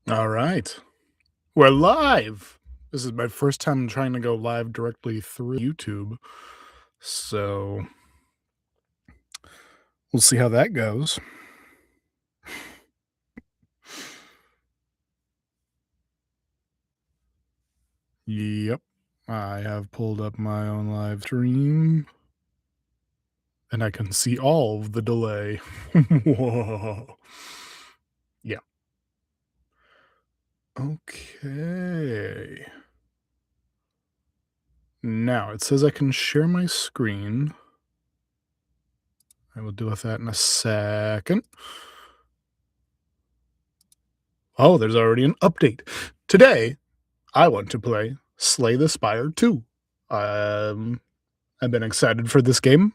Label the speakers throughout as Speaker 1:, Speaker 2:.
Speaker 1: All right. We're live. This is my first time trying to go live directly through YouTube. So we'll see how that goes. Yep. I have pulled up my own live stream and I can see all of the delay. Whoa. Yeah. Okay. Now it says I can share my screen. I will deal with that in a second. Oh, there's already an update. Today, I want to play Slay the Spire 2. I've been excited for this game.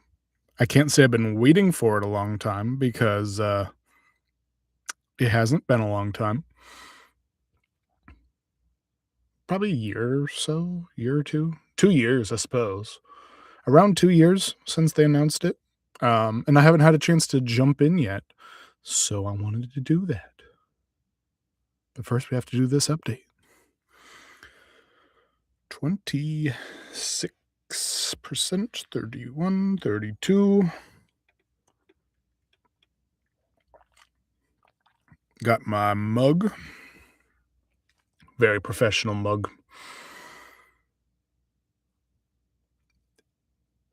Speaker 1: I can't say I've been waiting for it a long time because it hasn't been a long time. Probably a year or so, year or two. 2 years, I suppose. Around 2 years since they announced it. And I haven't had a chance to jump in yet. So I wanted to do that. But first, we have to do this update. 26%, 31, 32. Got my mug. Very professional mug.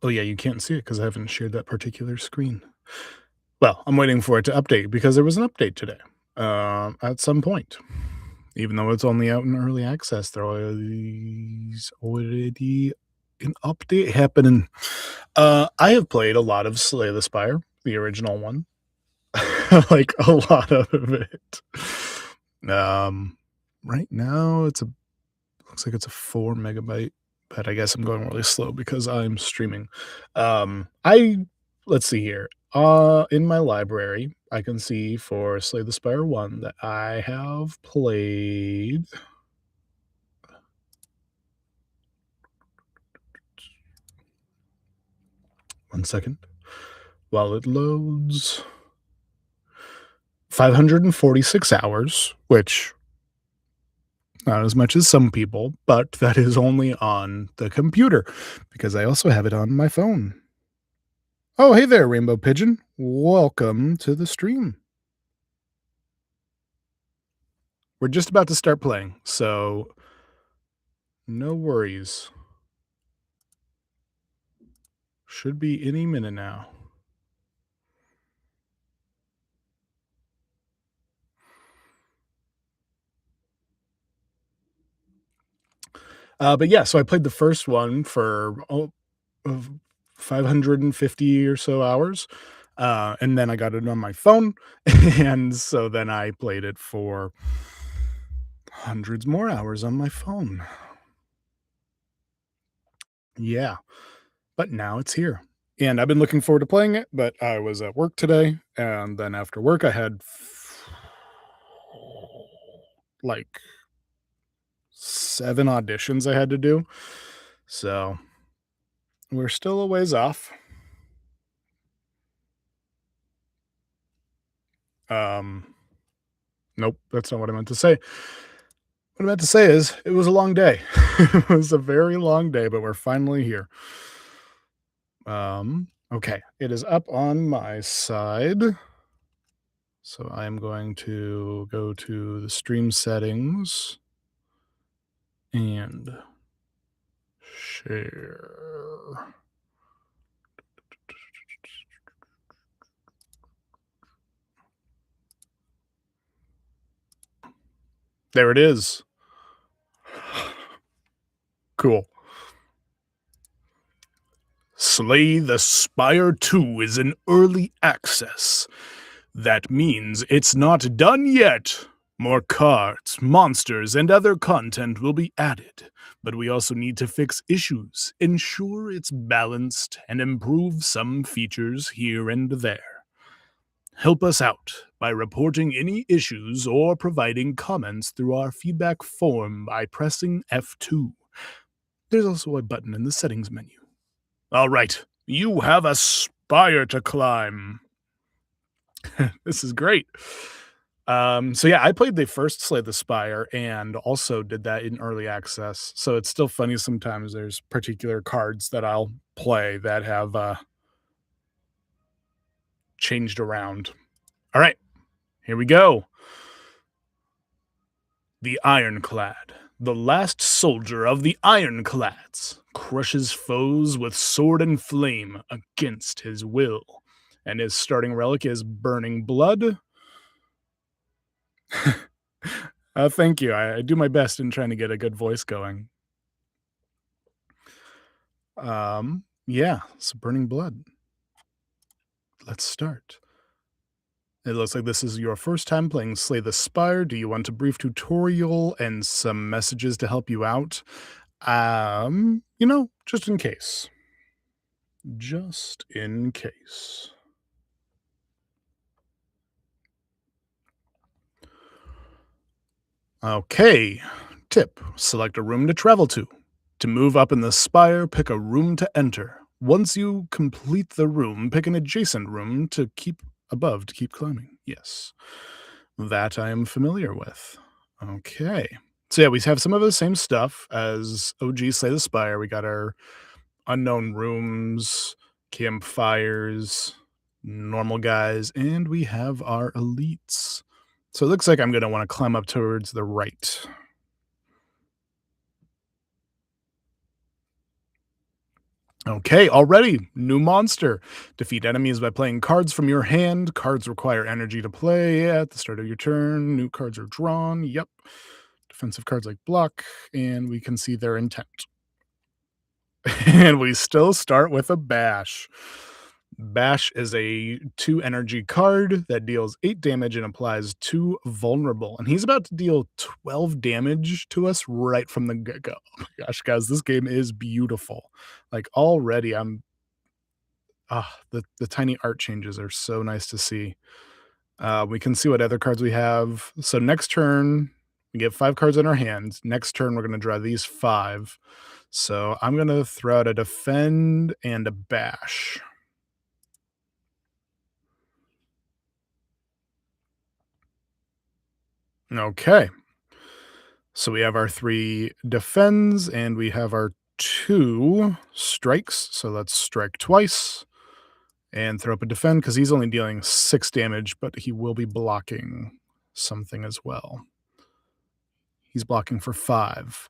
Speaker 1: Oh, yeah, you can't see it because I haven't shared that particular screen. Well, I'm waiting for it to update because there was an update today, at some point. Even though it's only out in early access, there is already an update happening. I have played a lot of Slay the Spire, the original one. Like, a lot of it. Right now, looks like it's a 4 megabyte, but I guess I'm going really slow because I'm streaming. Let's see here. In my library, I can see for Slay the Spire 1 that I have played. One second. While it loads. 546 hours, which not as much as some people, but that is only on the computer because I also have it on my phone. Oh, hey there, Rainbow Pigeon. Welcome to the stream. We're just about to start playing, so no worries. Should be any minute now. But yeah, so I played the first one for 550 or so hours. And then I got it on my phone. And so then I played it for hundreds more hours on my phone. Yeah. But now it's here. And I've been looking forward to playing it, but I was at work today. And then after work, I had like 7 auditions I had to do. So we're still a ways off. Nope, that's not what I meant to say. What I meant to say is it was a long day. It was a very long day, but we're finally here. Okay, it is up on my side. So I'm going to go to the stream settings and share. There it is. Cool. Slay the Spire 2 is in early access. That means it's not done yet. More cards, monsters, and other content will be added, but we also need to fix issues, ensure it's balanced, and improve some features here and there. Help us out by reporting any issues or providing comments through our feedback form by pressing F2. There's also a button in the settings menu. All right, you have a spire to climb. This is great. So yeah, I played the first Slay the Spire and also did that in early access. So it's still funny sometimes there's particular cards that I'll play that have changed around. All right, here we go. The Ironclad. The last soldier of the Ironclads crushes foes with sword and flame against his will. And his starting relic is Burning Blood. Thank you. I do my best in trying to get a good voice going. Yeah, so Burning Blood. Let's start. It looks like this is your first time playing Slay the Spire. Do you want a brief tutorial and some messages to help you out? Just in case. Just in case. Okay. Tip: select a room to travel to. To move up in the spire, pick a room to enter. Once you complete the room, pick an adjacent room to keep above to keep climbing. Yes. That I am familiar with. Okay. So yeah, we have some of the same stuff as OG Slay the Spire. We got our unknown rooms, campfires, normal guys, and we have our elites. So it looks like I'm going to want to climb up towards the right. Okay, already. New monster. Defeat enemies by playing cards from your hand. Cards require energy to play at the start of your turn. New cards are drawn. Yep. Defensive cards like block, and we can see their intent. And we still start with a bash. Bash is a 2 energy card that deals 8 damage and applies 2 vulnerable. And he's about to deal 12 damage to us right from the get-go. Oh my gosh, guys, this game is beautiful. Like already the tiny art changes are so nice to see. We can see what other cards we have. So next turn, we get 5 cards in our hands. Next turn, we're going to draw these 5. So I'm going to throw out a defend and a bash. Okay. So we have our 3 defends and we have our 2 strikes. So let's strike twice and throw up a defend because he's only dealing 6 damage, but he will be blocking something as well. He's blocking for 5.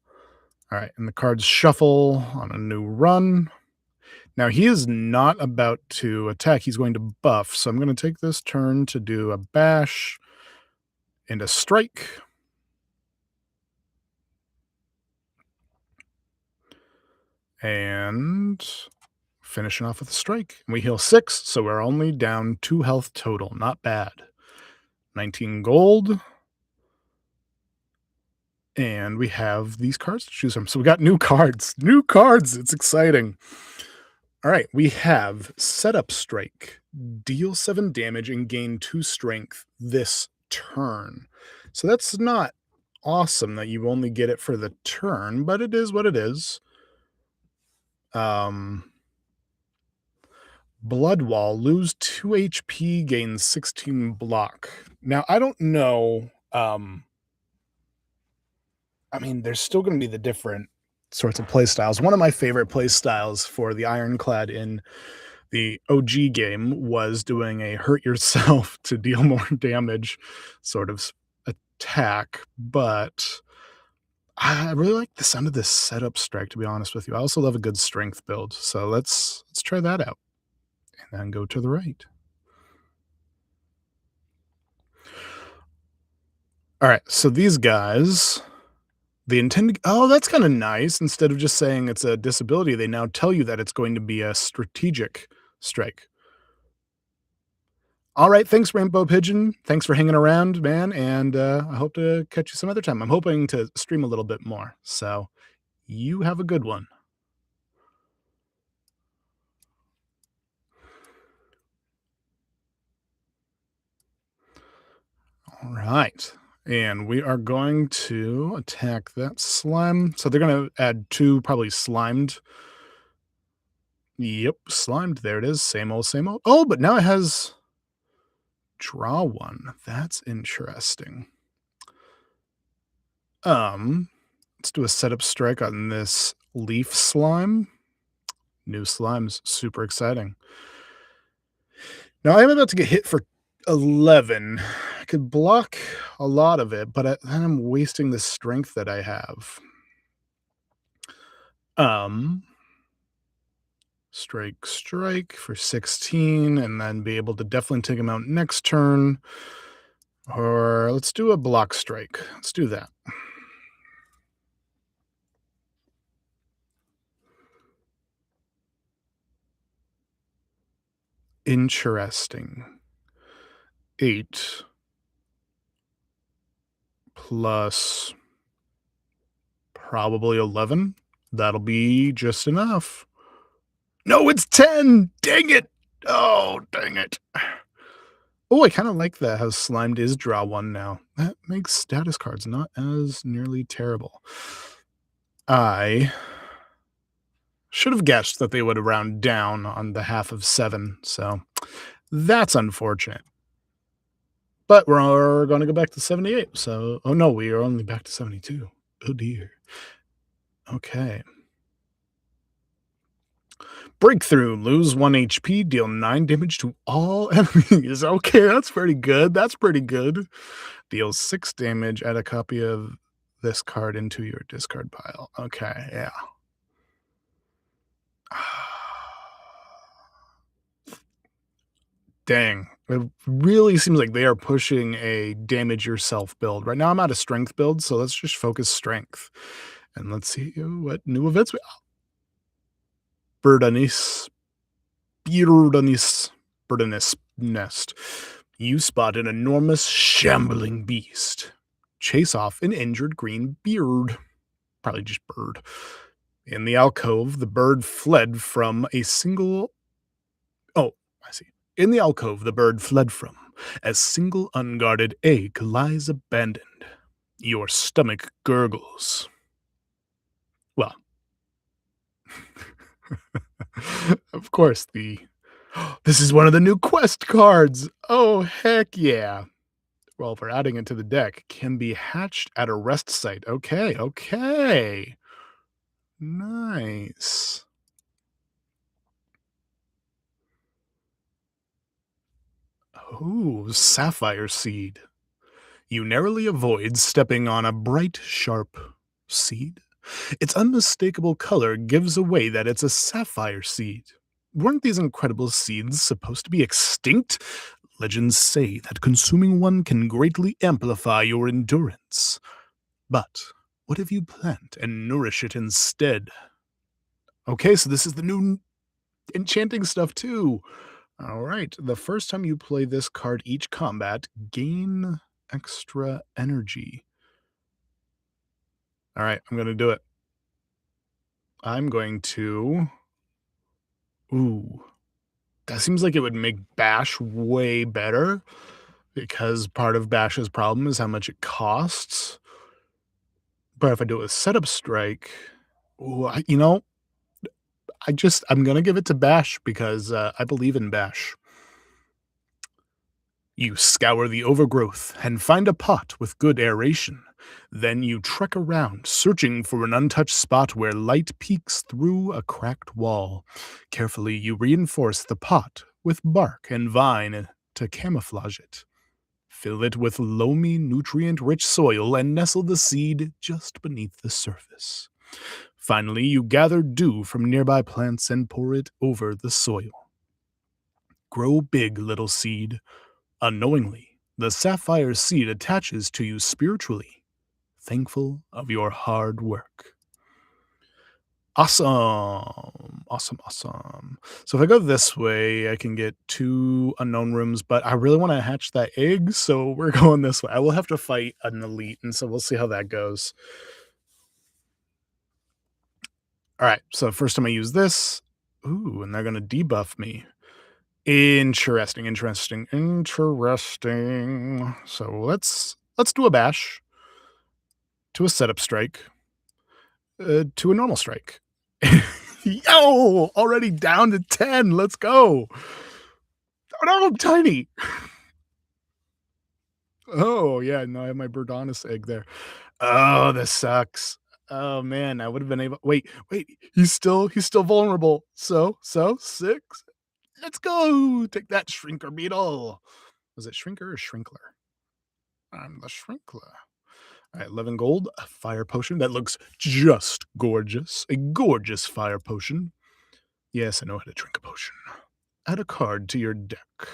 Speaker 1: All right, and the cards shuffle on a new run. Now he is not about to attack. He's going to buff. So I'm going to take this turn to do a bash and a strike. And finishing off with a strike. We heal 6, so we're only down 2 health total. Not bad. 19 gold. And we have these cards to choose from. So we got new cards. New cards. It's exciting. All right, we have Setup Strike. Deal 7 damage and gain 2 strength this turn. So that's not awesome that you only get it for the turn, but it is what it is. Blood Wall, lose 2 HP, gain 16 block. Now, I don't know. There's still going to be the different sorts of play styles. One of my favorite play styles for the Ironclad in the OG game was doing a hurt yourself to deal more damage sort of attack, but I really like the sound of this setup strike, to be honest with you. I also love a good strength build, so let's try that out. And then go to the right. All right, so these guys, the intended. Oh, that's kind of nice. Instead of just saying it's a disability, they now tell you that it's going to be a strategic strike. All right, thanks, Rainbow Pigeon. Thanks for hanging around, man, and I hope to catch you some other time. I'm hoping to stream a little bit more, so you have a good one. All right. And we are going to attack that slime. So they're going to add 2 probably slimed. Yep, slimed. There it is. Same old, same old. Oh, but now it has Draw one. That's interesting. Let's do a setup strike on this leaf slime. New slimes, super exciting. Now I'm about to get hit for 11. I could block a lot of it, but then I'm wasting the strength that I have. Strike for 16, and then be able to definitely take him out next turn. Or let's do a block strike. Let's do that. Interesting. 8 plus probably 11. That'll be just enough. No, it's 10! Dang it! Oh, dang it. Oh, I kind of like that how Slimed is draw one now. That makes status cards not as nearly terrible. I should have guessed that they would round down on the half of 7, so that's unfortunate. But we're going to go back to 78, so... Oh, no, we are only back to 72. Oh, dear. Okay. Breakthrough. Lose 1 HP, deal 9 damage to all enemies. Okay, that's pretty good. That's pretty good. Deal 6 damage, add a copy of this card into your discard pile. Okay, yeah. Dang. It really seems like they are pushing a damage yourself build. Right now I'm out of strength build, so let's just focus strength. And let's see what new events we... Birdanis nest. You spot an enormous shambling beast. Chase off an injured green beard. Probably just bird. In the alcove, the bird fled from a single... Oh, I see. In the alcove, the bird fled from a single unguarded egg lies abandoned. Your stomach gurgles. Well, of course, this is one of the new quest cards. Oh, heck yeah. Well, we're adding it to the deck. Can be hatched at a rest site. Okay. Nice. Oh, sapphire seed. You narrowly avoid stepping on a bright, sharp seed. Its unmistakable color gives away that it's a sapphire seed. Weren't these incredible seeds supposed to be extinct? Legends say that consuming one can greatly amplify your endurance. But what if you plant and nourish it instead? Okay, so this is the new enchanting stuff too. All right, the first time you play this card each combat, gain extra energy. All right, I'm going to do it. I'm going to... Ooh. That seems like it would make Bash way better, because part of Bash's problem is how much it costs. But if I do a setup strike... Ooh, I'm going to give it to Bash, because I believe in Bash. You scour the overgrowth and find a pot with good aeration. Then you trek around, searching for an untouched spot where light peeks through a cracked wall. Carefully, you reinforce the pot with bark and vine to camouflage it. Fill it with loamy, nutrient-rich soil and nestle the seed just beneath the surface. Finally, you gather dew from nearby plants and pour it over the soil. Grow big, little seed. Unknowingly, the sapphire seed attaches to you spiritually, thankful of your hard work. Awesome. So if I go this way, I can get 2 unknown rooms, but I really want to hatch that egg, so we're going this way. I will have to fight an elite, and so we'll see how that goes. All right, so first time I use this. Ooh, and they're going to debuff me. Interesting. So let's do a bash, to a setup strike, to a normal strike. Yo, already down to 10. Let's go. Oh no, I'm tiny. Oh, yeah, no, I have my Birdonis egg there. Oh, this sucks. Oh, man, I would have been able wait, he's still vulnerable. So, 6. Let's go! Take that, Shrinker Beetle. Was it Shrinker or Shrinkler? I'm the Shrinkler. Alright, 11 gold, a fire potion that looks just gorgeous. A gorgeous fire potion. Yes, I know how to drink a potion. Add a card to your deck.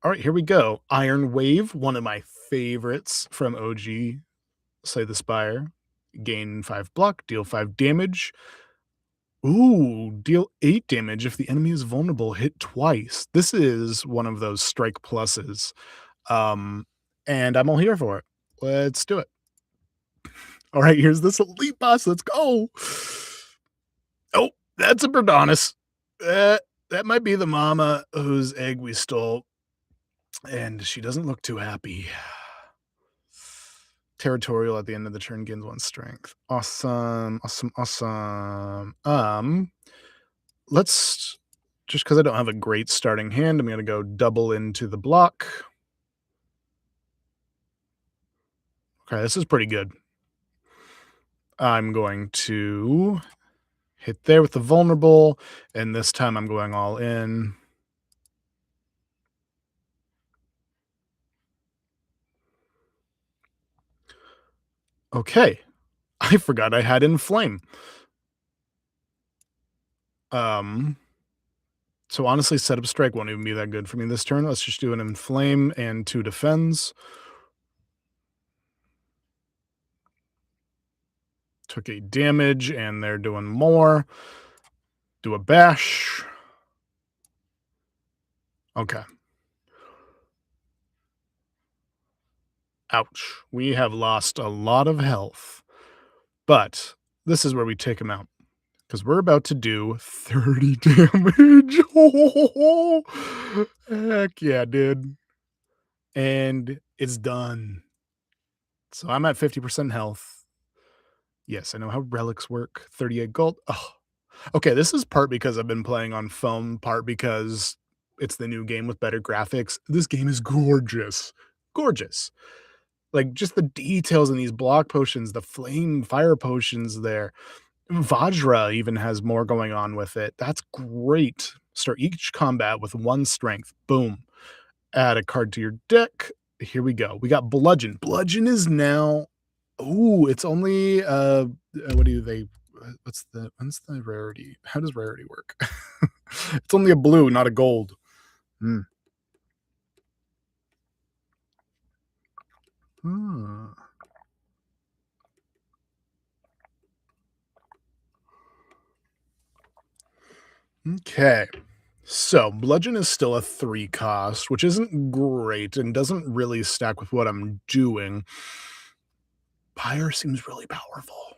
Speaker 1: Alright, here we go. Iron Wave, one of my favorites from OG Slay the Spire. Gain 5 block, deal 5 damage. Ooh, deal 8 damage if the enemy is vulnerable, hit twice. This is one of those strike pluses. Um, and I'm all here for it. Let's do it. All right, here's this elite boss. Let's go. Oh, that's a Birdonis. That might be the mama whose egg we stole, and she doesn't look too happy. Territorial at the end of the turn gains 1 strength. Awesome, awesome, awesome. Let's just because I don't have a great starting hand, I'm gonna go double into the block. Okay, this is pretty good. I'm going to hit there with the vulnerable, and this time I'm going all in. Okay. I forgot I had Inflame. So honestly, Setup Strike won't even be that good for me this turn. Let's just do an Inflame and 2 Defends. Took 8 damage, and they're doing more. Do a Bash. Okay. Ouch. We have lost a lot of health. But this is where we take him out. Because we're about to do 30 damage. Oh, heck yeah, dude. And it's done. So I'm at 50% health. Yes, I know how relics work. 38 gold. Oh. Okay, this is part because I've been playing on phone, part because it's the new game with better graphics. This game is gorgeous. Gorgeous. Like, just the details in these block potions, the flame fire potions there. Vajra even has more going on with it. That's great. Start each combat with 1 strength. Boom. Add a card to your deck. Here we go. We got Bludgeon. Bludgeon is now. Ooh, it's only what do they what's the rarity? How does rarity work? It's only a blue, not a gold. Hmm. Hmm. Okay. So, Bludgeon is still a 3 cost, which isn't great and doesn't really stack with what I'm doing. Pyre seems really powerful.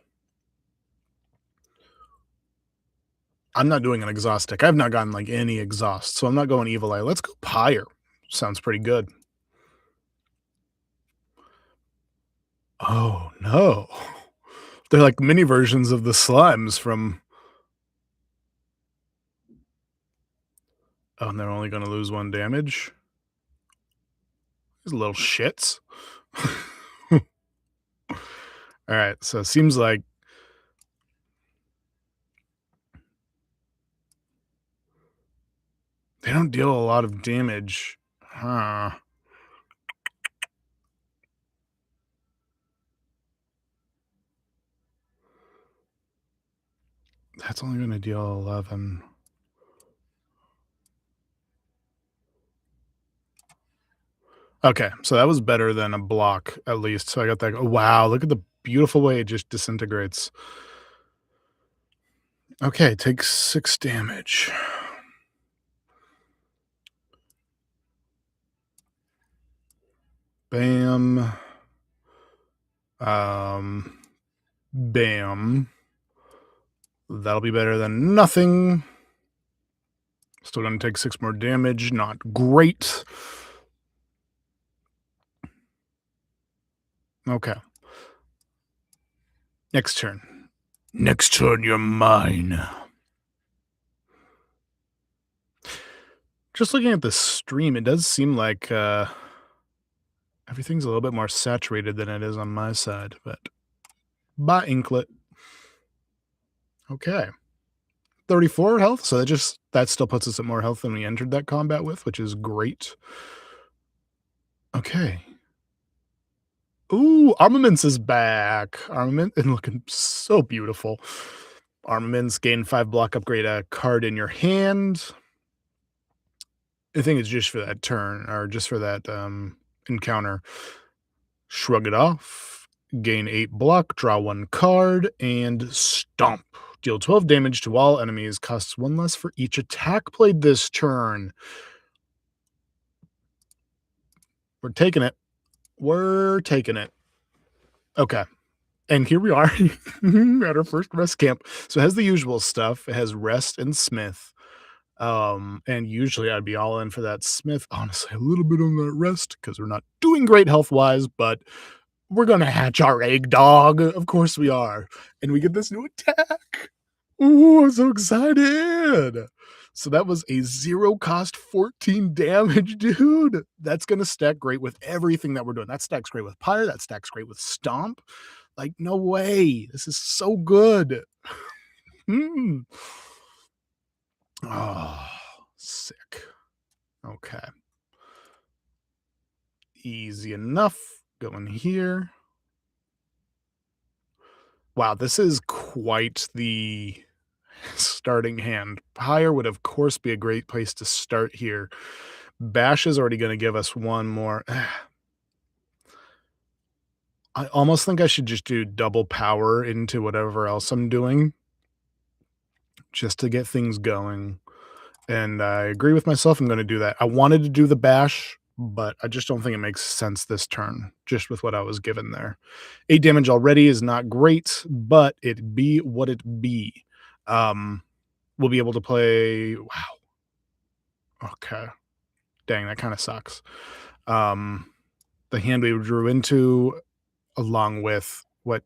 Speaker 1: I'm not doing an exhaust deck. I've not gotten, like, any exhaust, so I'm not going Evil Eye. Let's go Pyre. Sounds pretty good. Oh, no. They're like mini versions of the slimes from. Oh, and they're only gonna lose 1 damage? These little shits. Alright, so it seems like they don't deal a lot of damage. Huh. That's only gonna deal 11. Okay, so that was better than a block, at least. So I got that. Oh, wow, look at the beautiful way it just disintegrates. Okay, takes 6 damage. Bam. Bam. That'll be better than nothing. Still gonna take 6 more damage. Not great. Okay. Next turn. Next turn, you're mine. Just looking at the stream, it does seem like, I Everything's a little bit more saturated than it is on my side, but bye, Inklet. Okay. 34 health, so that still puts us at more health than we entered that combat with, which is great. Okay. Ooh, Armaments is back. Armament and looking so beautiful. Armaments gain 5 block, upgrade a card in your hand. I think it's just for that turn or just for that encounter. Shrug it off, gain 8 block, draw 1 card, and stomp. Deal 12 damage to all enemies, costs 1 less for each attack played this turn. We're taking it. We're taking it. Okay. And here we are at our first rest camp. So it has the usual stuff. It has rest and smith. And usually I'd be all in for that smith. Honestly, a little bit on that rest because we're not doing great health-wise, but we're gonna hatch our egg, dog. Of course we are. And we get this new attack. Ooh, I'm so excited. So that was a 0 cost 14 damage, dude. That's gonna stack great with everything that we're doing. That stacks great with Pyre, that stacks great with Stomp. Like, no way. This is so good. Mm. Oh, sick. Okay. Easy enough. Going here. Wow, this is quite the starting hand. Pyre would, of course, be a great place to start here. Bash is already going to give us one more. I almost think I should just do double power into whatever else I'm doing just to get things going. And I agree with myself. I'm going to do that. I wanted to do the bash, but I just don't think it makes sense this turn, just with what I was given there. 8 damage already is not great, but it be what it be. We'll be able to play. Wow. Okay. Dang, that kind of sucks. The hand we drew into, along with what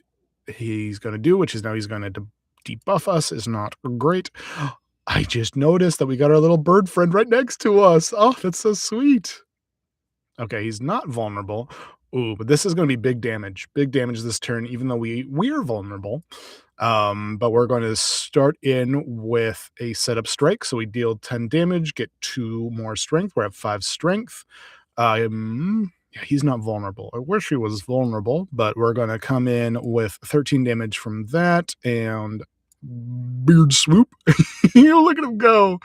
Speaker 1: he's going to do, which is now he's going to debuff us, is not great. I just noticed that we got our little bird friend right next to us. Oh, that's so sweet. Okay, he's not vulnerable. Ooh, but this is going to be big damage. Big damage this turn, even though we're vulnerable. But we're going to start in with a setup strike. So we deal 10 damage, get 2 more strength. We're at 5 strength. Yeah, he's not vulnerable. I wish he was vulnerable, but we're going to come in with 13 damage from that and beard swoop. Look at him go.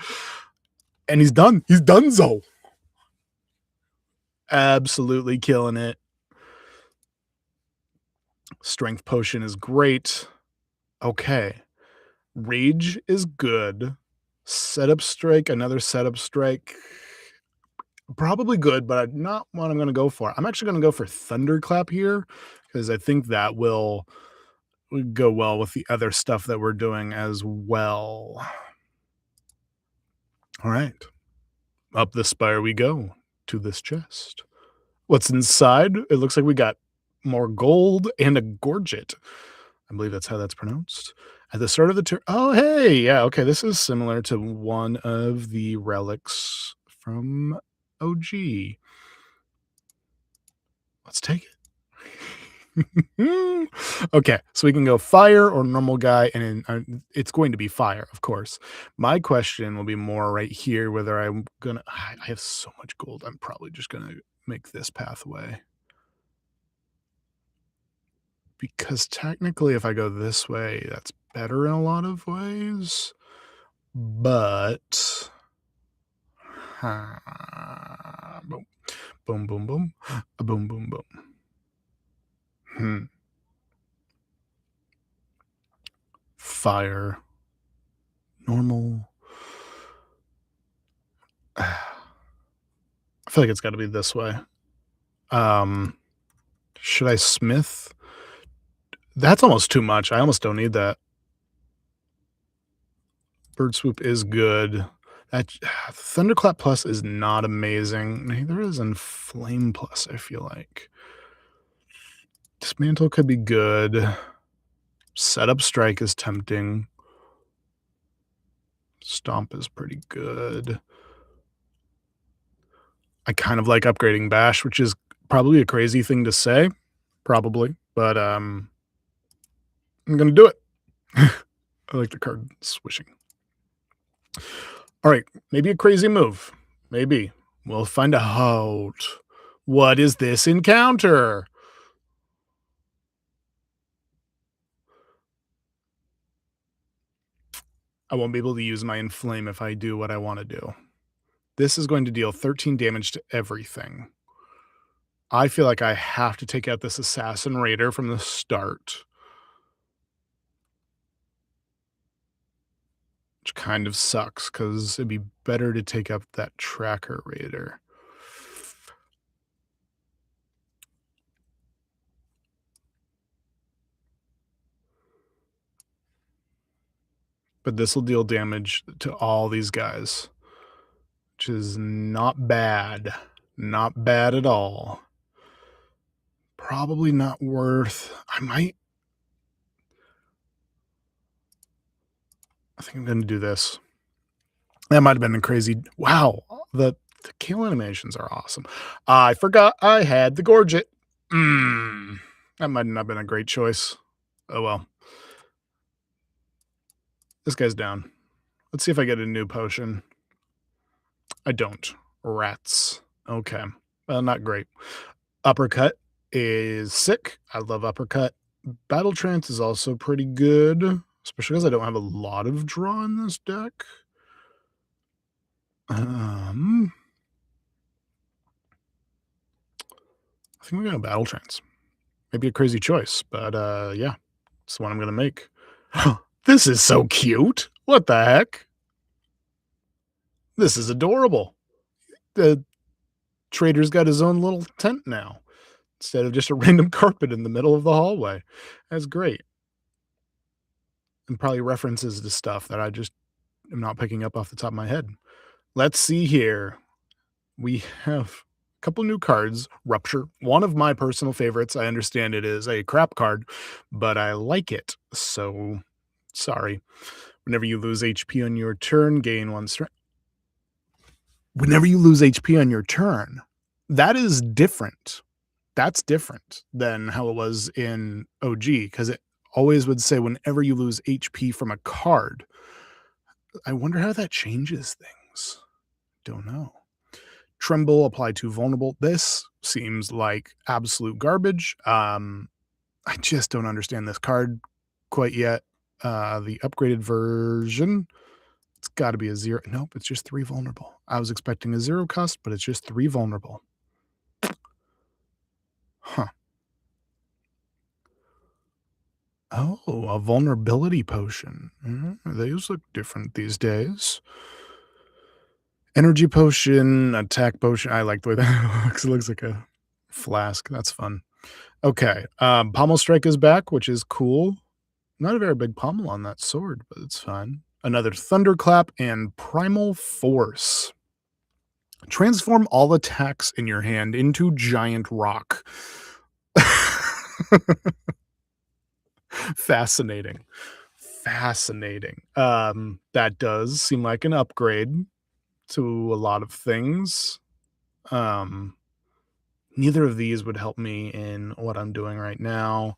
Speaker 1: And he's done. He's donezo. Absolutely killing it. Strength potion is great. Okay. Rage is good. Setup strike, another setup strike. Probably good, but not what I'm going to go for. I'm actually going to go for Thunderclap here because I think that will go well with the other stuff that we're doing as well. All right. Up the spire we go to this chest. What's inside? It looks like we got more gold and a gorget. I believe that's how that's pronounced. At the start of the turn. Oh, hey. Yeah, okay. This is similar to one of the relics from OG. Let's take it. Okay, so we can go fire or normal guy, and it's going to be fire, of course. My question will be more right here, whether I'm gonna. I have so much gold. I'm probably just gonna make this pathway. Because technically, if I go this way, that's better in a lot of ways. But boom, boom, boom, boom, boom, boom, boom. Fire, normal. I feel like it's got to be this way. Should I smith? That's almost too much. I almost don't need that. Bird swoop is good. That Thunderclap plus is not amazing. Neither is Inflame plus, I feel like. Dismantle could be good. Setup strike is tempting. Stomp is pretty good. I kind of like upgrading Bash, which is Probably a crazy thing to say, probably, but, I'm gonna do it. I like the card swishing. Alright, maybe a crazy move. Maybe. We'll find out. What is this encounter? I won't be able to use my Inflame if I do what I wanna do. This is going to deal 13 damage to everything. I feel like I have to take out this Assassin Raider from the start, which kind of sucks because it'd be better to take out that Tracker Raider. But this will deal damage to all these guys, which is not bad. Not bad at all. Probably not worth. I think I'm gonna do this. That might have been a crazy. Wow, the kill animations are awesome. I forgot I had the Gorget. That might not have been a great choice. Oh well. This guy's down. Let's see if I get a new potion. I don't. Rats. Okay. Well, not great. Uppercut is sick. I love Uppercut. Battle Trance is also pretty good, especially because I don't have a lot of draw in this deck. I think we're gonna Battle Trance. Maybe a crazy choice, but yeah, it's the one I'm gonna make. This is so cute. What the heck? This is adorable. The trader's got his own little tent now instead of just a random carpet in the middle of the hallway. That's great. And probably references to stuff that I just am not picking up off the top of my head. Let's see here. We have a couple new cards. Rupture, one of my personal favorites. I understand it is a crap card, but I like it. So, sorry. Whenever you lose HP on your turn, gain 1 strength. Whenever you lose HP on your turn, that is different. That's different than how it was in OG, because it always would say whenever you lose HP from a card. I wonder how that changes things. Don't know. Tremble, apply to vulnerable. This seems like absolute garbage. I just don't understand this card quite yet. The upgraded version, it's got to be a 0. Nope, it's just 3 vulnerable. I was expecting a 0 cost, but it's just 3 vulnerable. Huh. Oh, a vulnerability potion. Those look different these days. Energy potion, attack potion. I like the way that looks. It looks like a flask. That's fun. Okay. Pommel Strike is back, which is cool. Not a very big pommel on that sword, but it's fine. Another Thunderclap and Primal Force. Transform all attacks in your hand into giant rock. Fascinating. Fascinating. That does seem like an upgrade to a lot of things. Neither of these would help me in what I'm doing right now.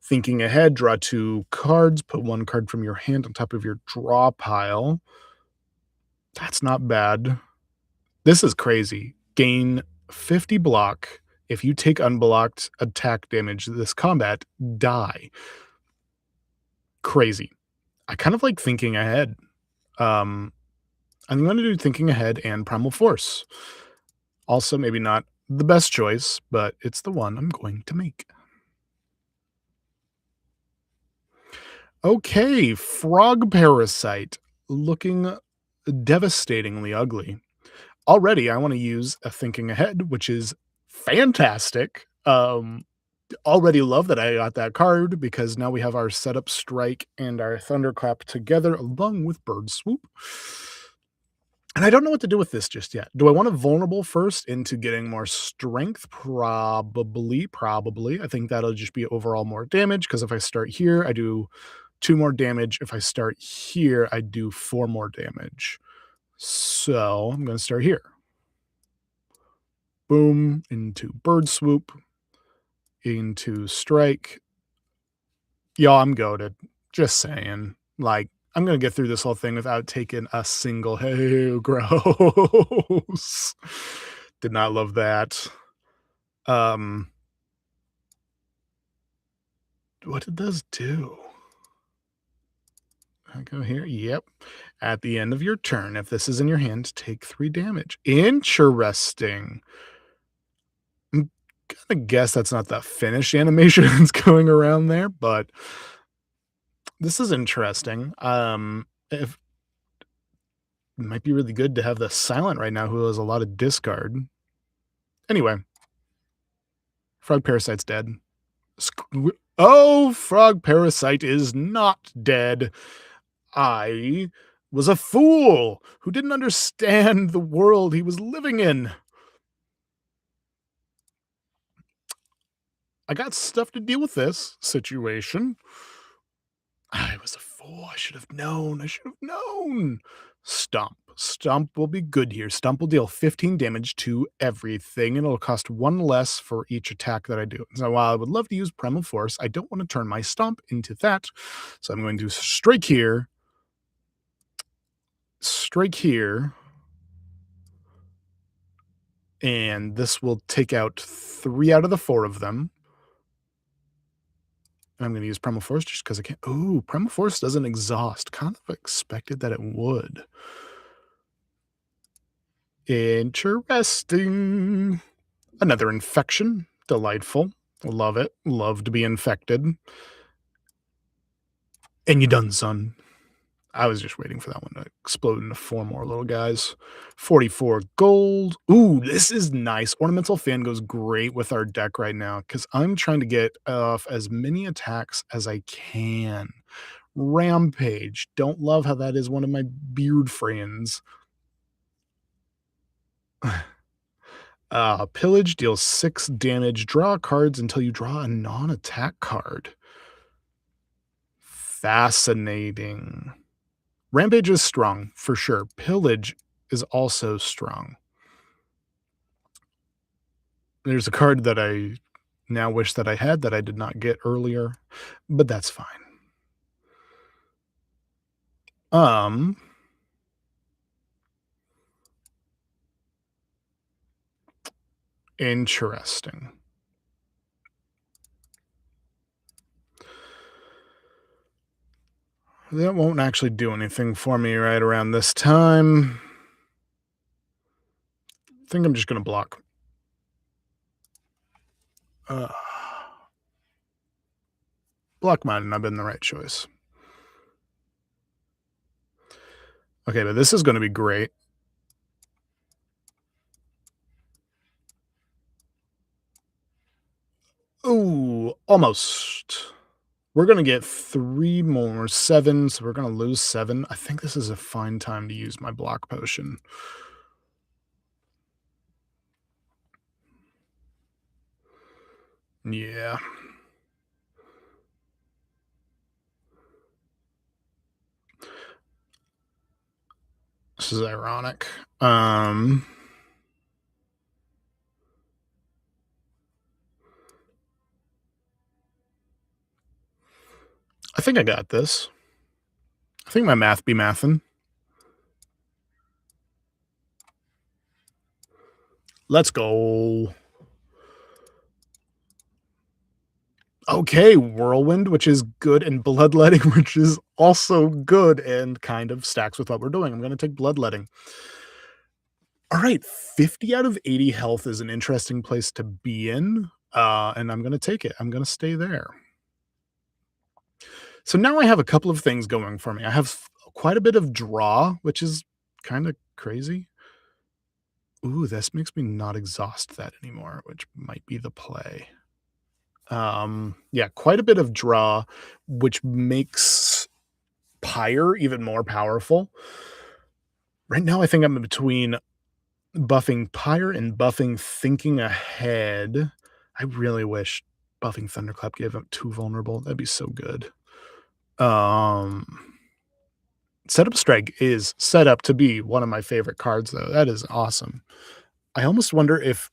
Speaker 1: Thinking ahead, draw 2 cards, put 1 card from your hand on top of your draw pile. That's not bad. This is crazy. Gain 50 block. If you take unblocked attack damage this combat, die. Crazy. I kind of like thinking ahead. I'm going to do thinking ahead and Primal Force. Also, maybe not the best choice, but it's the one I'm going to make. Okay, Frog Parasite, looking devastatingly ugly. Already, I want to use a Thinking Ahead, which is fantastic. Already love that I got that card because now we have our Setup Strike and our Thunderclap together along with Bird Swoop. And I don't know what to do with this just yet. Do I want to vulnerable first into getting more strength? Probably. I think that'll just be overall more damage because if I start here, I do 2 more damage. If I start here, I do 4 more damage. So I'm going to start here. Boom, into bird swoop, into strike. Yo, I'm goated. Just saying. Like, I'm gonna get through this whole thing without taking a single "Hey, gross." Did not love that. Um, what did this do? I go here. Yep. At the end of your turn, if this is in your hand, take 3 damage. Interesting. I'm gonna guess that's not the finish animation that's going around there, but this is interesting. If it might be really good to have the silent right now who has a lot of discard. Anyway, frog parasite's dead. Oh, frog parasite is not dead. I was a fool who didn't understand the world he was living in. I got stuff to deal with this situation. I was a fool. I should have known. I should have known. Stomp. Stomp will be good here. Stomp will deal 15 damage to everything, and it'll cost 1 less for each attack that I do. So while I would love to use Primal Force, I don't want to turn my Stomp into that. So I'm going to strike here, and this will take out 3 out of the 4 of them. And I'm going to use Primal Force just because I can't. Ooh, Primal Force doesn't exhaust. Kind of expected that it would. Interesting. Another infection. Delightful. Love it. Love to be infected. And you done, son. I was just waiting for that one to explode into 4 more little guys. 44 gold. Ooh, this is nice. Ornamental Fan goes great with our deck right now because I'm trying to get off as many attacks as I can. Rampage. Don't love how that is one of my beard friends. Pillage deals 6 damage. Draw cards until you draw a non-attack card. Fascinating. Rampage is strong, for sure. Pillage is also strong. There's a card that I now wish that I had that I did not get earlier, but that's fine. Interesting. That won't actually do anything for me right around this time. I think I'm just gonna block. Block might not have been the right choice. Okay, but this is gonna be great. Ooh, almost. We're gonna get 3 more, 7, so we're gonna lose 7. I think this is a fine time to use my block potion. Yeah. This is ironic. I think I got this. I think my math be mathin'. Let's go. Okay, Whirlwind, which is good, and Bloodletting, which is also good and kind of stacks with what we're doing. I'm gonna take Bloodletting. Alright, 50 out of 80 health is an interesting place to be in, and I'm gonna take it. I'm gonna stay there. So now I have a couple of things going for me. I have quite a bit of draw, which is kinda crazy. Ooh, this makes me not exhaust that anymore, which might be the play. Yeah, quite a bit of draw, which makes Pyre even more powerful. Right now, I think I'm in between buffing Pyre and buffing Thinking Ahead. I really wish buffing Thunderclap gave up 2 vulnerable. That'd be so good. Setup Strike is set up to be one of my favorite cards, though. That is awesome. I almost wonder if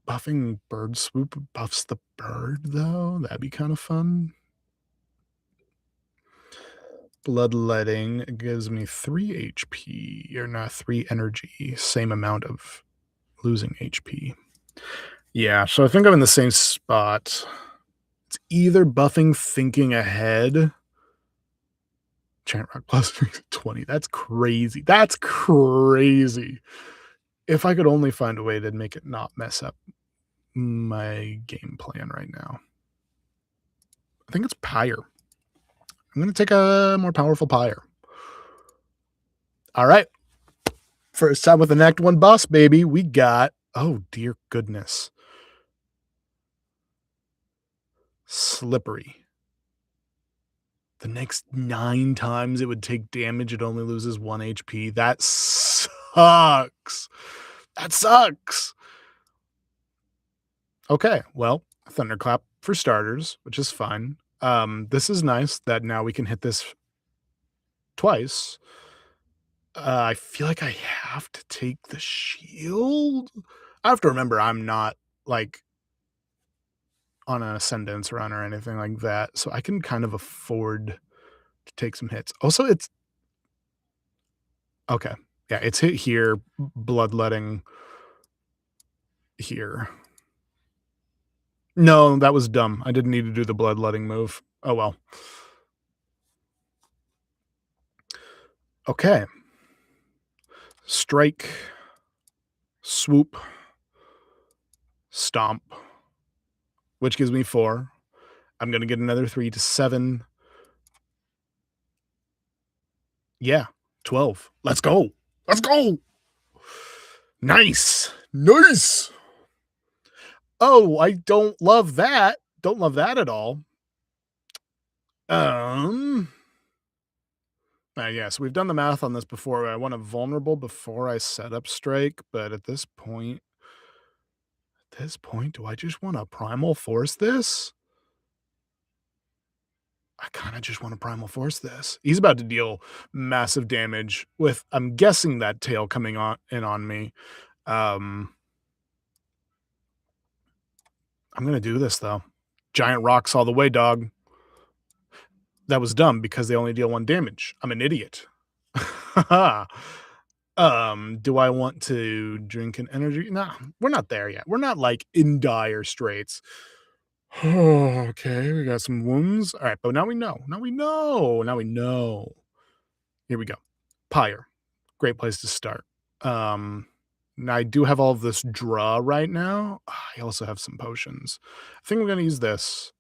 Speaker 1: buffing Bird Swoop buffs the bird, though. That'd be kind of fun. Bloodletting gives me 3 HP, or not 3 energy, same amount of losing HP. Yeah, so I think I'm in the same spot. It's either buffing Thinking Ahead. Chant Rock plus 20. That's crazy. That's crazy. If I could only find a way to make it not mess up my game plan right now. I think it's Pyre. I'm going to take a more powerful Pyre. All right. First time with an Act 1 boss, baby. We got, oh, dear goodness. Slippery. The next 9 times it would take damage, it only loses 1 HP. That sucks. That sucks. Okay, well, Thunderclap for starters, which is fine. This is nice that now we can hit this twice. I feel like I have to take the shield. I have to remember I'm not, like, on an Ascendance run or anything like that, so I can kind of afford to take some hits. Also, it's okay. Yeah, it's hit here, bloodletting here. No, that was dumb. I didn't need to do the bloodletting move. Oh, well. Okay. Strike, swoop, stomp, which gives me 4. I'm going to get another 3 to 7. Yeah, 12. Let's go. Let's go. Nice. Nice. Oh, I don't love that. Don't love that at all. Yeah, so we've done the math on this before. I want a vulnerable before I set up strike, but at this point, do I just want to primal force this? I kind of just want to primal force this. He's about to deal massive damage with, I'm guessing, that tail coming on me. I'm going to do this, though. Giant rocks all the way, dog. That was dumb because they only deal 1 damage. I'm an idiot. Do I want to drink an energy? Nah, we're not there yet. We're not, like, in dire straits. Okay, we got some wounds. All right, but now we know. Now we know. Here we go. Pyre. Great place to start. Now I do have all of this draw right now. I also have some potions. I think we're going to use this.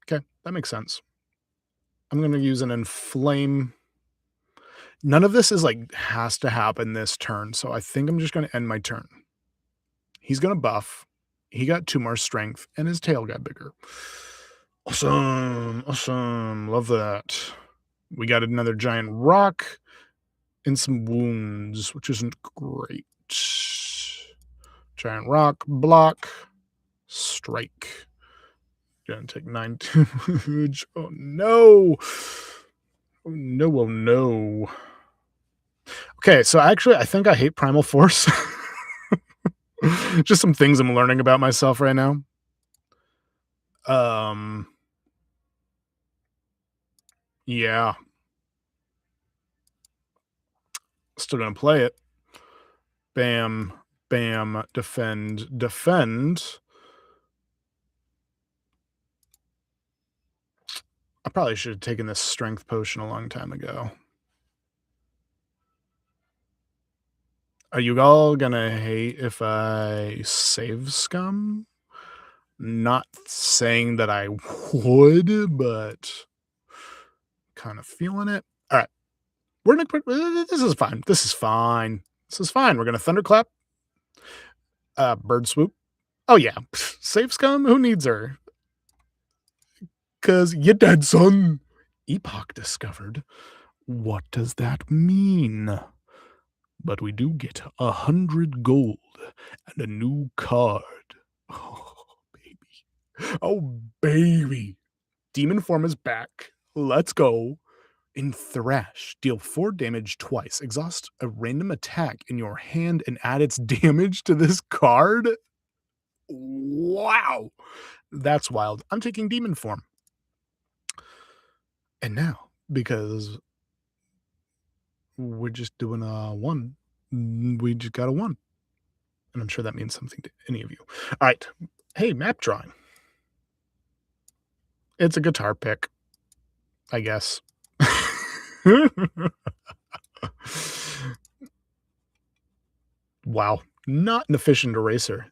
Speaker 1: Okay, that makes sense. I'm going to use an Inflame. None of this is like has to happen this turn, so I think I'm just going to end my turn. He's going to buff. He got 2 more strength, and his tail got bigger. Awesome. Awesome. Love that. We got another giant rock and some wounds, which isn't great. Giant rock, block, strike. Gonna take 9 damage. Oh no. Oh no, oh no. Okay, so actually I think I hate Primal Force. Just some things I'm learning about myself right now. Yeah. Still gonna play it. Bam, bam, defend, defend. I probably should have taken this strength potion a long time ago. Are you all gonna hate if I save scum? Not saying that I would, but kind of feeling it. All right. We're gonna this is fine. This is fine. This is fine. We're gonna thunderclap. Bird swoop. Oh yeah. Save scum? Who needs her? Cause you're dead, son. Epoch discovered. What does that mean? But we do get 100 gold and a new card. Oh, baby. Oh, baby. Demon form is back. Let's go. In Thrash, deal 4 damage twice. Exhaust a random attack in your hand and add its damage to this card? Wow. That's wild. I'm taking Demon Form. And now, because we're just doing a 1, we just got a 1. And I'm sure that means something to any of you. All right. Hey, map drawing. It's a guitar pick, I guess. Wow. Not an efficient eraser.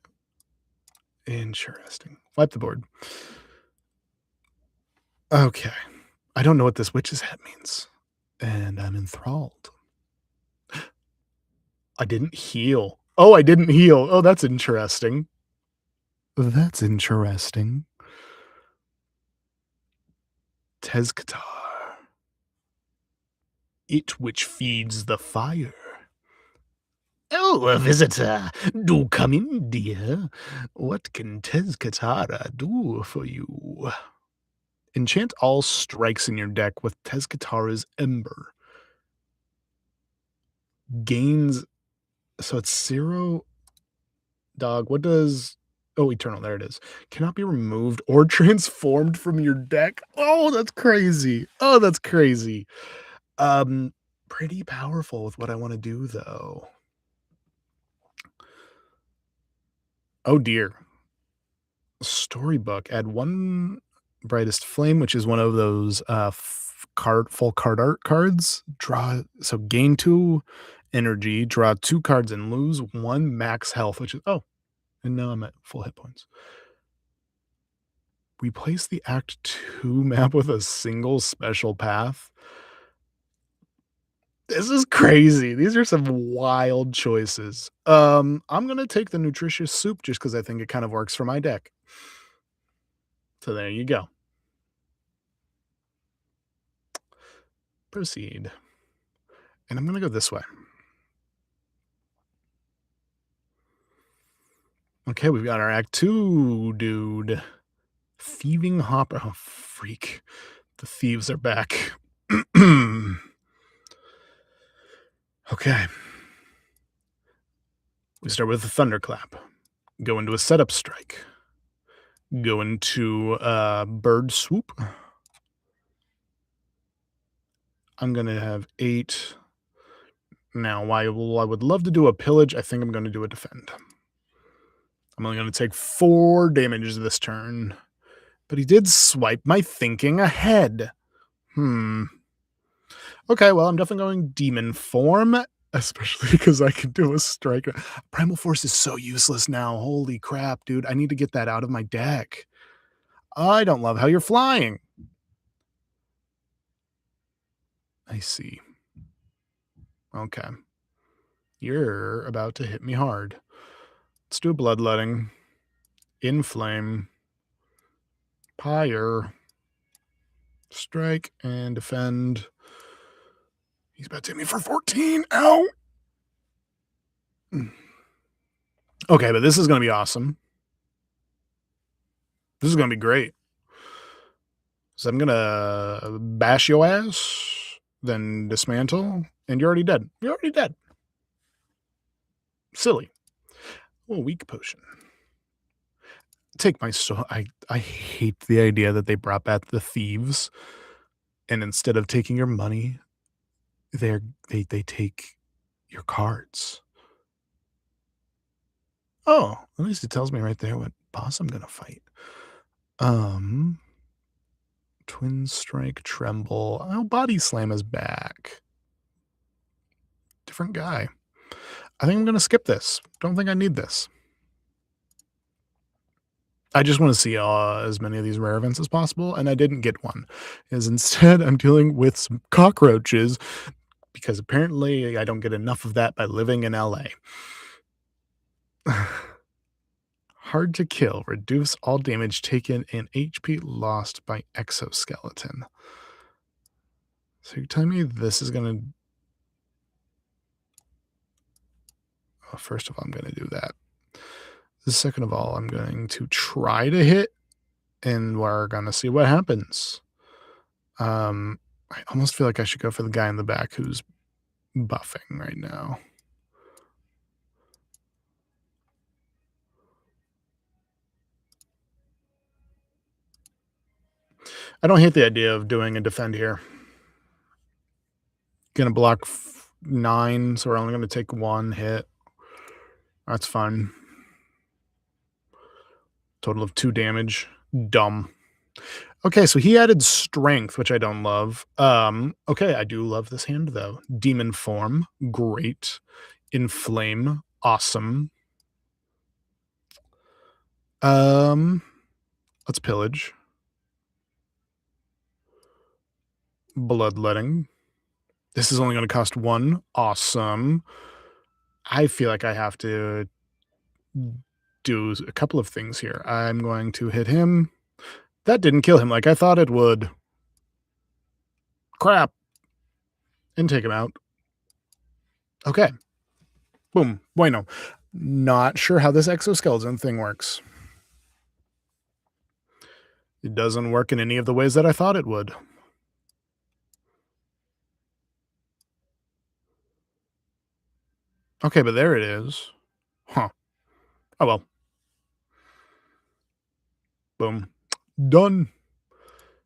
Speaker 1: Interesting. Wipe the board. Okay. I don't know what this witch's hat means. And I'm enthralled. I didn't heal. Oh, I didn't heal. Oh, that's interesting. That's interesting. Tezkatar. It which feeds the fire. Oh, a visitor. Do come in, dear. What can Tezkatara do for you? Enchant all strikes in your deck with Tezkatara's Ember. Gains. So it's 0. Dog. What does. Oh, Eternal. There it is. Cannot be removed or transformed from your deck. Oh, that's crazy. Oh, that's crazy. Pretty powerful with what I want to do, though. Oh, dear. Storybook. Add 1 Brightest Flame, which is one of those full card art cards. So gain 2 energy, draw 2 cards, and lose 1 max health, which is and now I'm at full hit points. Replace the Act 2 map with a single special path. This is crazy. These are some wild choices. I'm gonna take the nutritious soup just because I think it kind of works for my deck. So there you go. Proceed. And I'm gonna go this way. Okay, we've got our Act 2 dude. Thieving Hopper. Oh, freak. The thieves are back. Okay. We start with a Thunderclap. Go into a Setup Strike. Go into Bird Swoop. I'm going to have 8. Now, while I would love to do a Pillage, I think I'm going to do a Defend. I'm only going to take 4 damage this turn. But he did swipe my thinking ahead. Okay, well, I'm definitely going Demon Form, especially because I can do a strike. Primal Force is so useless now. Holy crap, dude. I need to get that out of my deck. I don't love how you're flying. I see. Okay. You're about to hit me hard. Let's do a Bloodletting. Inflame. Pyre. Strike and defend. He's about to hit me for 14. Ow! Okay, but this is going to be awesome. This is going to be great. So I'm going to bash your ass, then dismantle, and you're already dead. You're already dead. Silly. Oh, weak potion. Take my soul. I hate the idea that they brought back the thieves, and instead of taking your money, they take your cards. Oh, at least it tells me right there what boss I'm gonna fight. Twin Strike, Tremble. Oh, Body Slam is back. Different guy. I think I'm gonna skip this. Don't think I need this. I just want to see as many of these rare events as possible, and I didn't get one. Is instead I'm dealing with some cockroaches because apparently I don't get enough of that by living in LA. Hard to kill. Reduce all damage taken and HP lost by exoskeleton. So you're telling me this is going to... Oh, first of all, I'm going to do that. Second of all, I'm going to try to hit, and we're going to see what happens. I almost feel like I should go for the guy in the back who's buffing right now. I don't hate the idea of doing a defend here. Gonna block 9, so we're only gonna take 1 hit. That's fine. Total of 2 damage. Dumb. Okay, so he added strength, which I don't love. Okay, I do love this hand though. Demon form, great. Inflame, awesome. Let's pillage. Bloodletting. This is only going to cost 1. Awesome. I feel like I have to do a couple of things here. I'm going to hit him. That didn't kill him like I thought it would. Crap. And take him out. Okay. Boom. Bueno. Not sure how this exoskeleton thing works. It doesn't work in any of the ways that I thought it would. Okay, but there it is. Huh. Oh well. Boom. Done.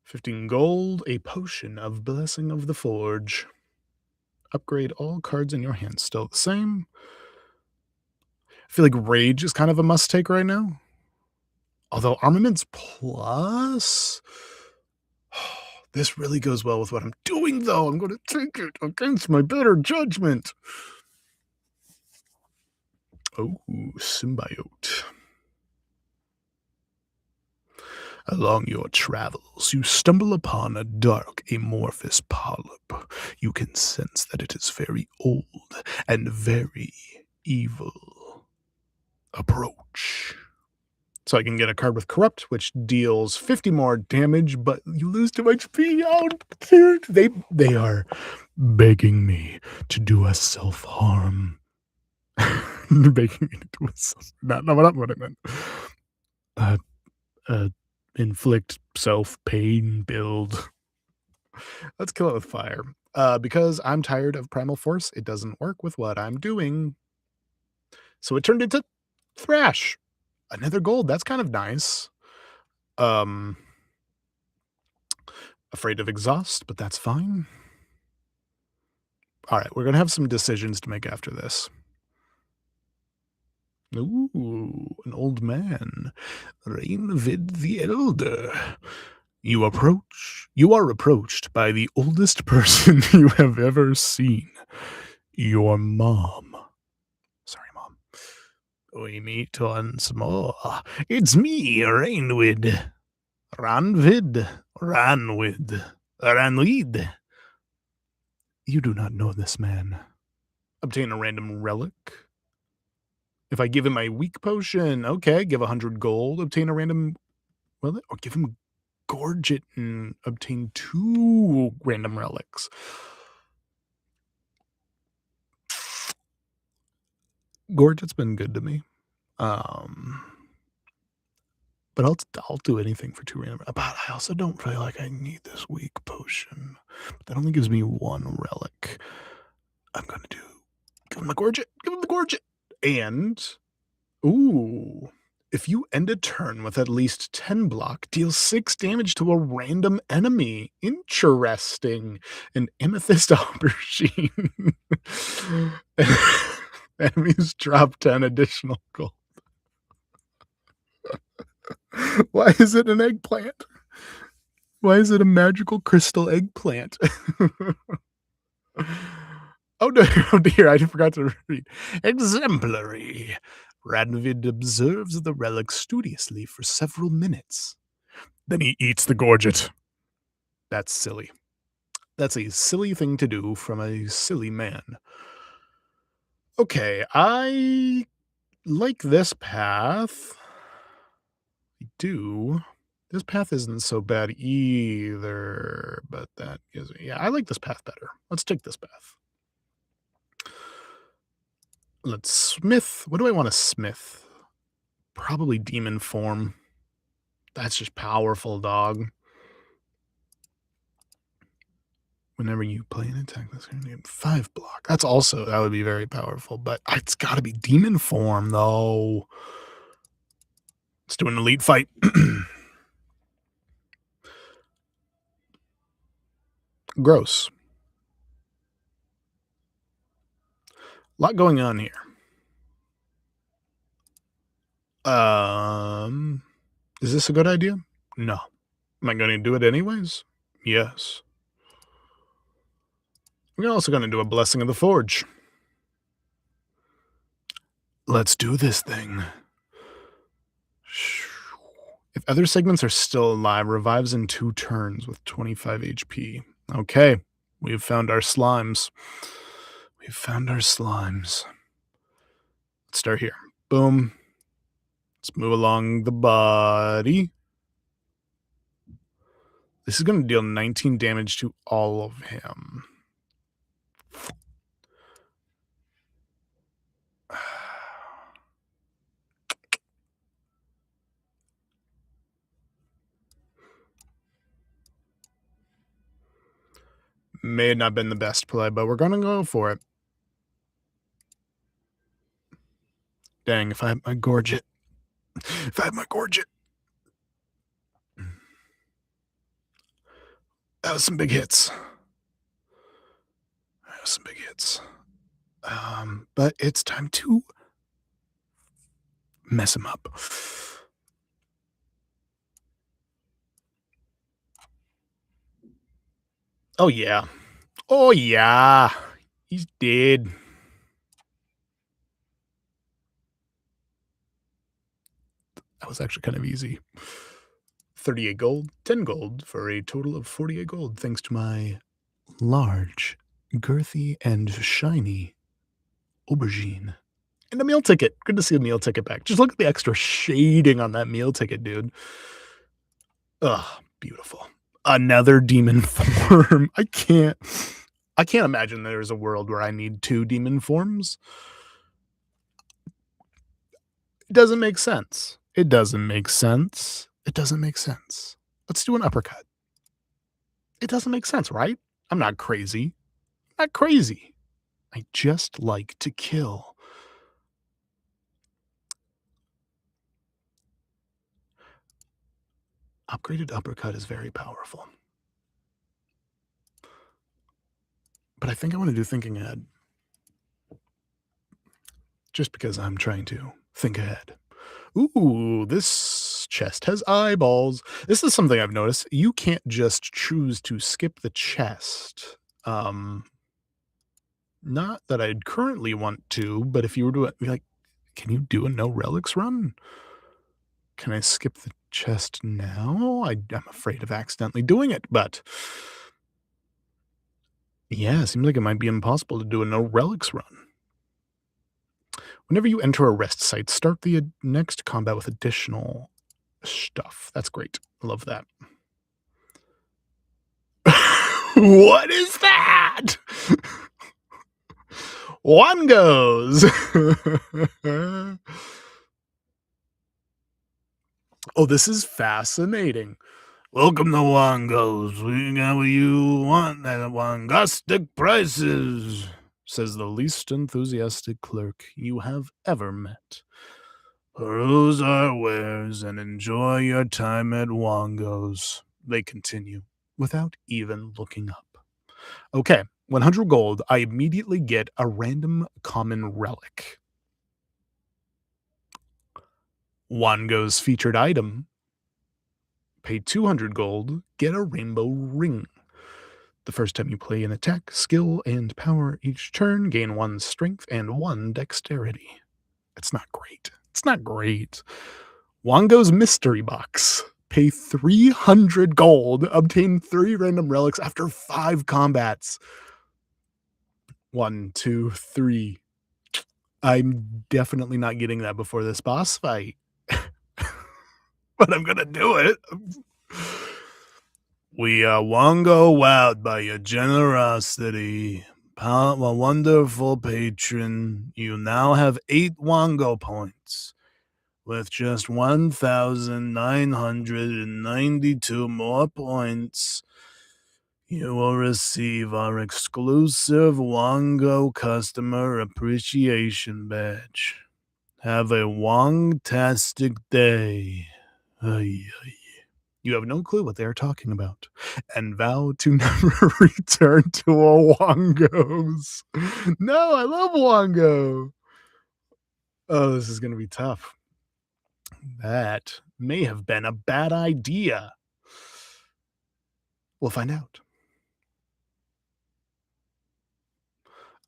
Speaker 1: 15 gold, a potion of Blessing of the Forge. Upgrade all cards in your hand. Still the same. I feel like Rage is kind of a must-take right now. Although Armaments Plus... This really goes well with what I'm doing, though. I'm going to take it against my better judgment. Oh, Symbiote. Along your travels, you stumble upon a dark, amorphous polyp. You can sense that it is very old and very evil. Approach. So I can get a card with Corrupt, which deals 50 more damage, but you lose 2 HP. Oh, dude. They are begging me to do a self-harm. Begging me to do a self-harm. Not what I meant. Inflict self-pain build. Let's kill it with fire. Because I'm tired of Primal Force, it doesn't work with what I'm doing. So it turned into Thrash. Another gold. That's kind of nice. Afraid of exhaust, but that's fine. All right, we're going to have some decisions to make after this. Ooh, an old man. Rainvid the Elder. You are approached by the oldest person you have ever seen. Your mom. Sorry, Mom. We meet once more. It's me, Rainwid. Ranvid. Ranwid. You do not know this man. Obtain a random relic. If I give him a weak potion, okay, give 100 gold, obtain a random, well, or give him Gorget and obtain 2 random relics. Gorget's been good to me. But I'll do anything for 2 random. But I also don't feel like I need this weak potion. But that only gives me 1 relic. I'm gonna give him the Gorget. Give him the Gorget. And ooh, if you end a turn with at least 10 block, deal 6 damage to a random enemy. Interesting. An Amethyst Aubergine. Enemies drop 10 additional gold. Why is it an eggplant? Why is it a magical crystal eggplant? Oh, no, oh dear, I forgot to read. Exemplary. Radvid observes the relic studiously for several minutes. Then he eats the Gorget. That's silly. That's a silly thing to do from a silly man. Okay, I like this path. I do. This path isn't so bad either, but that gives me... Yeah, I like this path better. Let's take this path. Let's smith. What do I want to smith? Probably demon form. That's just powerful, dog. Whenever you play an attack, that's going to get 5 block. That would be very powerful, but it's got to be demon form, though. Let's do an elite fight. Gross. A lot going on here. Is this a good idea? No. Am I going to do it anyways? Yes. We're also going to do a Blessing of the Forge. Let's do this thing. If other segments are still alive, revives in 2 turns with 25 HP. Okay, we've found our slimes. Let's start here. Boom. Let's move along the body. This is going to deal 19 damage to all of him. May have not been the best play, but we're going to go for it. Dang, if I had my Gorget. That was some big hits. But it's time to mess him up. Oh, yeah. He's dead. That was actually kind of easy. 38 gold, 10 gold for a total of 48 gold, thanks to my large, girthy, and shiny aubergine. And a meal ticket. Good to see a meal ticket back. Just look at the extra shading on that meal ticket, dude. Ugh, beautiful. Another demon form. I can't imagine there's a world where I need 2 demon forms. It doesn't make sense. Let's do an uppercut. It doesn't make sense, right? I'm not crazy. I just like to kill. Upgraded uppercut is very powerful. But I think I want to do thinking ahead. Just because I'm trying to think ahead. Ooh, this chest has eyeballs. This is something I've noticed. You can't just choose to skip the chest. Not that I'd currently want to, but if you were to, like, can you do a no relics run? Can I skip the chest now? I'm afraid of accidentally doing it, but yeah, it seems like it might be impossible to do a no relics run. Whenever you enter a rest site, start the next combat with additional stuff. That's great. I love that. What is that? One goes. Oh, this is fascinating. Welcome to Wongos. We got what you want at Wongostic prices, says the least enthusiastic clerk you have ever met. Peruse our wares and enjoy your time at Wongos, they continue, without even looking up. Okay, 100 gold, I immediately get a random common relic. Wongo's featured item. Pay 200 gold, get a rainbow ring. The first time you play an attack, skill, and power each turn, gain 1 strength and 1 dexterity. It's not great. Wongo's mystery box. Pay 300 gold, obtain 3 random relics after 5 combats. 1, 2, 3. I'm definitely not getting that before this boss fight. But I'm gonna do it. We are Wongo wowed by your generosity. A wonderful patron. You now have 8 Wongo points. With just 1,992 more points, You will receive our exclusive Wongo customer appreciation badge. Have a Wong-tastic day. Ay, ay. You have no clue what they are talking about, and vow to never return to a Wongos. No, I love Wongo. Oh, this is going to be tough. That may have been a bad idea. We'll find out.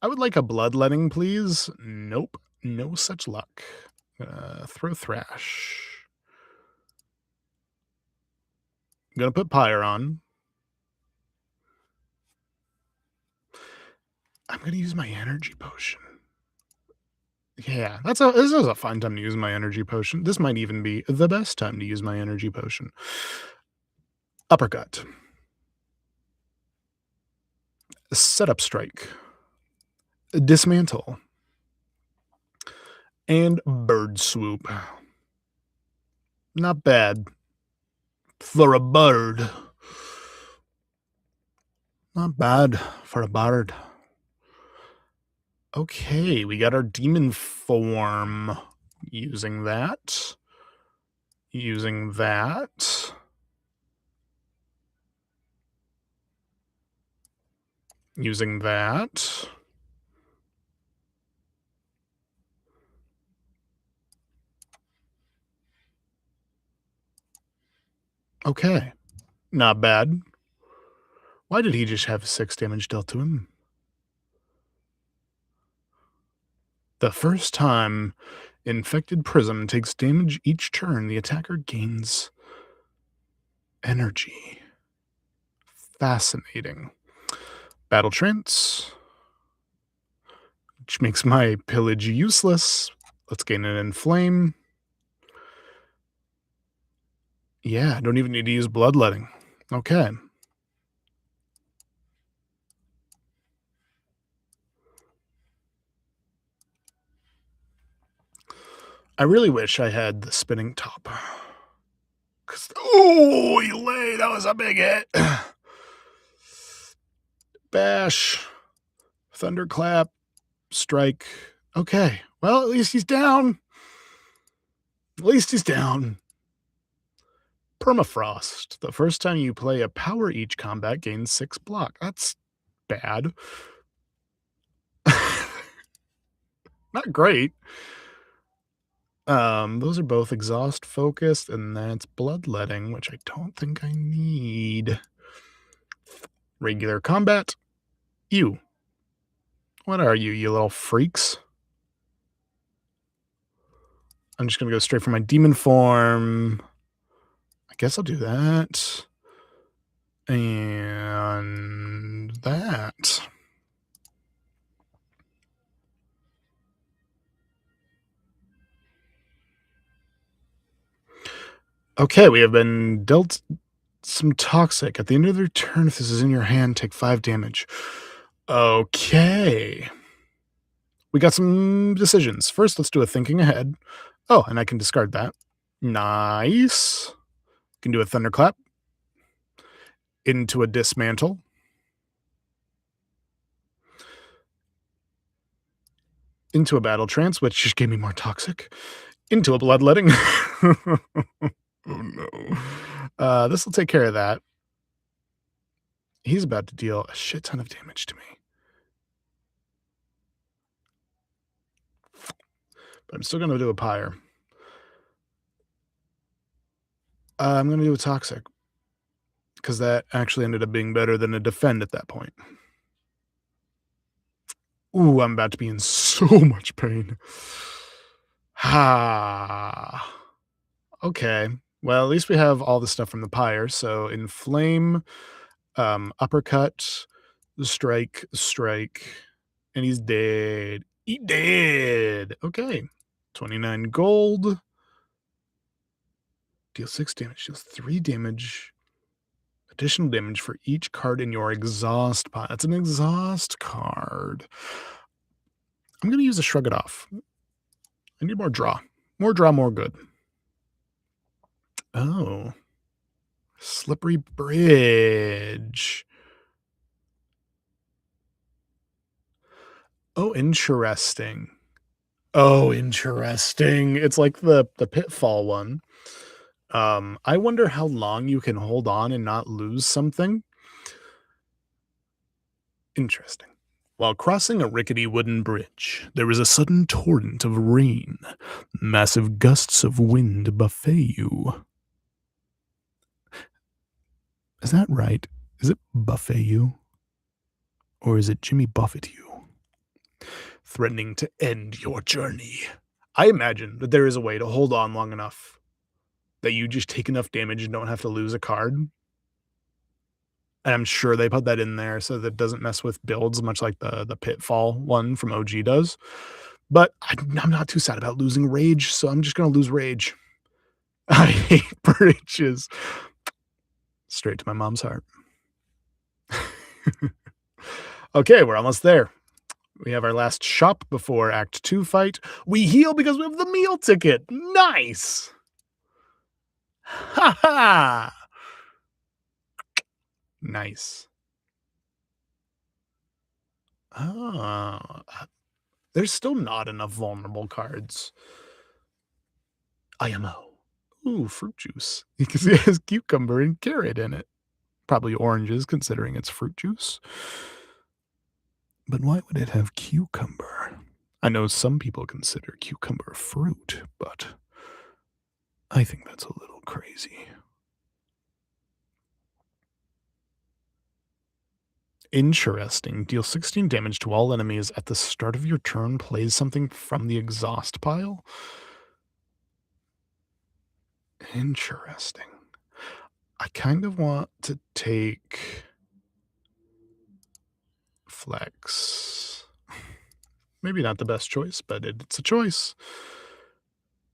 Speaker 1: I would like a bloodletting, please. Nope. No such luck. Throw Thrash. I'm gonna put Pyre on. I'm gonna use my energy potion. Yeah, this is a fun time to use my energy potion. This might even be the best time to use my energy potion. Uppercut. Setup strike. Dismantle. And bird swoop. Not bad. For a bird. Not bad for a bird. Okay, we got our demon form. Using that. Using that. Using that. Okay. Not bad. Why did he just have 6 damage dealt to him? The first time Infected Prism takes damage each turn, the attacker gains energy. Fascinating. Battle Trance, which makes my pillage useless. Let's gain an Inflame. Yeah, I don't even need to use Bloodletting. Okay. I really wish I had the spinning top. Oh, you lay. That was a big hit. Bash. Thunderclap. Strike. Okay. Well, at least he's down. At least he's down. Permafrost. The first time you play a power each combat gains 6 block. That's bad. Not great. Those are both exhaust focused, and that's bloodletting, which I don't think I need. Regular combat. You. What are you, you little freaks? I'm just gonna go straight for my demon form. I guess I'll do that. And that. Okay, we have been dealt some toxic. At the end of their turn, if this is in your hand, take 5 damage. Okay. We got some decisions. First, let's do a thinking ahead. Oh, and I can discard that. Nice. Can do a thunderclap. Into a dismantle. Into a battle trance, which just gave me more toxic. Into a bloodletting. Oh no. This will take care of that. He's about to deal a shit ton of damage to me. But I'm still going to do a pyre. I'm going to do a toxic. Because that actually ended up being better than a defend at that point. Ooh, I'm about to be in so much pain. Ha. Okay. Well, at least we have all the stuff from the pyre. So inflame, uppercut, strike, and he's dead. He dead. Okay. 29 gold. Deal 6 damage. Deals 3 damage. Additional damage for each card in your exhaust pile. That's an exhaust card. I'm going to use a shrug it off. I need more draw. More draw, more good. Oh. Slippery bridge. Oh, interesting. Oh, interesting. It's like the pitfall one. I wonder how long you can hold on and not lose something. Interesting. While crossing a rickety wooden bridge, there was a sudden torrent of rain. Massive gusts of wind buffet you. Is that right? Is it buffet you? Or is it Jimmy Buffett you? Threatening to end your journey. I imagine that there is a way to hold on long enough that you just take enough damage and don't have to lose a card. And I'm sure they put that in there so that it doesn't mess with builds, much like the Pitfall one from OG does. But I'm not too sad about losing Rage, so I'm just going to lose Rage. I hate bridges. Straight to my mom's heart. Okay, we're almost there. We have our last shop before Act 2 fight. We heal because we have the meal ticket. Nice! Ha ha! Nice. Oh, there's still not enough vulnerable cards. IMO. Ooh, fruit juice. Because it has cucumber and carrot in it. Probably oranges, considering it's fruit juice. But why would it have cucumber? I know some people consider cucumber fruit, but I think that's a little crazy. Interesting. Deal 16 damage to all enemies at the start of your turn. Plays something from the exhaust pile. Interesting. I kind of want to take Flex. Maybe not the best choice, but it's a choice.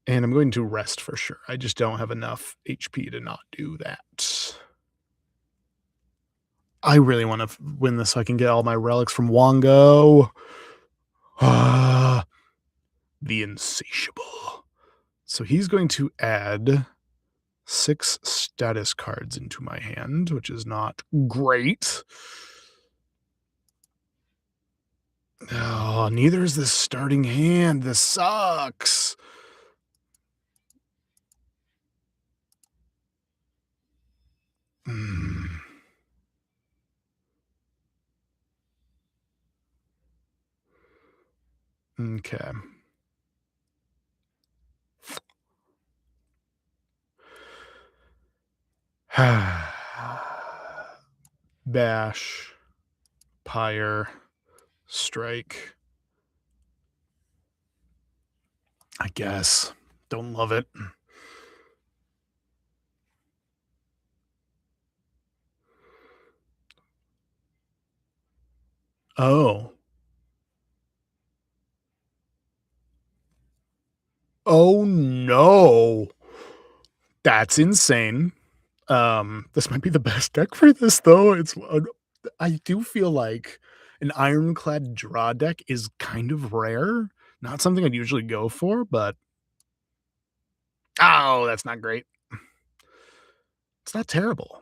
Speaker 1: And I'm going to rest for sure. I just don't have enough HP to not do that. I really want to win this so I can get all my relics from Wongo. Ah, the Insatiable. So he's going to add 6 status cards into my hand, which is not great. Oh, neither is this starting hand. This sucks. Mm. Okay. Bash, Pyre, Strike. I guess. Don't love it. Oh. Oh no. That's insane. This might be the best deck for this though. I do feel like an ironclad draw deck is kind of rare. Not something I'd usually go for, but oh, that's not great. It's not terrible.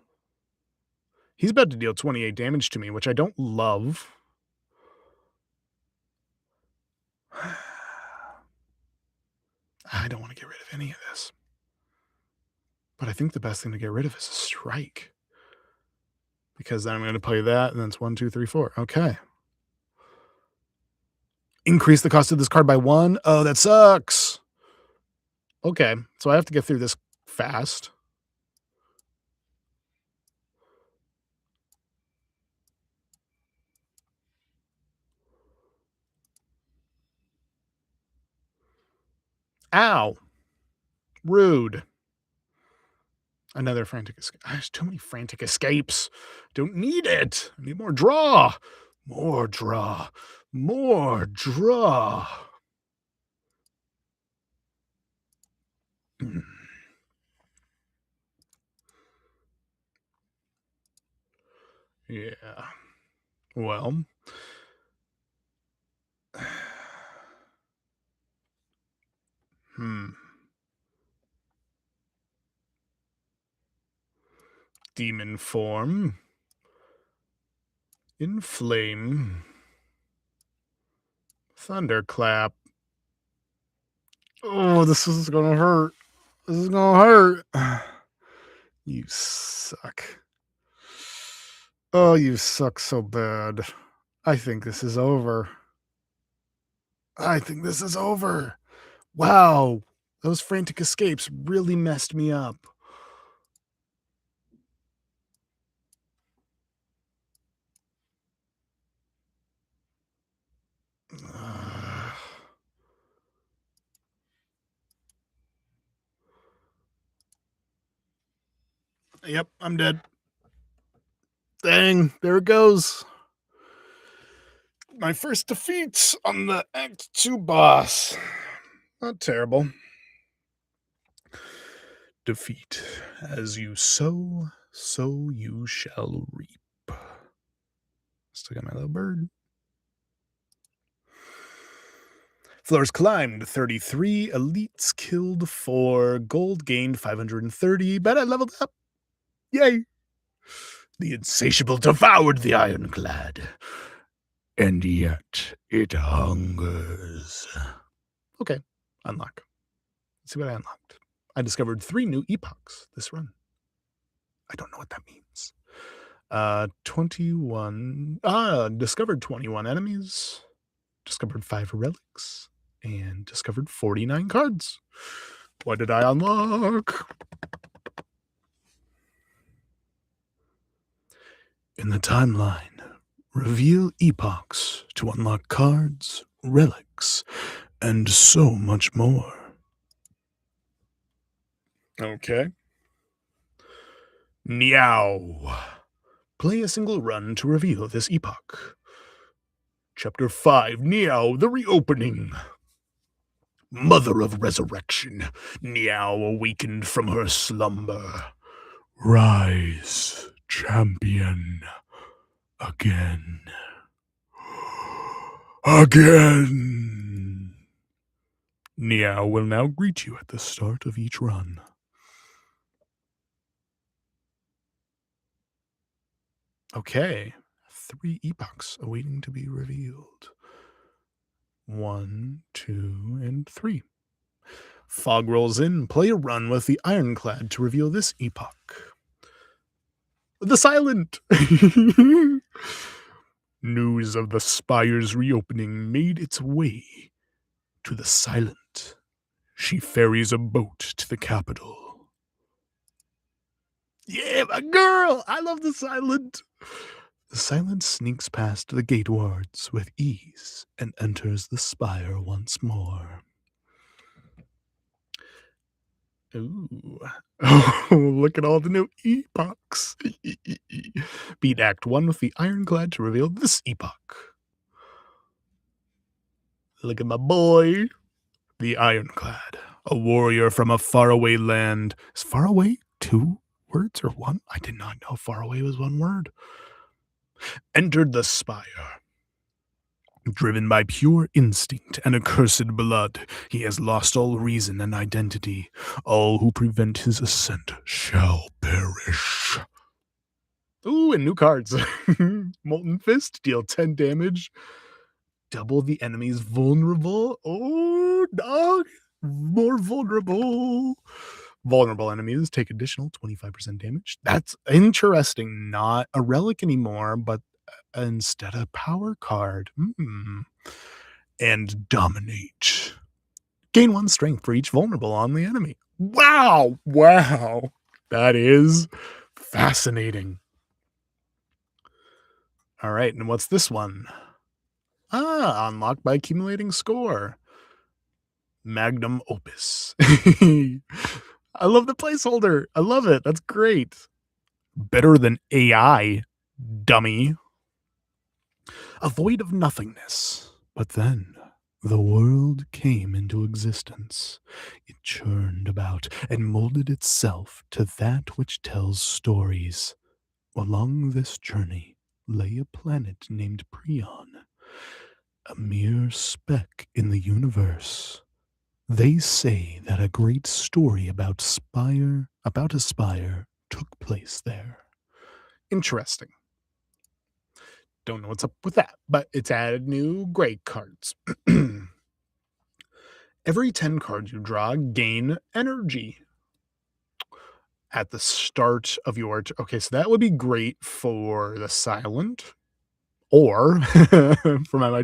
Speaker 1: He's about to deal 28 damage to me, which I don't love. I don't want to get rid of any of this. But I think the best thing to get rid of is a strike. Because then I'm going to play that, and then it's 1, 2, 3, 4. Okay. Increase the cost of this card by 1. Oh, that sucks. Okay, so I have to get through this fast. Ow. Rude. Another frantic escape. There's too many frantic escapes. Don't need it. I need more draw. More draw. More draw. Yeah. Well. Demon form. Inflame. Thunderclap. Oh, this is gonna hurt. This is gonna hurt. You suck. Oh, you suck so bad. I think this is over. I think this is over. Wow. Those frantic escapes really messed me up. Yep, I'm dead. Dang, there it goes. My first defeat on the Act 2 boss. Not terrible. Defeat. As you sow, so you shall reap. Still got my little bird. Floors climbed 33, elites killed 4, gold gained 530, but I leveled up. Yay! The insatiable devoured the ironclad, and yet it hungers. Okay, unlock. Let's see what I unlocked. I discovered 3 new epochs this run. I don't know what that means. 21. Discovered 21 enemies. Discovered 5 relics. And discovered 49 cards. What did I unlock? In the timeline, reveal epochs to unlock cards, relics, and so much more. Okay. Meow. Play a single run to reveal this epoch. Chapter 5, Niao, the Reopening. Mother of Resurrection, Niao awakened from her slumber. Rise, champion, again. Again. Niao will now greet you at the start of each run. Okay, 3 epochs awaiting to be revealed. 1, 2, and 3. Fog rolls in. Play a run with the Ironclad to reveal this epoch. The Silent! News of the Spire's reopening made its way to the Silent. She ferries a boat to the capital. Yeah, my girl! I love the Silent! The Silent sneaks past the gate wards with ease and enters the Spire once more. Ooh. Oh, look at all the new epochs. Beat Act 1 with the Ironclad to reveal this epoch. Look at my boy. The Ironclad, a warrior from a faraway land. Is faraway 2 words or 1? I did not know faraway was 1 word. Entered the Spire. Driven by pure instinct and accursed blood, he has lost all reason and identity. All who prevent his ascent shall perish. Ooh, and new cards. Molten Fist, deal 10 damage. Double the enemy's vulnerable. Oh, dog. More vulnerable. Vulnerable enemies take additional 25% damage. That's interesting. Not a relic anymore, but instead a power card. And dominate. Gain 1 strength for each vulnerable on the enemy. Wow. Wow. That is fascinating. All right, and what's this one? Unlocked by accumulating score. Magnum Opus. I love the placeholder. I love it. That's great. Better than AI, dummy. A void of nothingness. But then the world came into existence. It churned about and molded itself to that which tells stories. Along this journey lay a planet named Prion, a mere speck in the universe. They say that a great story about a spire took place there. Interesting. Don't know what's up with that, but it's added new gray cards. Every 10 cards you draw gain energy at the start of your okay, so that would be great for the silent or for my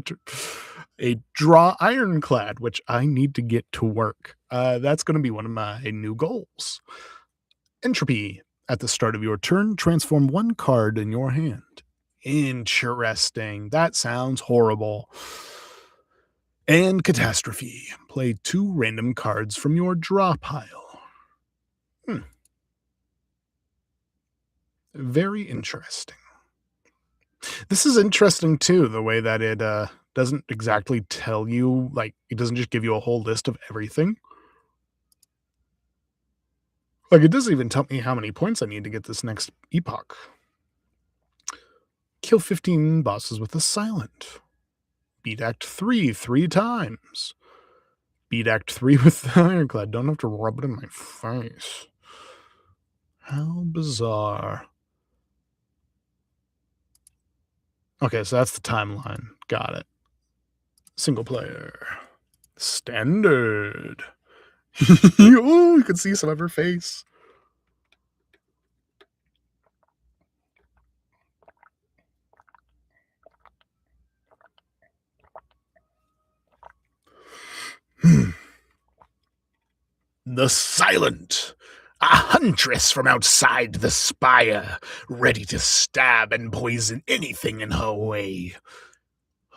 Speaker 1: a draw ironclad, which I need to get to work. That's going to be one of my new goals. Entropy. At the start of your turn, transform one card in your hand. Interesting. That sounds horrible. And catastrophe. Play 2 random cards from your draw pile. Very interesting. This is interesting too, the way that it doesn't exactly tell you, like, it doesn't just give you a whole list of everything. Like, it doesn't even tell me how many points I need to get this next epoch. Kill 15 bosses with a silent. Beat Act 3 3 times. Beat Act 3 with the ironclad. Don't have to rub it in my face. How bizarre. Okay, so that's the timeline. Got it. Single player. Standard. Oh, you can see some of her face. The Silent. A huntress from outside the Spire, ready to stab and poison anything in her way.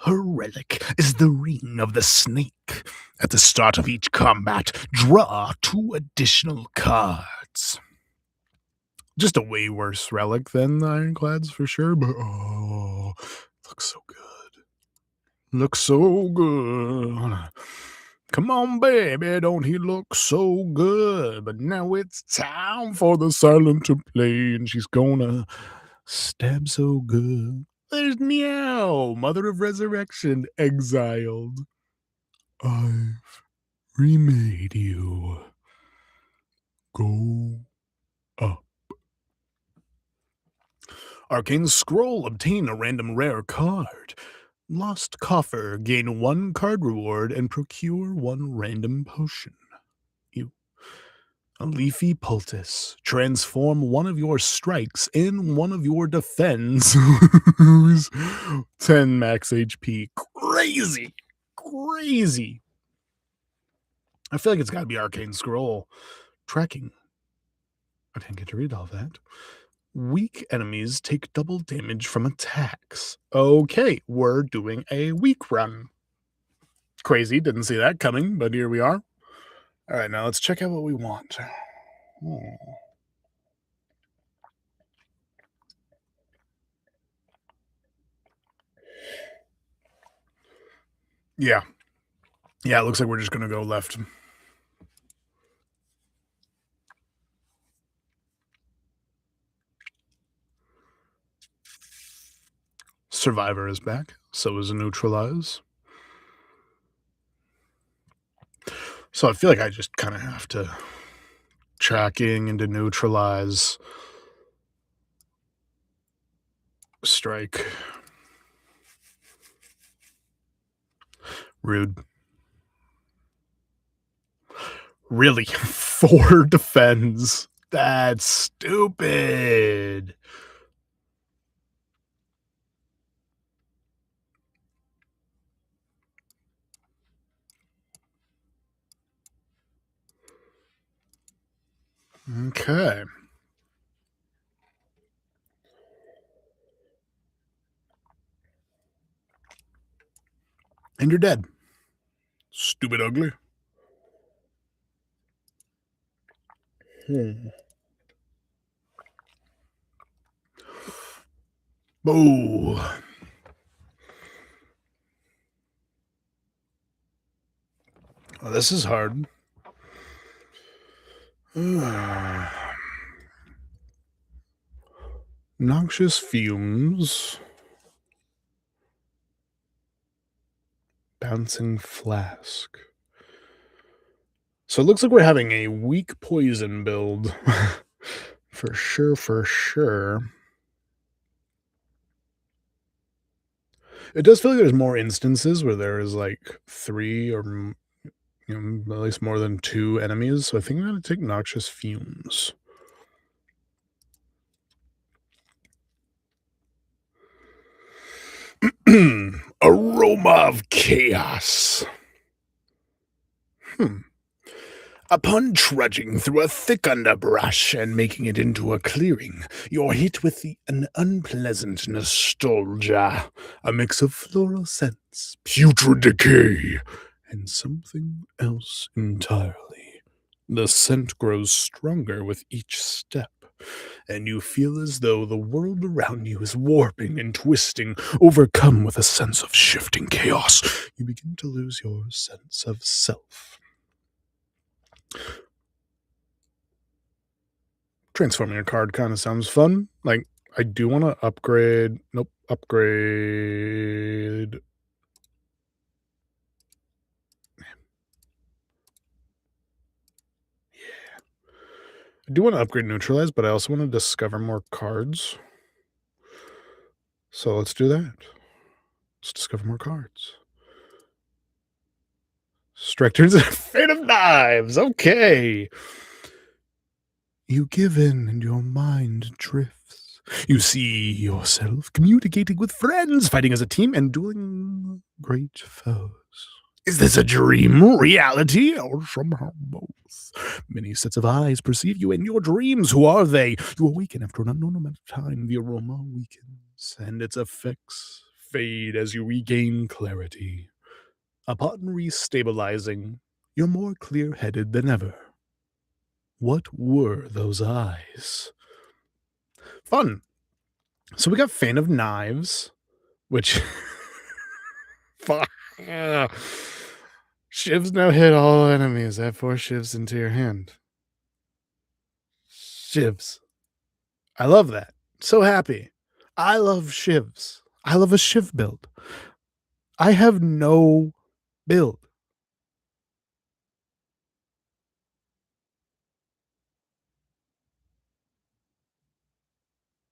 Speaker 1: Her relic is the Ring of the Snake. At the start of each combat, draw 2 additional cards. Just a way worse relic than the Ironclads for sure, but oh, looks so good. Looks so good. Come on, baby, don't he look so good? But now it's time for the Silent to play, and she's gonna stab so good. There's Meow, Mother of Resurrection, exiled. I've remade you. Go up. Arcane Scroll, obtain a random rare card. Lost Coffer, gain 1 card reward and procure 1 random potion. A Leafy Poultice, transform one of your strikes in one of your defense. 10 max HP. Crazy. Crazy. I feel like it's got to be Arcane Scroll. Tracking. I didn't get to read all that. Weak enemies take double damage from attacks. Okay, we're doing a weak run. Crazy, didn't see that coming, but here we are. All right, now let's check out what we want. Yeah. Yeah, it looks like we're just going to go left. Survivor is back. So is Neutralize. So I feel like I just kind of have to tracking into Neutralize. Strike. Rude. Really? 4 defends. That's stupid. Okay. And you're dead. Stupid ugly. Boo. Well, this is hard. Noxious fumes. Bouncing flask. So it looks like we're having a weak poison build. For sure, for sure. It does feel like there's more instances where there is, like, 3 or at least more than 2 enemies, so I think I'm gonna take Noxious Fumes. Aroma of Chaos. Hmm. Upon trudging through a thick underbrush and making it into a clearing, you're hit with an unpleasant nostalgia, a mix of floral scents, putrid decay, and something else entirely. The scent grows stronger with each step, and you feel as though the world around you is warping and twisting, overcome with a sense of shifting chaos. You begin to lose your sense of self. Transforming a card kind of sounds fun. Like, I do want to upgrade. Nope, upgrade. Yeah. I do want to upgrade Neutralize, but I also want to discover more cards. So let's do that. Let's discover more cards. Strike turns into Fate of Knives. Okay. You give in and your mind drifts. You see yourself communicating with friends, fighting as a team, and dueling great foes. Is this a dream, reality, or somehow both? Many sets of eyes perceive you in your dreams. Who are they? You awaken after an unknown amount of time. The aroma weakens, and its effects fade as you regain clarity. Upon restabilizing, you're more clear-headed than ever. What were those eyes? Fun. So we got Fan of Knives, which... Fuck. Shivs now hit all enemies. Add 4 shivs into your hand. Shivs. I love that. So happy. I love shivs. I love a shiv build. I have no build.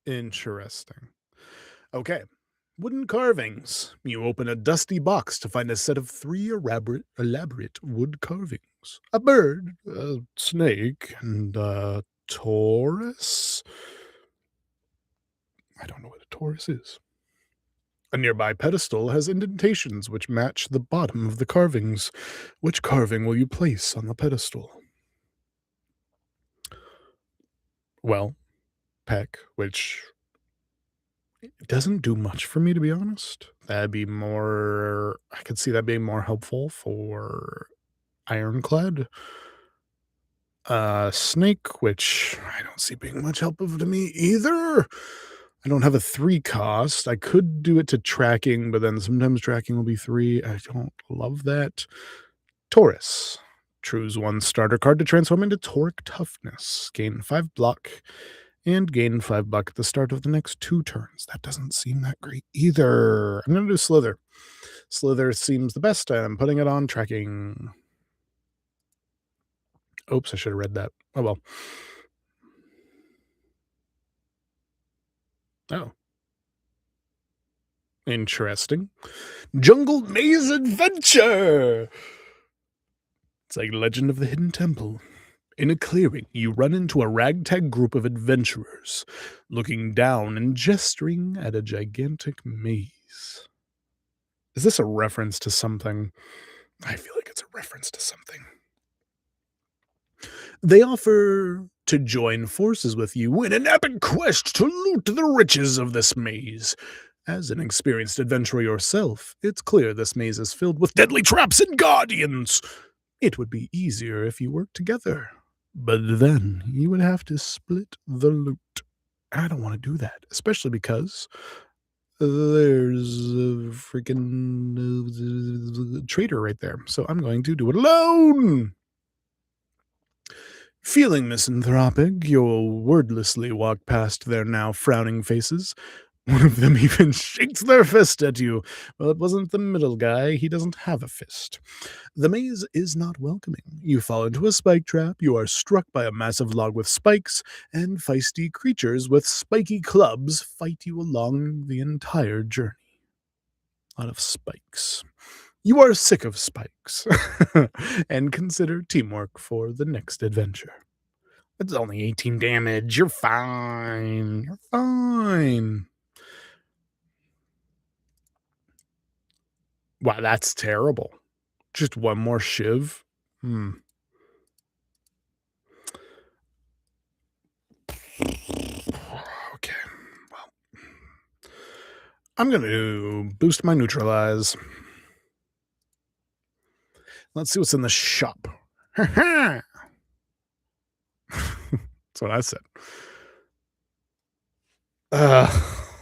Speaker 1: Interesting. Okay. Wooden carvings. You open a dusty box to find a set of 3 elaborate wood carvings. A bird, a snake, and a Taurus? I don't know what a Taurus is. A nearby pedestal has indentations which match the bottom of the carvings. Which carving will you place on the pedestal? Well, Peck, which doesn't do much for me, to be honest. That'd be more... I could see that being more helpful for Ironclad. Snake, which I don't see being much help to me either. I don't have a 3 cost. I could do it to tracking, but then sometimes tracking will be 3. I don't love that. Taurus. Choose 1 starter card to transform into Tauric Toughness. Gain 5 block and gain 5 buck at the start of the next 2 turns. That doesn't seem that great either. I'm going to do Slither. Slither seems the best, and I'm putting it on tracking. Oops, I should have read that. Oh, well. Oh. Interesting. Jungle Maze Adventure! It's like Legend of the Hidden Temple. In a clearing, you run into a ragtag group of adventurers, looking down and gesturing at a gigantic maze. Is this a reference to something? I feel like it's a reference to something. They offer to join forces with you in an epic quest to loot the riches of this maze. As an experienced adventurer yourself, it's clear this maze is filled with deadly traps and guardians. It would be easier if you worked together, but then you would have to split the loot. I don't want to do that, especially because there's a freaking traitor right there. So I'm going to do it alone. Feeling misanthropic, you'll wordlessly walk past their now frowning faces. One of them even shakes their fist at you. Well, it wasn't the middle guy. He doesn't have a fist. The maze is not welcoming. You fall into a spike trap, you are struck by a massive log with spikes, and feisty creatures with spiky clubs fight you along the entire journey. A lot of spikes. You are sick of spikes. And consider teamwork for the next adventure. It's only 18 damage. You're fine. You're fine. Wow, that's terrible. Just one more shiv? Hmm. Okay. Well, I'm going to boost my neutralize. Let's see what's in the shop. That's what I said.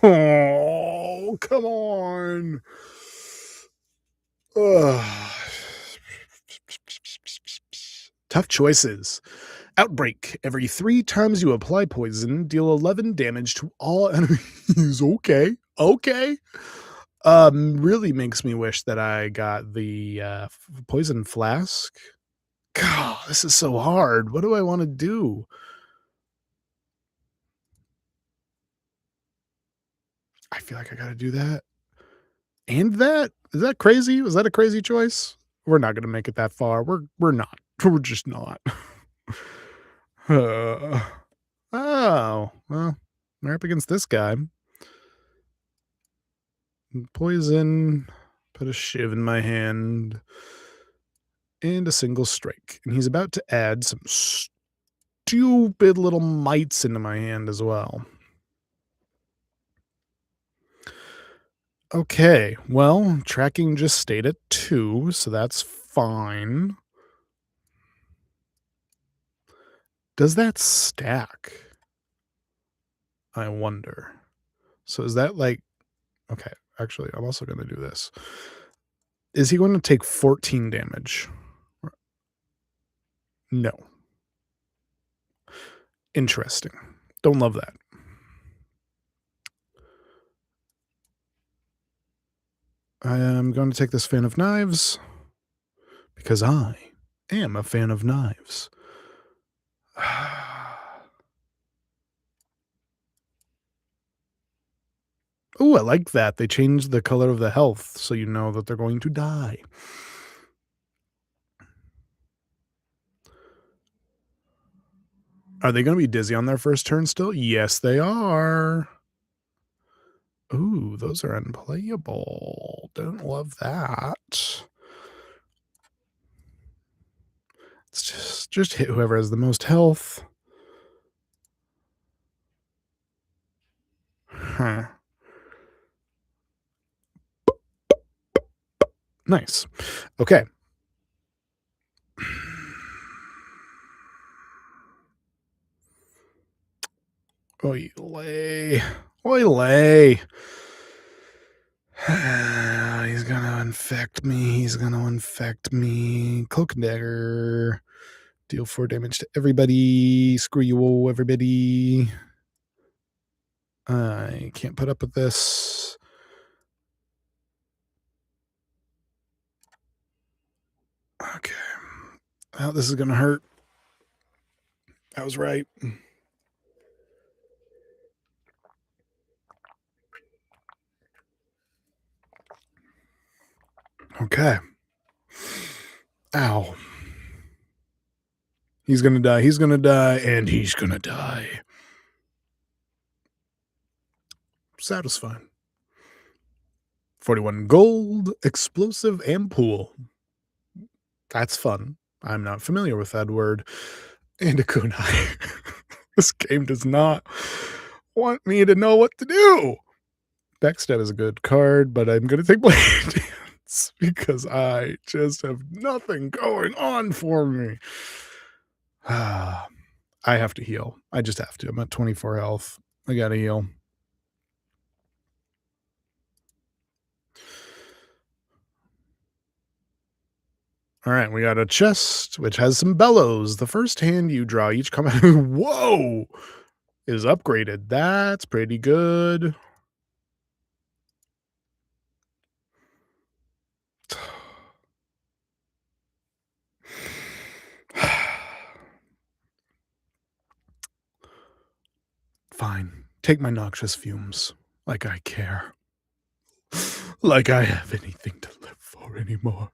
Speaker 1: Oh, come on. Ugh. Tough choices. Outbreak. Every 3 times you apply poison, deal 11 damage to all enemies. Okay. Okay. Really makes me wish that I got the poison flask. God, this is so hard. What do I want to do? I feel like I got to do that. And that? Is that crazy? Was that a crazy choice? We're not going to make it that far. We're not. We're just not. Uh, oh, well, we're up against this guy. Poison. Put a shiv in my hand. And a single strike. And he's about to add some stupid little mites into my hand as well. Okay, well, tracking just stayed at 2, so that's fine. Does that stack? I wonder. So is that like... Okay, actually, I'm also going to do this. Is he going to take 14 damage? No. Interesting. Don't love that. I am going to take this fan of knives because I am a fan of knives. Oh, I like that. They changed the color of the health so you know that they're going to die. Are they going to be dizzy on their first turn still? Yes, they are. Ooh, those are unplayable. Don't love that. Let's just hit whoever has the most health. Huh. Nice. Okay. Oile. Oile. He's gonna infect me. He's gonna infect me. Cloak and dagger. Deal 4 damage to everybody. Screw you, everybody. I can't put up with this. Okay. Well, this is gonna hurt. I was right. Okay. Ow. He's gonna die. He's gonna die. And he's gonna die. Satisfying. 41 gold, explosive, and pool. That's fun. I'm not familiar with that word. And a kunai. This game does not want me to know what to do. Backstab is a good card, but I'm going to take Blade Dance because I just have nothing going on for me. I have to heal. I just have to. I'm at 24 health. I got to heal. All right, we got a chest, which has some bellows. The first hand you draw each combat, whoa, is upgraded. That's pretty good. Fine. Take my noxious fumes. Like I care. Like I have anything to live for anymore.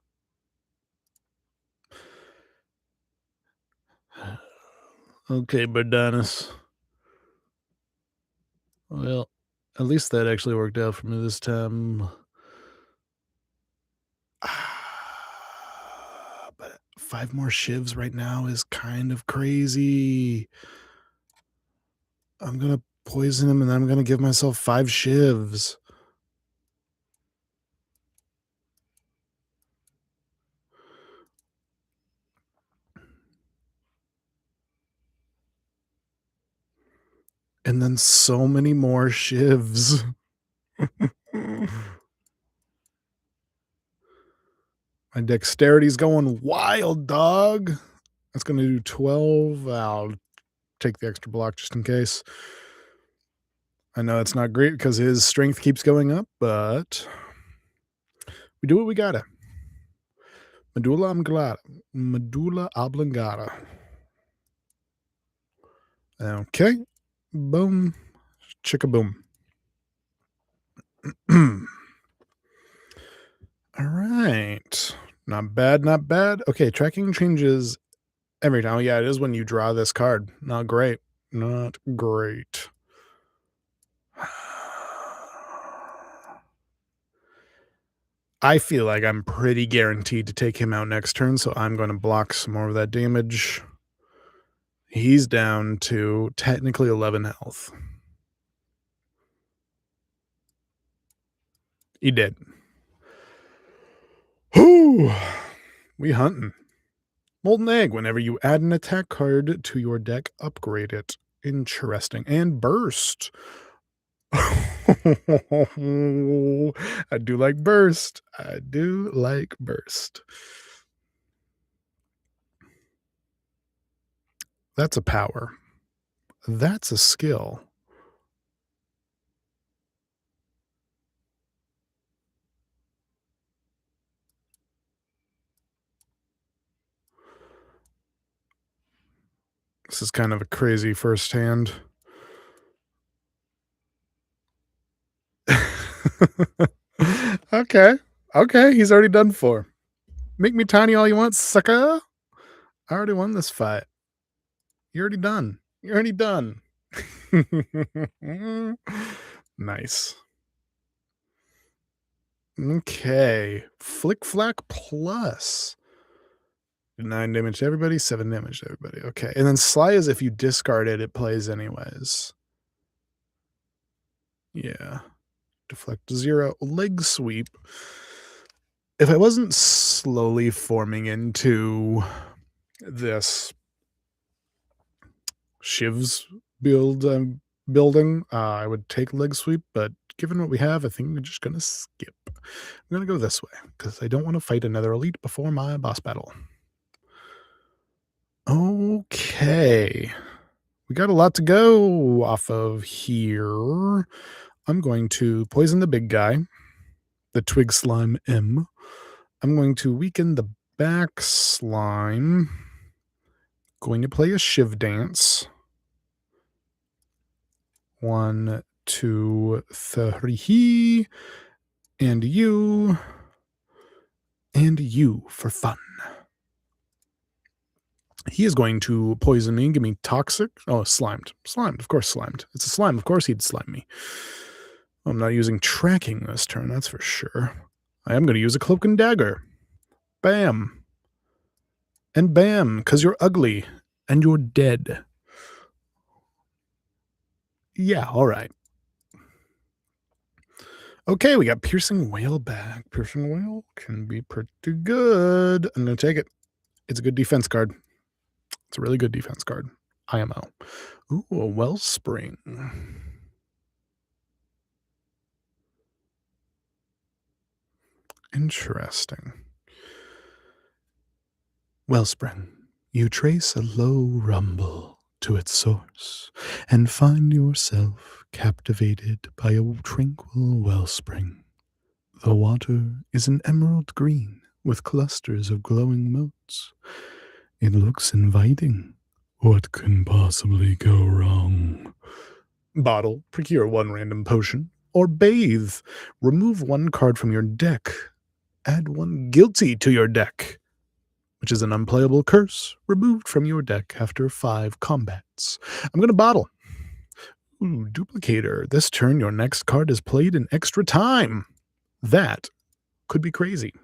Speaker 1: Okay, Bardanis. Well, at least that actually worked out for me this time. But 5 more shivs right now is kind of crazy. I'm gonna poison him, and then I'm gonna give myself 5 shivs. And then so many more shivs. My dexterity's going wild, dog. That's gonna do 12. I'll take the extra block just in case. I know it's not great because his strength keeps going up, but we do what we gotta. Medulla oblongata. Medulla oblongata. Okay. Boom. Chicka boom. All right. Not bad, not bad. Okay, tracking changes every time. Yeah, it is when you draw this card. Not great. Not great. I feel like I'm pretty guaranteed to take him out next turn, so I'm going to block some more of that damage. He's down to technically 11 health. He did. Whew. We hunting. Molten Egg. Whenever you add an attack card to your deck, upgrade it. Interesting. And Burst. I do like Burst. I do like Burst. That's a power. That's a skill. This is kind of a crazy first hand. Okay. Okay, he's already done for. Make me tiny all you want, sucker. I already won this fight. You're already done. You're already done. Nice. Okay. Flick Flack Plus. 9 damage to everybody, 7 damage to everybody. Okay. And then Sly is if you discard it, it plays anyways. Yeah. Deflect 0. Leg Sweep. If I wasn't slowly forming into this Shiv's build I'm building, I would take Leg Sweep, but given what we have, I think we're just going to skip. I'm going to go this way because I don't want to fight another elite before my boss battle. Okay. We got a lot to go off of here. I'm going to poison the big guy, the Twig Slime M. I'm going to weaken the back slime. Going to play a Shiv Dance. 1, 2, 3. And you for fun. He is going to poison me, give me toxic. Oh, slimed. Slimed, of course slimed. It's a slime, of course he'd slime me. I'm not using tracking this turn, that's for sure. I am going to use a cloak and dagger. Bam. And bam, because you're ugly. And you're dead. Yeah, all right. Okay, we got Piercing Whale back. Piercing Whale can be pretty good. I'm going to take it. It's a good defense card. It's a really good defense card. IMO. Ooh, a Wellspring. Interesting. Wellspring. You trace a low rumble to its source and find yourself captivated by a tranquil wellspring. The water is an emerald green with clusters of glowing motes. It looks inviting. What can possibly go wrong? Bottle. Procure 1 random potion. or bathe. Remove one card from your deck. Add one guilty to your deck, which is an unplayable curse removed from your deck after 5 combats. I'm going to bottle. Ooh, duplicator. This turn, your next card is played in extra time. That could be crazy.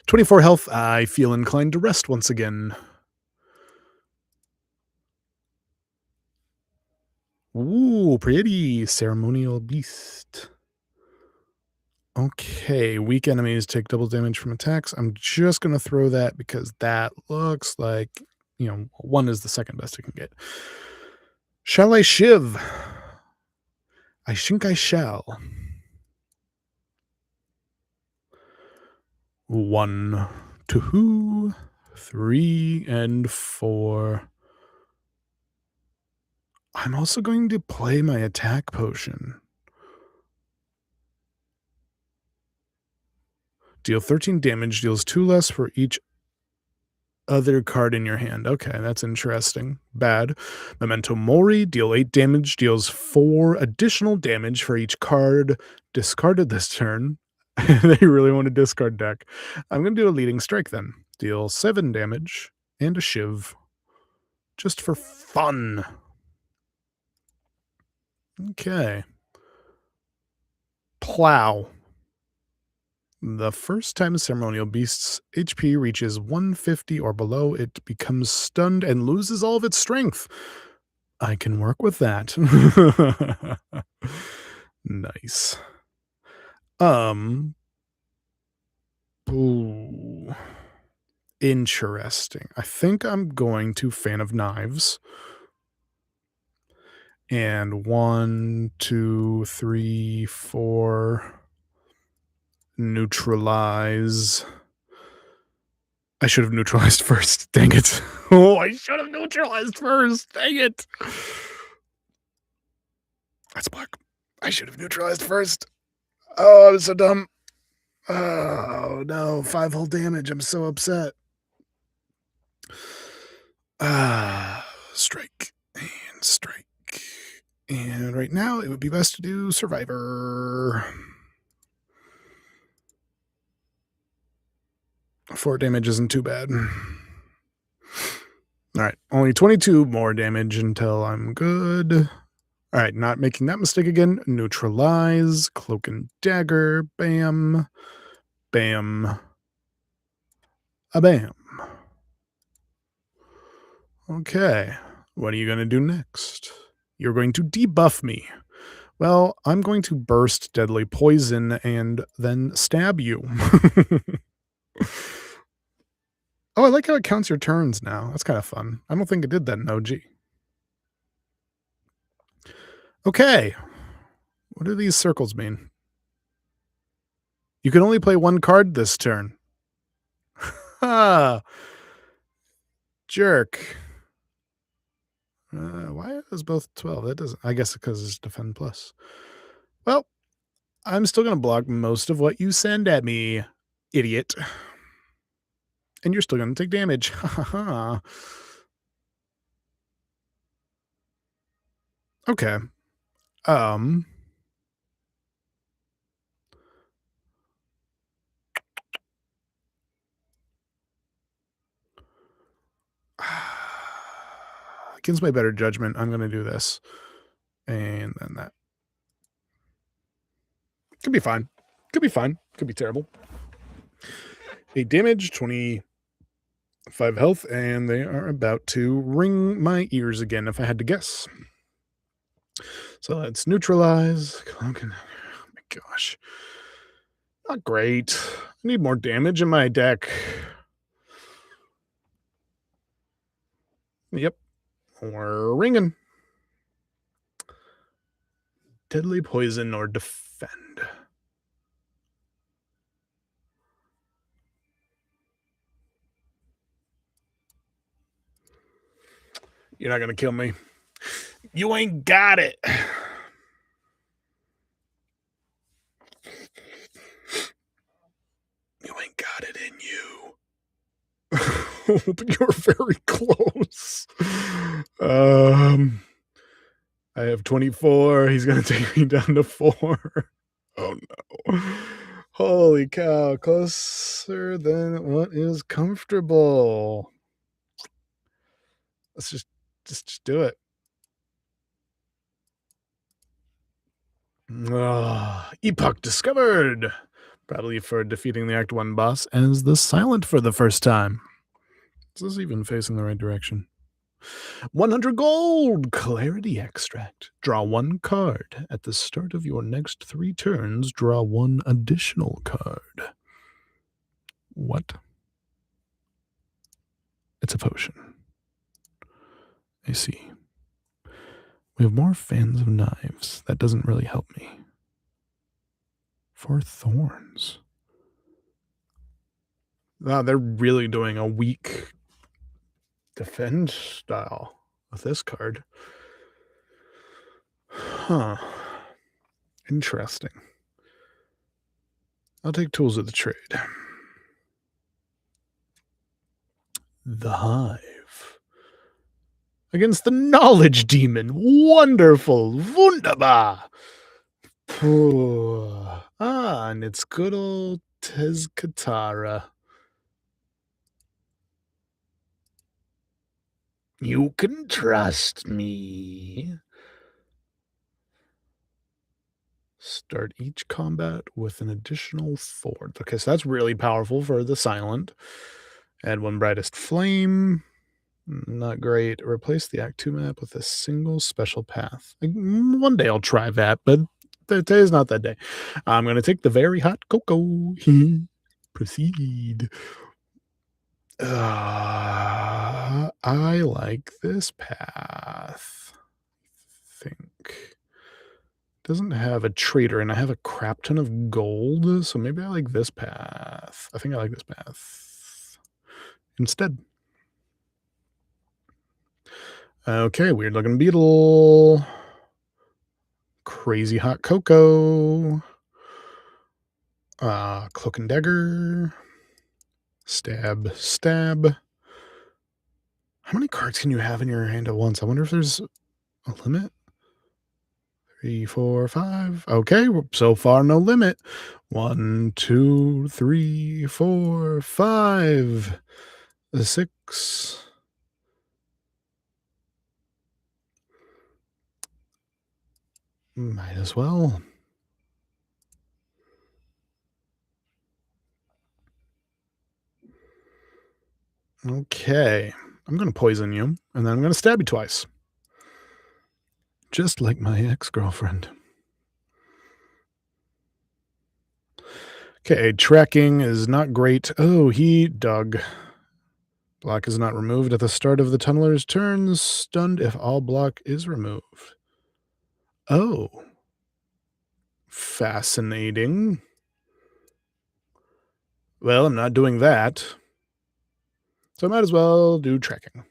Speaker 1: 24 health. I feel inclined to rest once again. Ooh, pretty. Ceremonial Beast. Okay, weak enemies take double damage from attacks. I'm just going to throw that because that looks like, 1 is the second best I can get. Shall I shiv? I think I shall. 1, 2, 3, and 4. I'm also going to play my attack potion. Deal 13 damage, deals 2 less for each other card in your hand. Okay, that's interesting. Bad. Memento Mori, deal 8 damage, deals 4 additional damage for each card discarded this turn. They really want to discard deck. I'm going to do a leading strike then. Deal 7 damage and a shiv. Just for fun. Okay. Plow. The first time a Ceremonial Beast's HP reaches 150 or below, it becomes stunned and loses all of its strength. I can work with that. Nice. Ooh. Interesting. I think I'm going to Fan of Knives. And 1, 2, 3, 4. Neutralize. I should have neutralized first. Dang it. Oh, I should have neutralized first. Dang it. That's black. I should have neutralized first. Oh, I was so dumb. Oh, no. 5 whole damage. I'm so upset. Strike. And strike. And right now, it would be best to do Survivor. 4 damage isn't too bad. All right, only 22 more damage until I'm good. All right, not making that mistake again. Neutralize, Cloak and Dagger, bam, bam, a bam. Okay, what are you going to do next? You're going to debuff me. Well, I'm going to burst Deadly Poison and then stab you. Oh, I like how it counts your turns now. That's kind of fun. I don't think it did that in OG. Okay. What do these circles mean? You can only play 1 card this turn. Ha! Jerk. Why are those both 12? That doesn't. I guess because it's Defend Plus. Well, I'm still going to block most of what you send at me, idiot. And you're still going to take damage. Ha ha ha. Okay. Against my better judgment, I'm going to do this. And then that. Could be fine. Could be fine. Could be terrible. 8 damage, 25 health, and they are about to ring my ears again, if I had to guess. So let's neutralize. Oh my gosh. Not great. I need more damage in my deck. Yep. We're ringing. Deadly Poison or Defend. You're not going to kill me. You ain't got it. You ain't got it in you. But you're very close. I have 24. He's going to take me down to 4. Oh, no. Holy cow. Closer than what is comfortable. Let's just do it. Epoch discovered. Probably for defeating the Act 1 boss as the Silent for the first time. Is this even facing the right direction? 100 gold! Clarity extract. Draw 1 card. At the start of your next 3 turns, draw 1 additional card. What? It's a potion. I see. We have more fans of knives. That doesn't really help me. 4 thorns. Wow, they're really doing a weak defend style with this card. Huh. Interesting. I'll take tools of the trade. The Hive. Against the Knowledge Demon. Wonderful. Wunderbar. And it's good old Tezkatara. You can trust me. Start each combat with an additional 4. Okay, so that's really powerful for the Silent. Add 1 Brightest Flame. Not great. Replace the Act 2 map with a single special path. One day I'll try that, but today's not that day. I'm going to take the very hot cocoa. Proceed. I like this path. I think. Doesn't have a trader, and I have a crap ton of gold, so maybe I like this path. I think I like this path instead. Okay, weird looking beetle. Crazy hot cocoa. Cloak and dagger. Stab, stab. How many cards can you have in your hand at once? I wonder if there's a limit. 3, 4, 5. Okay, so far no limit. 1, 2, 3, 4, 5. 6. Might as well. Okay. I'm going to poison you, and then I'm going to stab you twice. Just like my ex-girlfriend. Okay, tracking is not great. Oh, he dug. Block is not removed at the start of the tunneler's turn. Stunned if all block is removed. Oh. Fascinating. Well, I'm not doing that. So I might as well do tracking.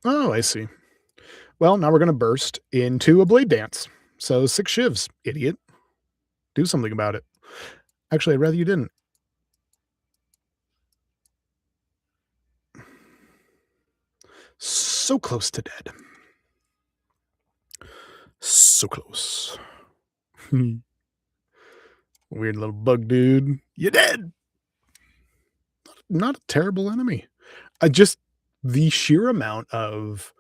Speaker 1: Oh, I see. Well, now we're going to burst into a blade dance. So 6 shivs, idiot. Do something about it. Actually, I'd rather you didn't. So close to dead. So close. Weird little bug dude. You're dead. Not a terrible enemy. The sheer amount of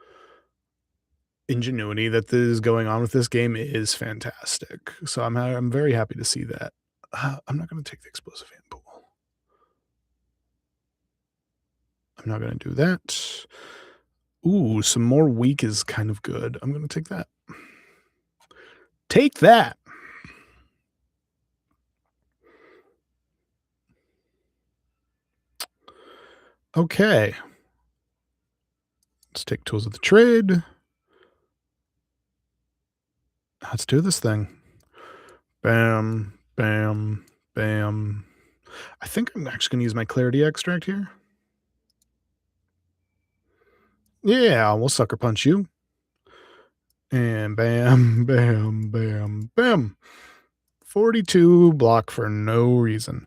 Speaker 1: ingenuity that is going on with this game is fantastic. So I'm very happy to see that. I'm not going to take the explosive hand pool. I'm not going to do that. Ooh, some more weak is kind of good. I'm going to take that. Take that. Okay. Let's take tools of the trade. Let's do this thing. Bam, bam, bam. I think I'm actually going to use my clarity extract here. Yeah, we'll sucker punch you. And bam, bam, bam, bam. 42 block for no reason.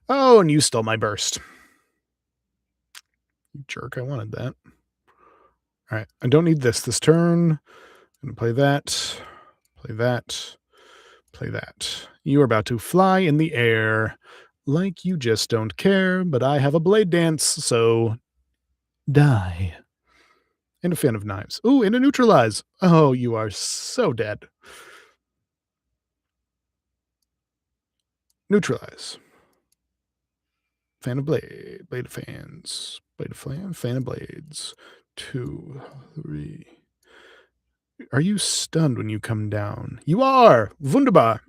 Speaker 1: Oh, and you stole my burst. You jerk, I wanted that. All right, I don't need this turn. I'm gonna play that, play that, play that. You are about to fly in the air like you just don't care, but I have a blade dance, so die. And a fan of knives. Ooh, and a neutralize. Oh, you are so dead. Neutralize. Fan of blade. Blade of fans. Blade of flame. Fan of blades. 2, 3. Are you stunned when you come down? You are! Wunderbar.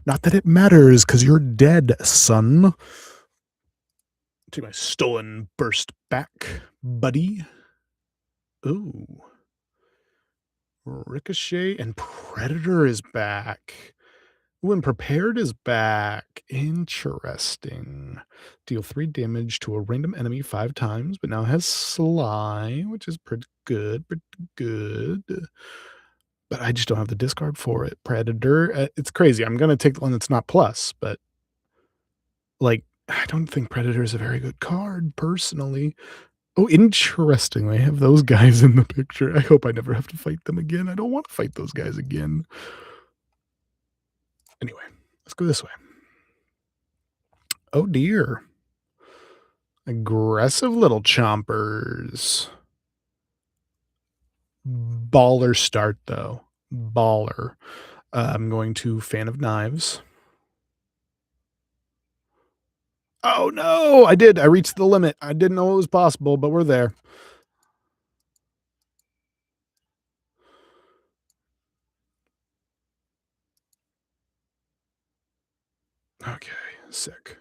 Speaker 1: Not that it matters, because you're dead, son. Take my stolen burst back, buddy. Ooh. Ricochet and Predator is back. When prepared is back. Interesting. Deal 3 damage to a random enemy 5 times, but now has Sly, which is pretty good. Pretty good. But I just don't have the discard for it. Predator. It's crazy. I'm going to take the one that's not plus, but like, I don't think Predator is a very good card, personally. Oh, interesting. They have those guys in the picture. I hope I never have to fight them again. I don't want to fight those guys again. Anyway, let's go this way. Oh, dear. Aggressive little chompers. Baller start, though. Baller. I'm going to Fan of Knives. Oh, no! I did. I reached the limit. I didn't know it was possible, but we're there. Okay, sick.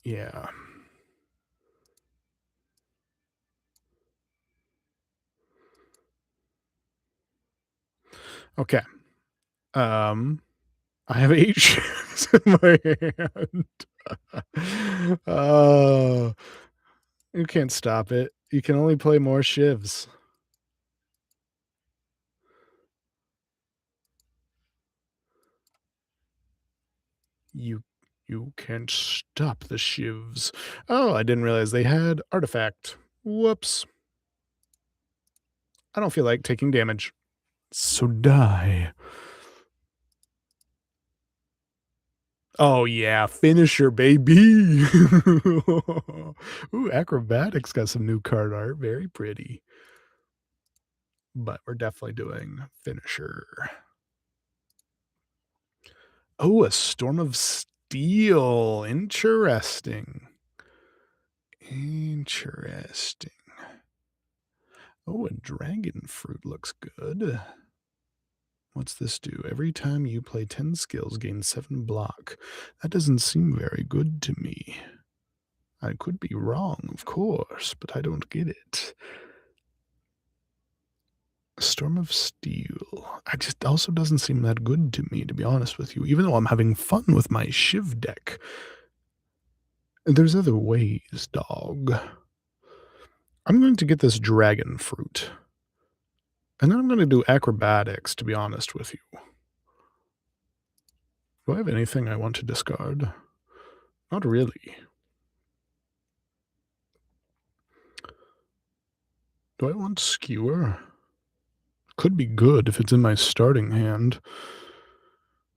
Speaker 1: Yeah. Okay. I have 8 shivs in my hand. You can't stop it. You can only play more shivs. You can't stop the shivs. Oh, I didn't realize they had artifact. Whoops. I don't feel like taking damage. So die. Oh yeah, finisher, baby. Ooh, acrobatics got some new card art. Very pretty. But we're definitely doing finisher. Oh, a storm of steel. Interesting. Interesting. Oh, a dragon fruit looks good. What's this do? Every time you play 10 skills, gain 7 block. That doesn't seem very good to me. I could be wrong, of course, but I don't get it. Storm of Steel. I just also doesn't seem that good to me, to be honest with you, even though I'm having fun with my Shiv deck. There's other ways, dog. I'm going to get this dragon fruit. And then I'm going to do acrobatics, to be honest with you. Do I have anything I want to discard? Not really. Do I want Skewer? Could be good if it's in my starting hand.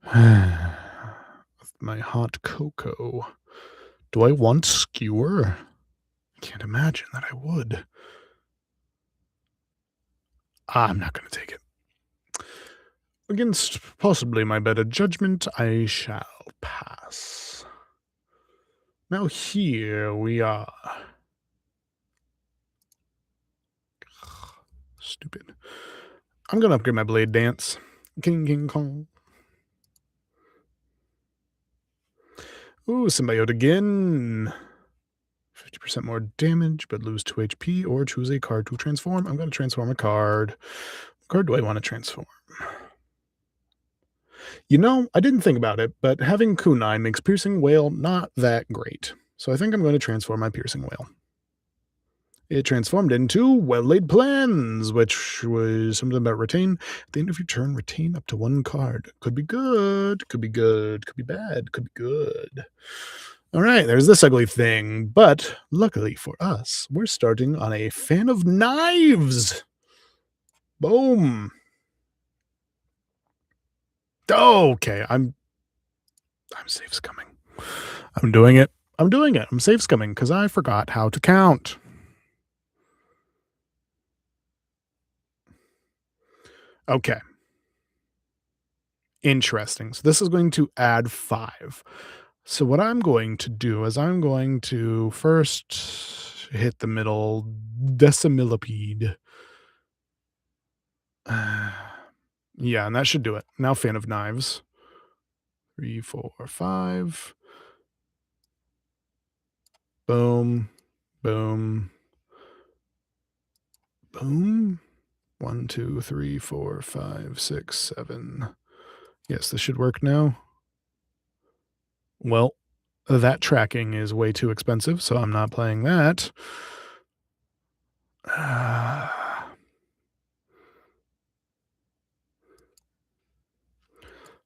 Speaker 1: With my hot cocoa. Do I want Skewer? I can't imagine that I would. I'm not going to take it. Against possibly my better judgment, I shall pass. Now here we are. Stupid. I'm going to upgrade my blade dance. King, King Kong. Ooh, symbiote again. 50% more damage, but lose 2 HP, or choose a card to transform. I'm going to transform a card. What card do I want to transform? You know, I didn't think about it, but having Kunai makes Piercing Whale not that great. So I think I'm going to transform my Piercing Whale. It transformed into well-laid plans, which was something about retain. At the end of your turn, retain up to one card. Could be good, could be good, could be bad, could be good. All right, there's this ugly thing, but luckily for us, we're starting on a fan of knives. Boom. Okay, I'm safe scumming. I'm doing it. I'm doing it. I'm safe scumming because I forgot how to count. Okay. Interesting. So this is going to add 5. So what I'm going to do is I'm going to first hit the middle decimillipede. Yeah, and that should do it. Now fan of knives. 3, 4, 5. Boom. Boom. Boom. 1, 2, 3, 4, 5, 6, 7. Yes, this should work now. Well, that tracking is way too expensive, so I'm not playing that.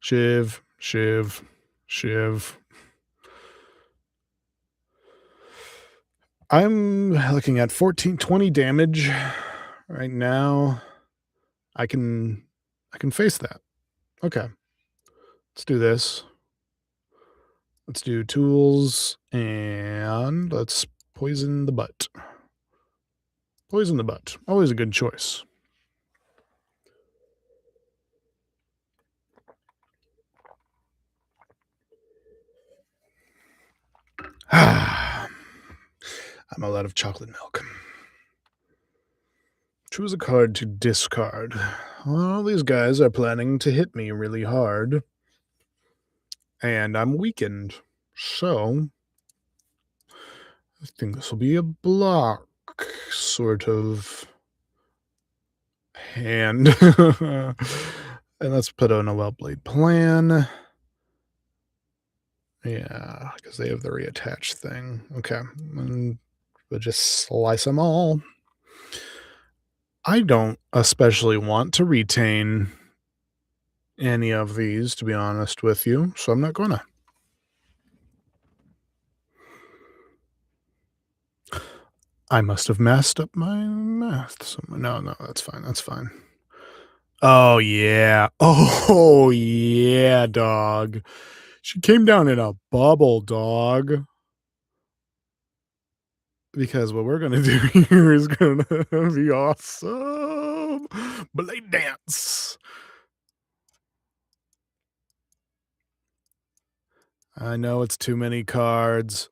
Speaker 1: Shiv, shiv, shiv. I'm looking at 14, 20 damage right now. I can face that. Okay. Let's do this. Let's do tools and let's poison the butt. Poison the butt. Always a good choice. I'm all out of chocolate milk. Choose a card to discard. Well, these guys are planning to hit me really hard. And I'm weakened. So I think this will be a block sort of hand. And let's put on a well-played plan. Yeah, because they have the reattach thing. Okay. And we'll just slice them all. I don't especially want to retain any of these, to be honest with you, so I'm not gonna. I must have messed up my math somewhere. No, that's fine, that's fine. Oh, yeah. Oh, yeah, dog. She came down in a bubble, dog. Because what we're gonna do here is gonna be awesome. Blade dance. I know it's too many cards.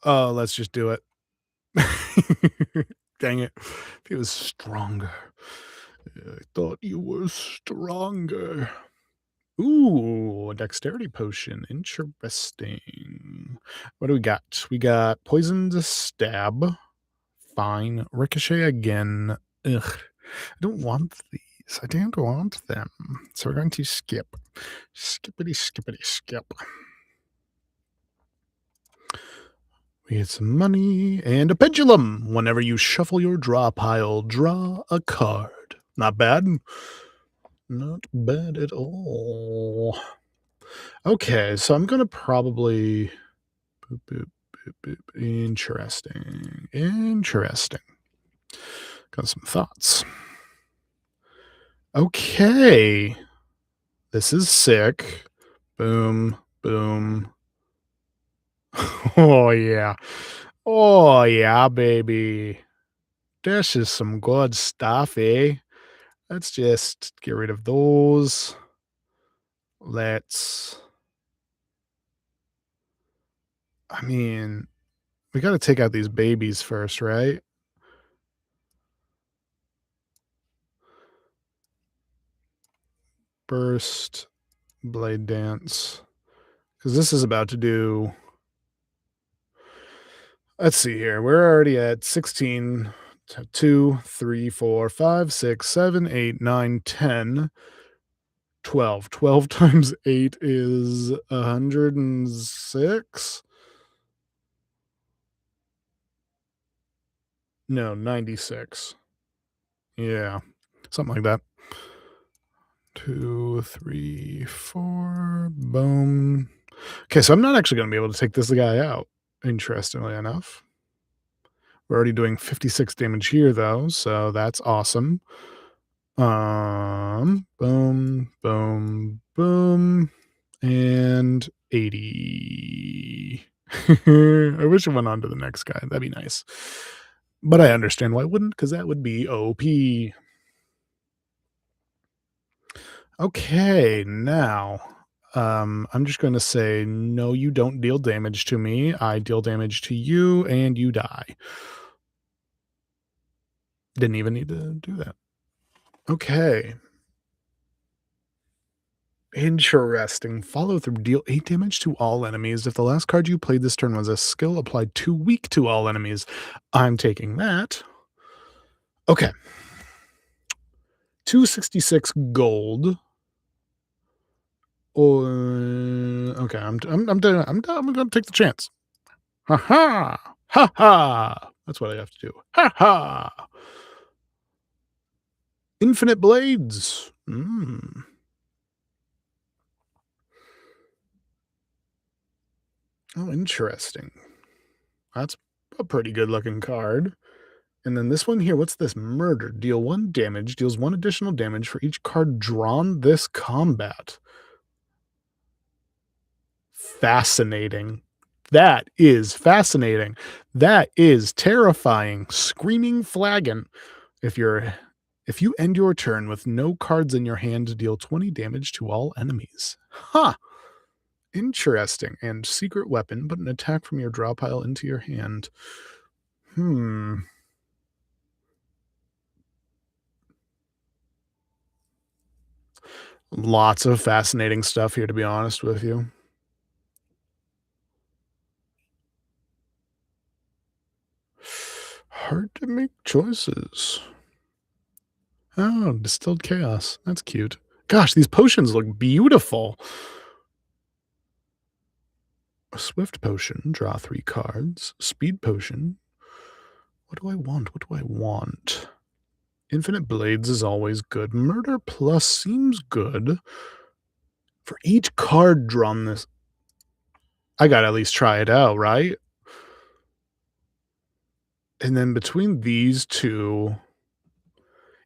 Speaker 1: Oh, let's just do it. Dang it. He was stronger. I thought you were stronger. Ooh, a dexterity potion. Interesting. What do we got? We got poisoned stab. Fine. Ricochet again. Ugh. I don't want these. I don't want them. So we're going to skip. Skippity, skippity, skip. We get some money and a pendulum. Whenever you shuffle your draw pile, draw a card. Not bad. Not bad at all. Okay, so I'm gonna probably boop, boop, boop, boop. Interesting. Interesting. Got some thoughts. Okay. This is sick. Boom, boom. Oh yeah. Oh yeah, baby. This is some good stuff, eh? Let's just get rid of those. I mean, we gotta take out these babies first, right? Burst, blade dance. Because this is about to do. Let's see here. We're already at 16, 2, 3, 4, 5, 6, 7, 8, 9, 10, 12. 12 times 8 is 106. No, 96. Yeah, something like that. 2, 3, 4. Boom. Okay, so I'm not actually gonna be able to take this guy out, interestingly enough. We're already doing 56 damage here, though, so that's awesome. Boom, boom, boom, and 80. I wish it went on to the next guy. That'd be nice. But I understand why it wouldn't, because that would be OP. Okay, now, I'm just gonna say, "No, you don't deal damage to me. I deal damage to you, and you die." Didn't even need to do that. Okay. Interesting. Follow through. Deal 8 damage to all enemies. If the last card you played this turn was a skill applied too weak to all enemies, I'm taking that. Okay. 266 gold. Or okay, I'm gonna take the chance. Ha ha! Ha ha! That's what I have to do. Ha ha! Infinite blades. Oh, interesting. That's a pretty good looking card. And then this one here, what's this? Murder. Deal 1 damage, deals 1 additional damage for each card drawn this combat. Fascinating. That is fascinating. That is terrifying. Screaming flagon. If you end your turn with no cards in your hand, deal 20 damage to all enemies. Huh. Interesting. And secret weapon, but an attack from your draw pile into your hand. Lots of fascinating stuff here, to be honest with you. Hard to make choices. Oh, distilled chaos. That's cute. Gosh, these potions look beautiful. A swift potion, draw 3 cards. Speed potion. What do I want? What do I want? Infinite blades is always good. Murder plus seems good. For each card drawn this, I gotta at least try it out, right? And then between these two,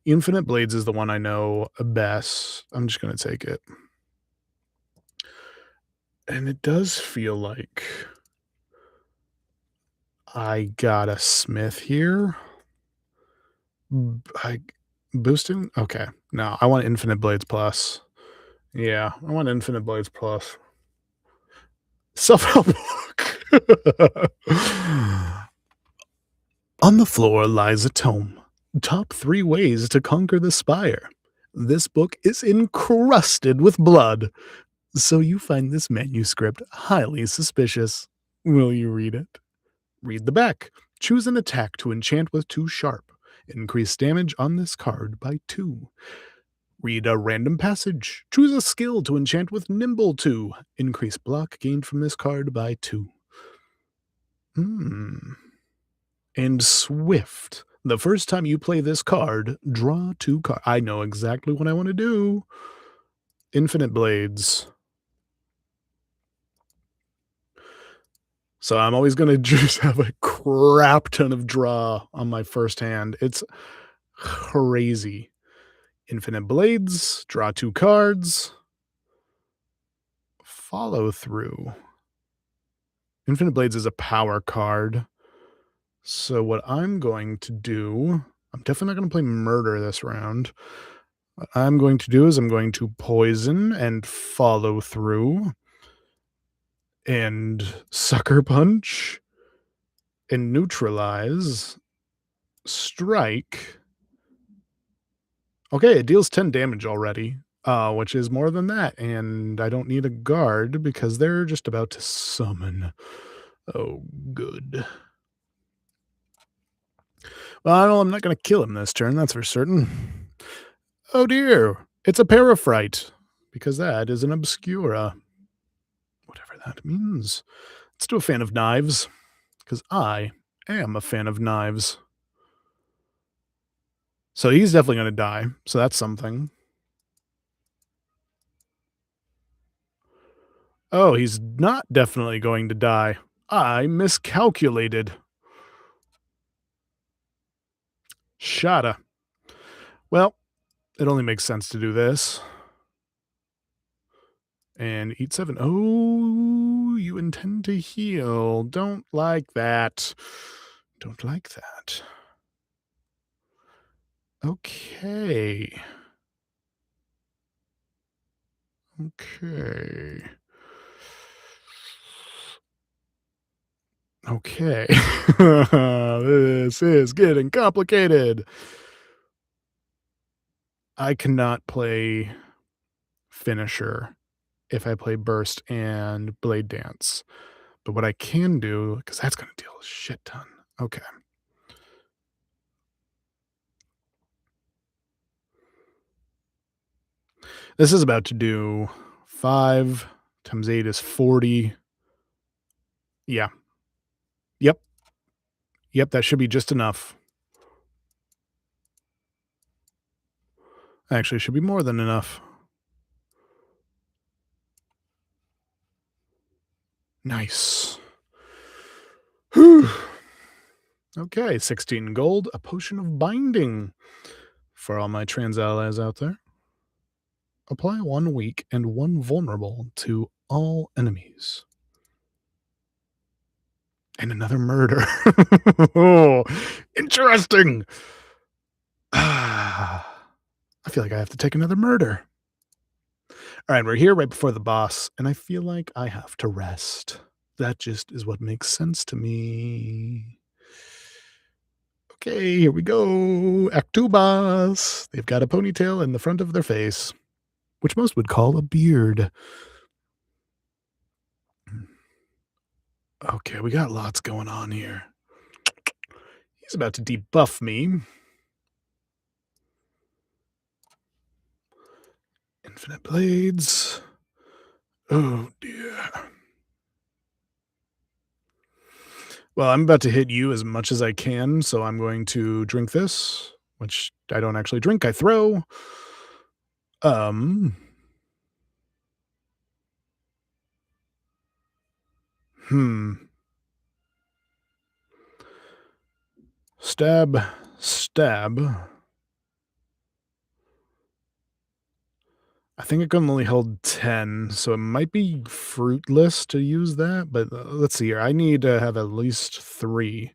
Speaker 1: Infinite Blades is the one I know best. I'm just gonna take it. And it does feel like I got a smith here. I boosting? Okay. No, I want Infinite Blades Plus. Yeah, I want Infinite Blades Plus. Self-help book. On the floor lies a tome. Top 3 ways to conquer the Spire. This book is encrusted with blood. So you find this manuscript highly suspicious. Will you read it? Read the back. Choose an attack to enchant with 2 sharp. Increase damage on this card by 2. Read a random passage. Choose a skill to enchant with nimble 2. Increase block gained from this card by 2. And swift. The first time you play this card, draw 2 cards. I know exactly what I want to do. Infinite Blades. So I'm always going to just have a crap ton of draw on my first hand. It's crazy. Infinite Blades, draw 2 cards. Follow through. Infinite Blades is a power card. So what I'm going to do, I'm definitely not going to play Murder this round. What I'm going to do is I'm going to Poison and Follow Through and Sucker Punch and Neutralize, Strike. Okay, it deals 10 damage already, which is more than that, and I don't need a guard because they're just about to summon. Oh, good. Well, I'm not going to kill him this turn, that's for certain. Oh dear, it's a Paraphrite, because that is an Obscura. Whatever that means. Let's do a fan of knives, because I am a fan of knives. So he's definitely going to die. So that's something. Oh, he's not definitely going to die. I miscalculated. Shada. Well, it only makes sense to do this. And eat 7. Oh, you intend to heal. Don't like that. Don't like that. Okay. Okay. Okay. This is getting complicated. I cannot play finisher if I play burst and blade dance. But what I can do, because that's going to deal a shit ton. Okay. This is about to do 5 times 8 is 40. Yeah. Yep. Yep. That should be just enough. Actually, it should be more than enough. Nice. Whew. Okay, 16 gold, a potion of binding for all my trans allies out there. Apply 1 weak and 1 vulnerable to all enemies. And another murder. Oh, interesting. I feel like I have to take another murder. All right, we're here right before the boss, and I feel like I have to rest. That just is what makes sense to me. Okay, here we go. Act 2 boss. They've got a ponytail in the front of their face, which most would call a beard. Okay, we got lots going on here. He's about to debuff me. Infinite blades. Oh, dear. Well, I'm about to hit you as much as I can, so I'm going to drink this, which I don't actually drink, I throw. Um. Stab, stab. I think it can only hold 10, so it might be fruitless to use that, but let's see here. I need to have at least 3.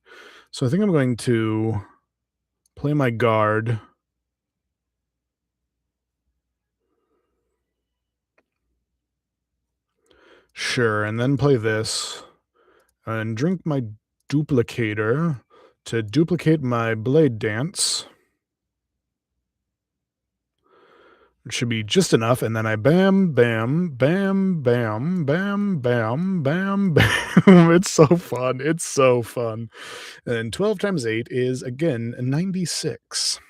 Speaker 1: So I think I'm going to play my guard. Sure, and then play this. And drink my duplicator to duplicate my blade dance. It should be just enough, and then I bam, bam, bam, bam, bam, bam, bam, bam. It's so fun. It's so fun. And 12 times 8 is, again, 96.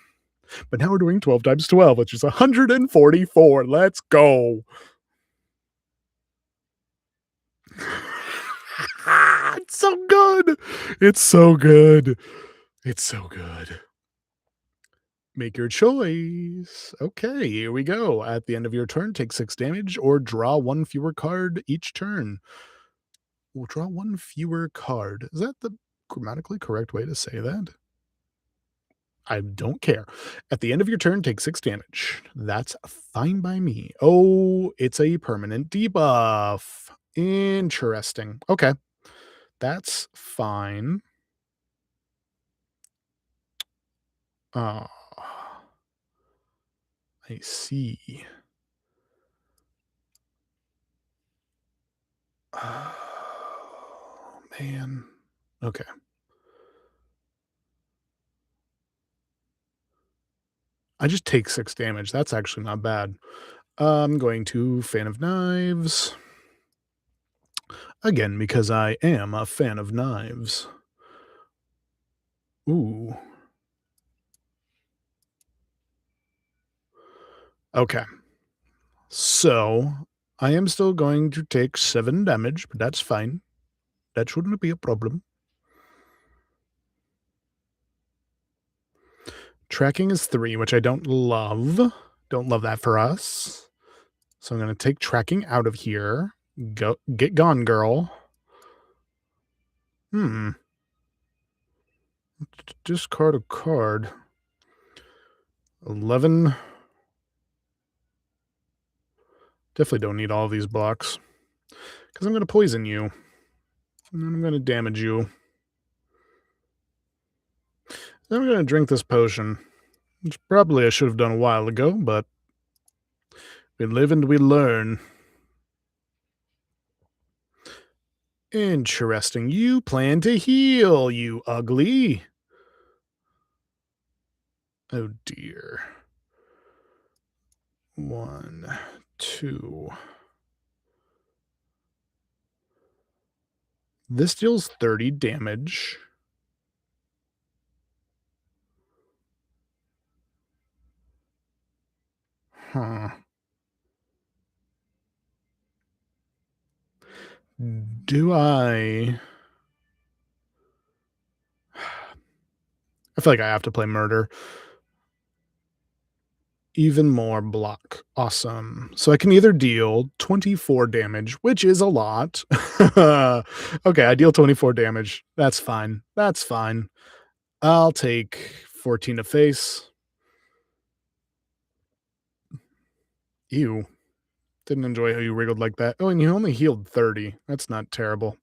Speaker 1: But now we're doing 12 times 12, which is 144. Let's go. It's so good. It's so good. It's so good. Make your choice. Okay, here we go. At the end of your turn, take 6 damage or draw 1 fewer card each turn. We'll draw 1 fewer card. Is that the grammatically correct way to say that? I don't care. At the end of your turn, take 6 damage. That's fine by me. Oh, it's a permanent debuff. Interesting. Okay. That's fine. Oh, I see. Oh, man. Okay. I just take 6 damage. That's actually not bad. I'm going to Fan of Knives. Again, because I am a fan of knives. Ooh. Okay. So, I am still going to take 7 damage, but that's fine. That shouldn't be a problem. Tracking is 3, which I don't love. Don't love that for us. So I'm going to take tracking out of here. Go get gone, girl. Discard a card. 11. Definitely don't need all of these blocks. Because I'm going to poison you. And then I'm going to damage you. Then I'm going to drink this potion. Which probably I should have done a while ago, but we live and we learn. Interesting. You plan to heal, you ugly. Oh dear. 1, 2. This deals 30 damage. Huh. Do I feel like I have to play murder. Even more block. Awesome. So I can either deal 24 damage, which is a lot. Okay, I deal 24 damage. That's fine. That's fine. I'll take 14 to face. Ew. Didn't enjoy how you wriggled like that. Oh, and you only healed 30. That's not terrible.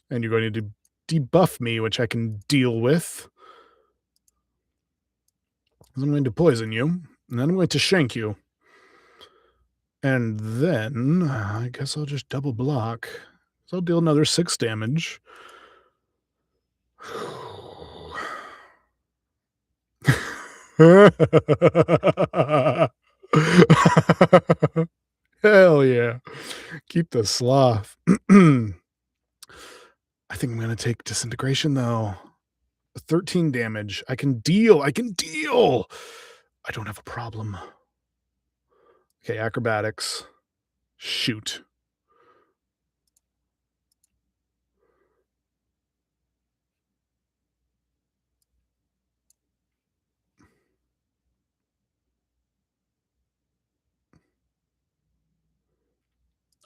Speaker 1: And you're going to debuff me, which I can deal with. I'm going to poison you, and then I'm going to shank you. And then I guess I'll just double block. So I'll deal another 6 damage. Hell yeah. Keep the sloth. I think I'm going to take disintegration, though. 13 damage. I can deal. I can deal. I don't have a problem. Okay, acrobatics. Shoot.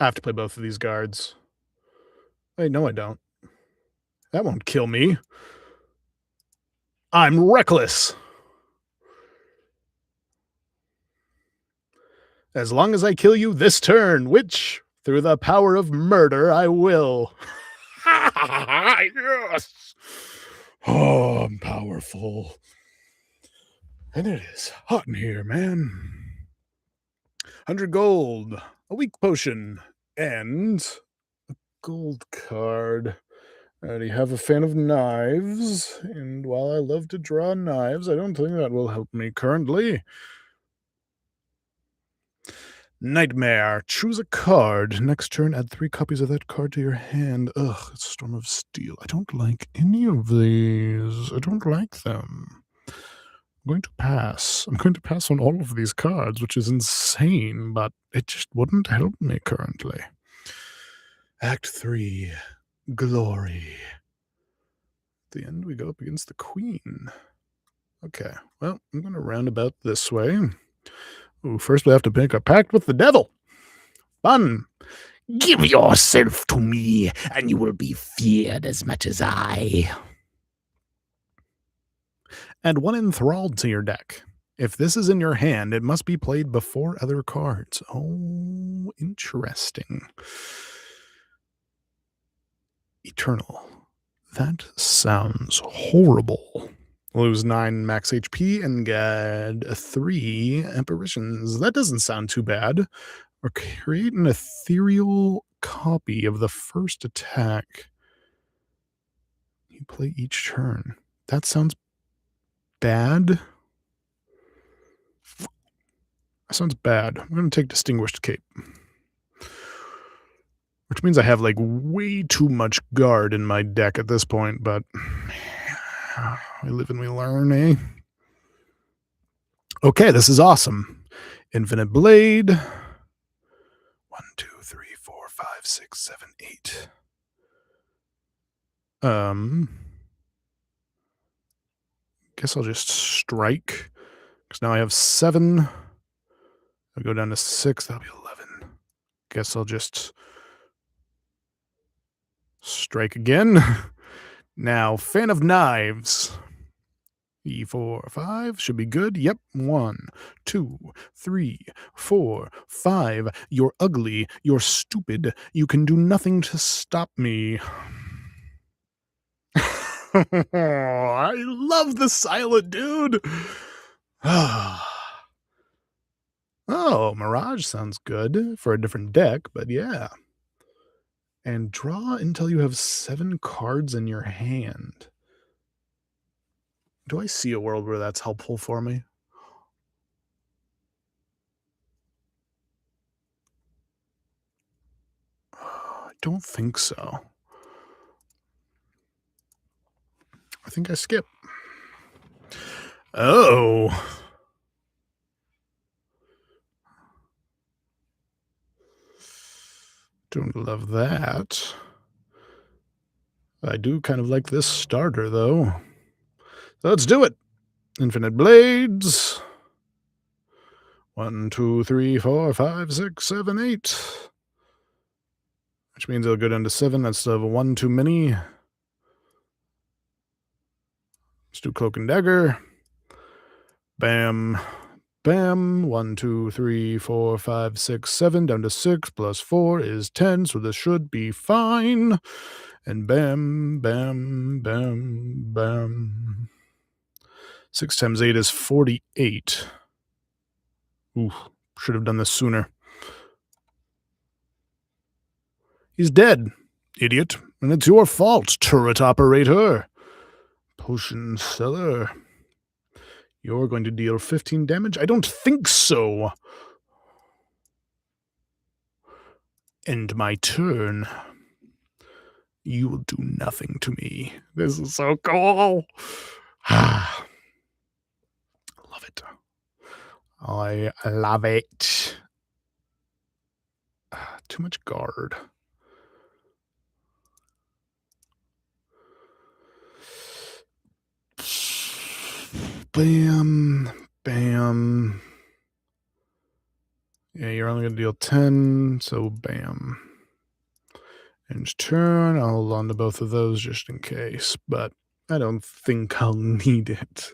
Speaker 1: I have to play both of these guards. Wait, no, I don't. That won't kill me. I'm reckless. As long as I kill you this turn, which, through the power of murder, I will. Yes! Oh, I'm powerful. And it is hot in here, man. 100 gold, a weak potion, and a gold card. I already have a fan of knives, and while I love to draw knives, I don't think that will help me currently. Nightmare. Choose a card. Next turn, add 3 copies of that card to your hand. Ugh, it's Storm of Steel. I don't like any of these. I don't like them. I'm going to pass. I'm going to pass on all of these cards, which is insane, but it just wouldn't help me currently. Act 3. Glory. At the end, we go up against the Queen. Okay, well, I'm going to round about this way. Ooh, first we have to make a pact with the devil. Fun.
Speaker 2: Give yourself to me, and you will be feared as much as I.
Speaker 1: Add 1 enthralled to your deck. If this is in your hand, it must be played before other cards. Oh, interesting. Eternal. That sounds horrible. Lose 9 max HP and get 3 apparitions. That doesn't sound too bad. Or create an ethereal copy of the first attack you play each turn. That sounds bad. That sounds bad. I'm going to take Distinguished Cape. Which means I have like way too much guard in my deck at this point, but we live and we learn, eh? Okay, this is awesome. Infinite Blade. 1, 2, 3, 4, 5, 6, 7, 8. guess I'll just strike. Because now I have 7. I'll go down to 6. That'll be 11. Guess I'll just strike again. Now, Fan of Knives. E4, 5 should be good. Yep. 1, 2, 3, 4, 5. You're ugly. You're stupid. You can do nothing to stop me. I love the silent dude. Oh, Mirage sounds good for a different deck, but yeah. And draw until you have 7 cards in your hand. Do I see a world where that's helpful for me? I don't think so. I think I skip. Oh. Don't love that. I do kind of like this starter, though. So let's do it. Infinite Blades. 1, 2, 3, 4, 5, 6, 7, 8. Which means it'll go down to 7. That's still 1 too many. Let's do Cloak and Dagger. Bam. Bam. 1, 2, 3, 4, 5, 6, 7. Down to 6 plus 4 is 10. So this should be fine. And bam, bam, bam, bam. 6 times 8 is 48. Ooh, should have done this sooner. He's dead, idiot. And it's your fault, turret operator. Potion seller. You're going to deal 15 damage? I don't think so. End my turn. You will do nothing to me. This is so cool. Love it. I love it. Too much guard. Bam. Bam. Yeah, you're only going to deal 10, so bam. End turn. I'll hold on to both of those just in case, but I don't think I'll need it.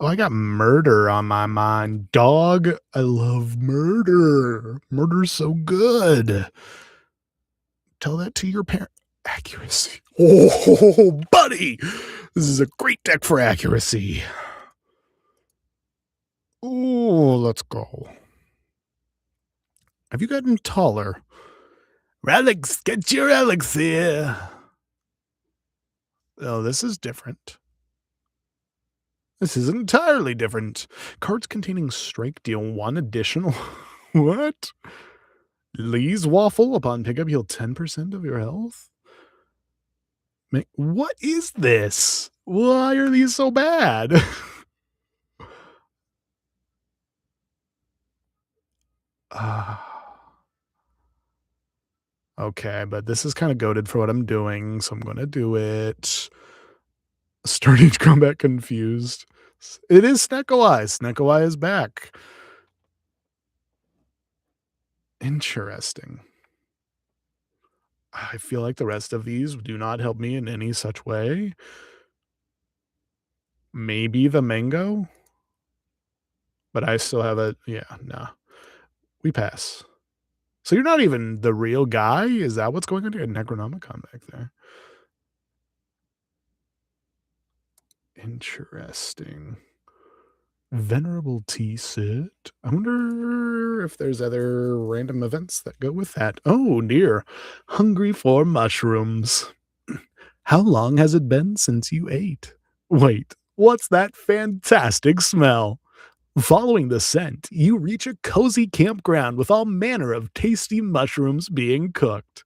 Speaker 1: Oh, I got murder on my mind. Dog, I love murder. Murder's so good. Tell that to your parent. Accuracy. Oh, buddy. This is a great deck for accuracy. Oh, let's go. Have you gotten taller? Relics, get your elixir. Oh, this is different. This is entirely different. Cards containing strike deal 1 additional. What? Lee's Waffle. Upon pickup, heal 10% of your health? What is this? Why are these so bad? Okay, but this is kind of goated for what I'm doing, so I'm going to do it. Starting combat confused. It is Snecko Eye. Snecko Eye is back. Interesting. I feel like the rest of these do not help me in any such way. Maybe the mango? But I still have a... Yeah, nah. We pass. So you're not even the real guy? Is that what's going on here? Necronomicon back there. Interesting. Venerable tea set. I wonder if there's other random events that go with that. Oh, dear. Hungry for mushrooms. How long has it been since you ate? Wait, what's that fantastic smell? Following the scent, you reach a cozy campground with all manner of tasty mushrooms being cooked.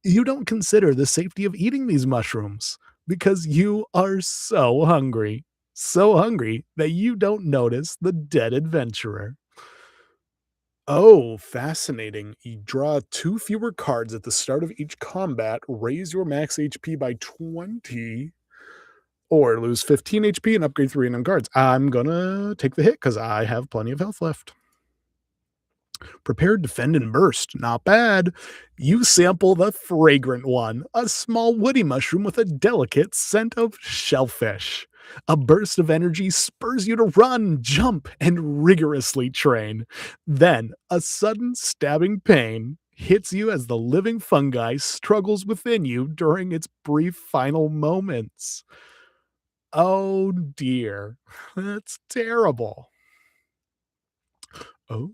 Speaker 1: You don't consider the safety of eating these mushrooms because you are so hungry. So hungry that you don't notice the dead adventurer. Oh, fascinating. You draw 2 fewer cards at the start of each combat, raise your max HP by 20. or lose 15 HP and upgrade 3 random cards. I'm gonna take the hit because I have plenty of health left. Prepare, defend, and burst. Not bad. You sample the fragrant one, a small woody mushroom with a delicate scent of shellfish. A burst of energy spurs you to run, jump, and rigorously train. Then, a sudden stabbing pain hits you as the living fungi struggles within you during its brief final moments. Oh dear, that's terrible. Oh,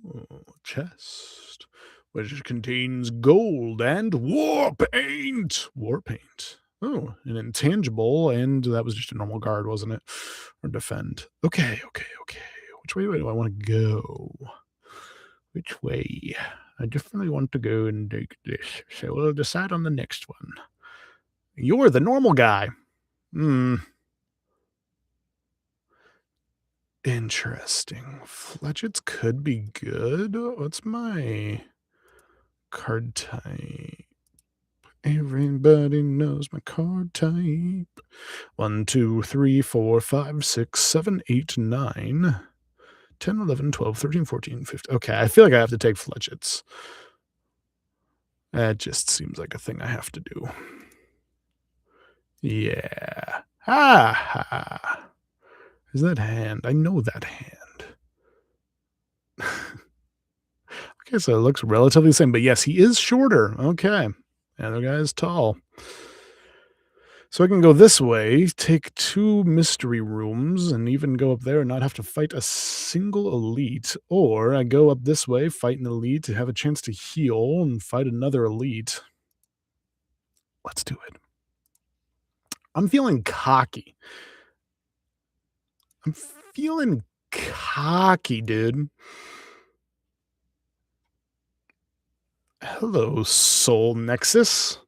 Speaker 1: chest, which contains gold and war paint. War paint. Oh, an intangible, and that was just a normal guard, wasn't it? Or defend. Okay, okay, okay. Which way do I want to go? Which way? I definitely want to go and take this. So we'll decide on the next one. You're the normal guy. Hmm. Interesting. Fletchets could be good. What's my card type? Everybody knows my card type. 1, 2, 3, 4, 5, 6, 7, 8, 9, 10, 11, 12, 13, 14, 15. Okay, I feel like I have to take Fletchets. That just seems like a thing I have to do. Yeah. Ha ha. Is that hand? I know that hand. Okay, so it looks relatively the same, but yes, he is shorter. Okay. The other guy is tall. So I can go this way, take 2 mystery rooms, and even go up there and not have to fight a single elite. Or I go up this way, fight an elite to have a chance to heal and fight another elite. Let's do it. I'm feeling cocky. I'm feeling cocky, dude. Hello, Soul Nexus.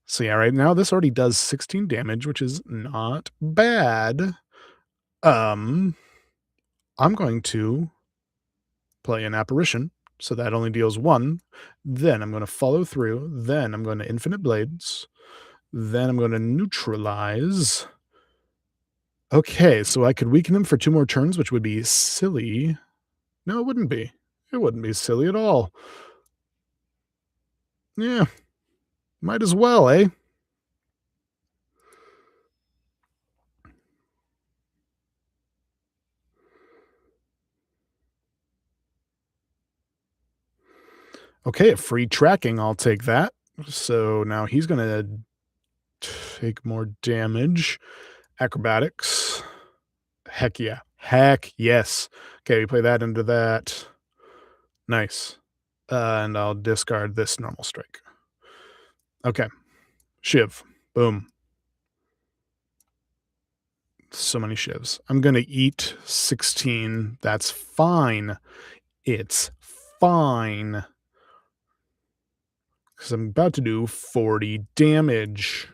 Speaker 1: So yeah, right now this already does 16 damage, which is not bad. I'm going to play an apparition, so that only deals 1. Then I'm going to follow through. Then I'm going to infinite blades. Then I'm going to neutralize. Okay, so I could weaken him for 2 more turns, which would be silly. No, it wouldn't be. It wouldn't be silly at all. Yeah, might as well, eh? Okay, a free tracking, I'll take that. So now he's gonna take more damage. Acrobatics. Heck yeah. Heck yes. Okay, we play that into that. Nice. And I'll discard this normal strike. Okay. Shiv. Boom. So many shivs. I'm gonna eat 16. That's fine. It's fine. Because I'm about to do 40 damage.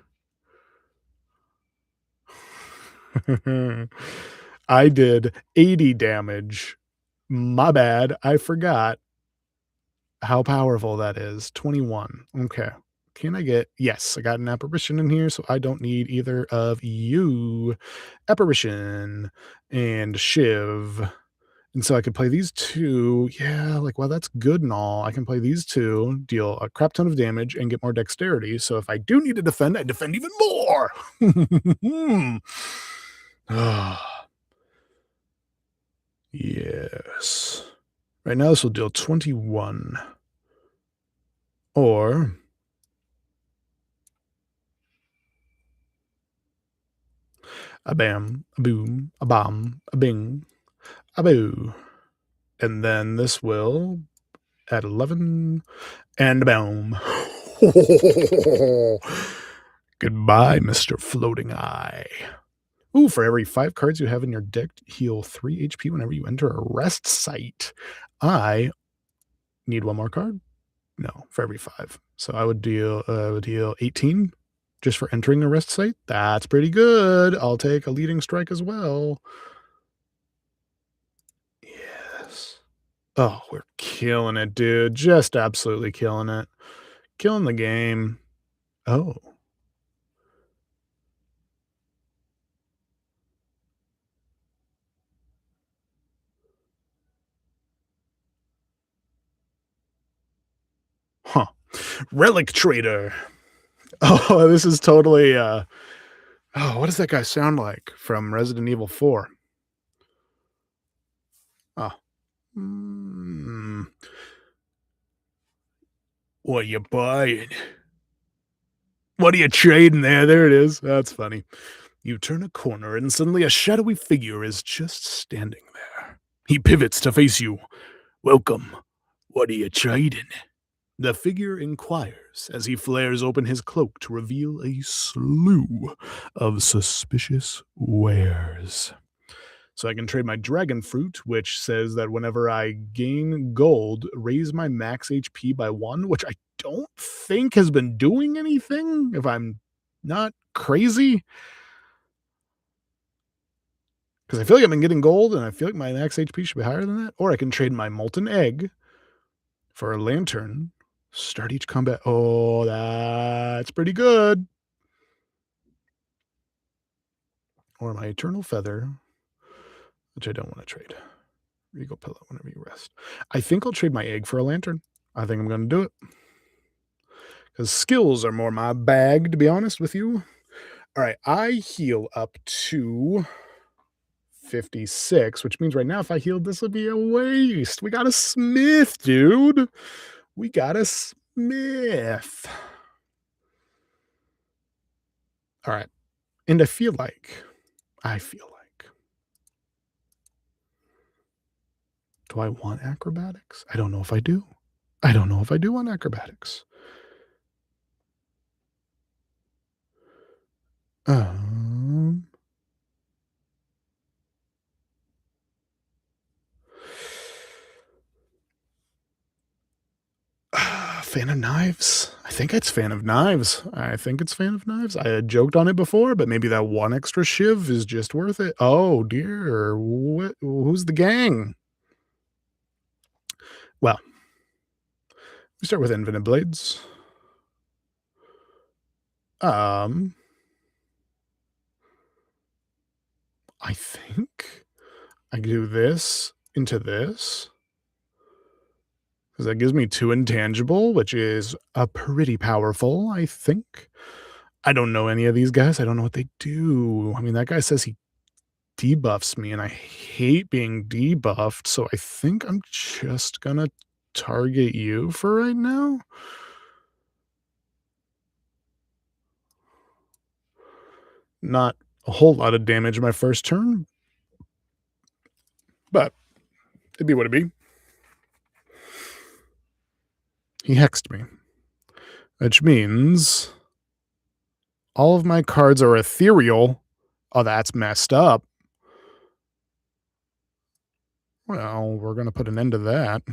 Speaker 1: I did 80 damage. My bad. I forgot how powerful that is. 21. Okay. Can I get... Yes, I got an apparition in here, so I don't need either of you. Apparition and Shiv. And so I could play these 2. Yeah, like, well, that's good and all. I can play these 2, deal a crap ton of damage, and get more dexterity. So if I do need to defend, I defend even more. Yes. Right now, this will deal 21. Or a bam, a boom, a bomb, a bing, a boo. And then this will add 11 and a boom. Goodbye, Mr. Floating Eye. Ooh, for every 5 cards you have in your deck, heal 3 HP whenever you enter a rest site. I need 1 more card? No, for every 5. So I would deal 18 just for entering a rest site. That's pretty good. I'll take a leading strike as well. Yes. Oh, we're killing it, dude. Just absolutely killing it. Killing the game. Oh. Relic Trader. Oh, this is totally, oh, what does that guy sound like from Resident Evil 4? Oh. What you buying? What are you trading there? There it is. That's funny. You turn a corner and suddenly a shadowy figure is just standing there. He pivots to face you. Welcome. What are you trading? The figure inquires as he flares open his cloak to reveal a slew of suspicious wares. So I can trade my dragon fruit, which says that whenever I gain gold, raise my max HP by 1, which I don't think has been doing anything, if I'm not crazy. Because I feel like I've been getting gold, and I feel like my max HP should be higher than that. Or I can trade my molten egg for a lantern. Start each combat. Oh, that's pretty good. Or my eternal feather, which I don't want to trade. Regal pillow whenever you rest. I think I'll trade my egg for a lantern. I think I'm going to do it. Because skills are more my bag, to be honest with you. All right, I heal up to 56, which means right now if I healed, this would be a waste. We got a smith, dude. We got a smith. All right. And I feel like, do I want acrobatics? I don't know if I do. I don't know if I do want acrobatics. Fan of Knives? I think it's Fan of Knives. I had joked on it before, but maybe that one extra shiv is just worth it. Oh dear. Who's the gang? Well, we start with Infinite Blades. I think I do this into this. Because that gives me 2 intangible, which is a pretty powerful, I think. I don't know any of these guys. I don't know what they do. I mean, that guy says he debuffs me, and I hate being debuffed, so I think I'm just gonna target you for right now. Not a whole lot of damage my first turn, but it'd be what it'd be. He hexed me, which means all of my cards are ethereal. Oh, that's messed up. Well, we're going to put an end to that.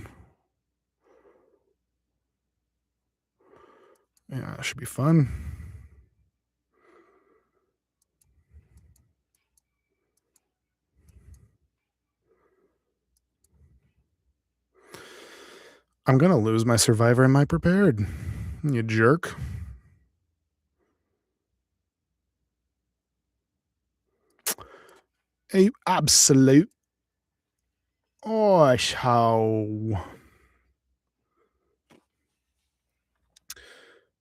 Speaker 1: Yeah, that should be fun. I'm going to lose my survivor and my prepared. You jerk. A absolute. Oh, how.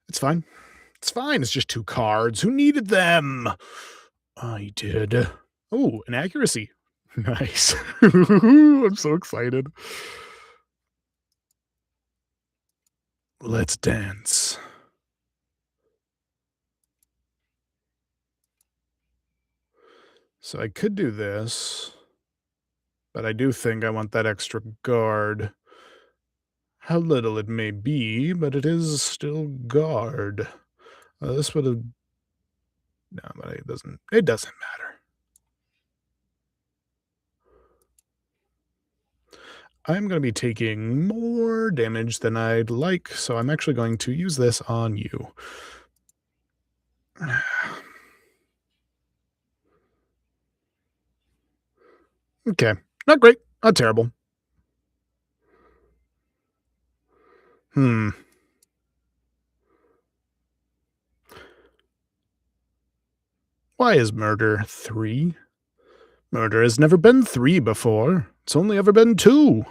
Speaker 1: It's fine. It's fine. It's just 2 cards. Who needed them? I did. Oh, an accuracy. Nice. I'm so excited. Let's dance. So I could do this, but I do think I want that extra guard. How little it may be, but it is still guard. This would have... No, but it doesn't matter. I'm going to be taking more damage than I'd like, so I'm actually going to use this on you. Okay. Not great. Not terrible. Why is murder 3? Murder has never been 3 before. It's only ever been 2.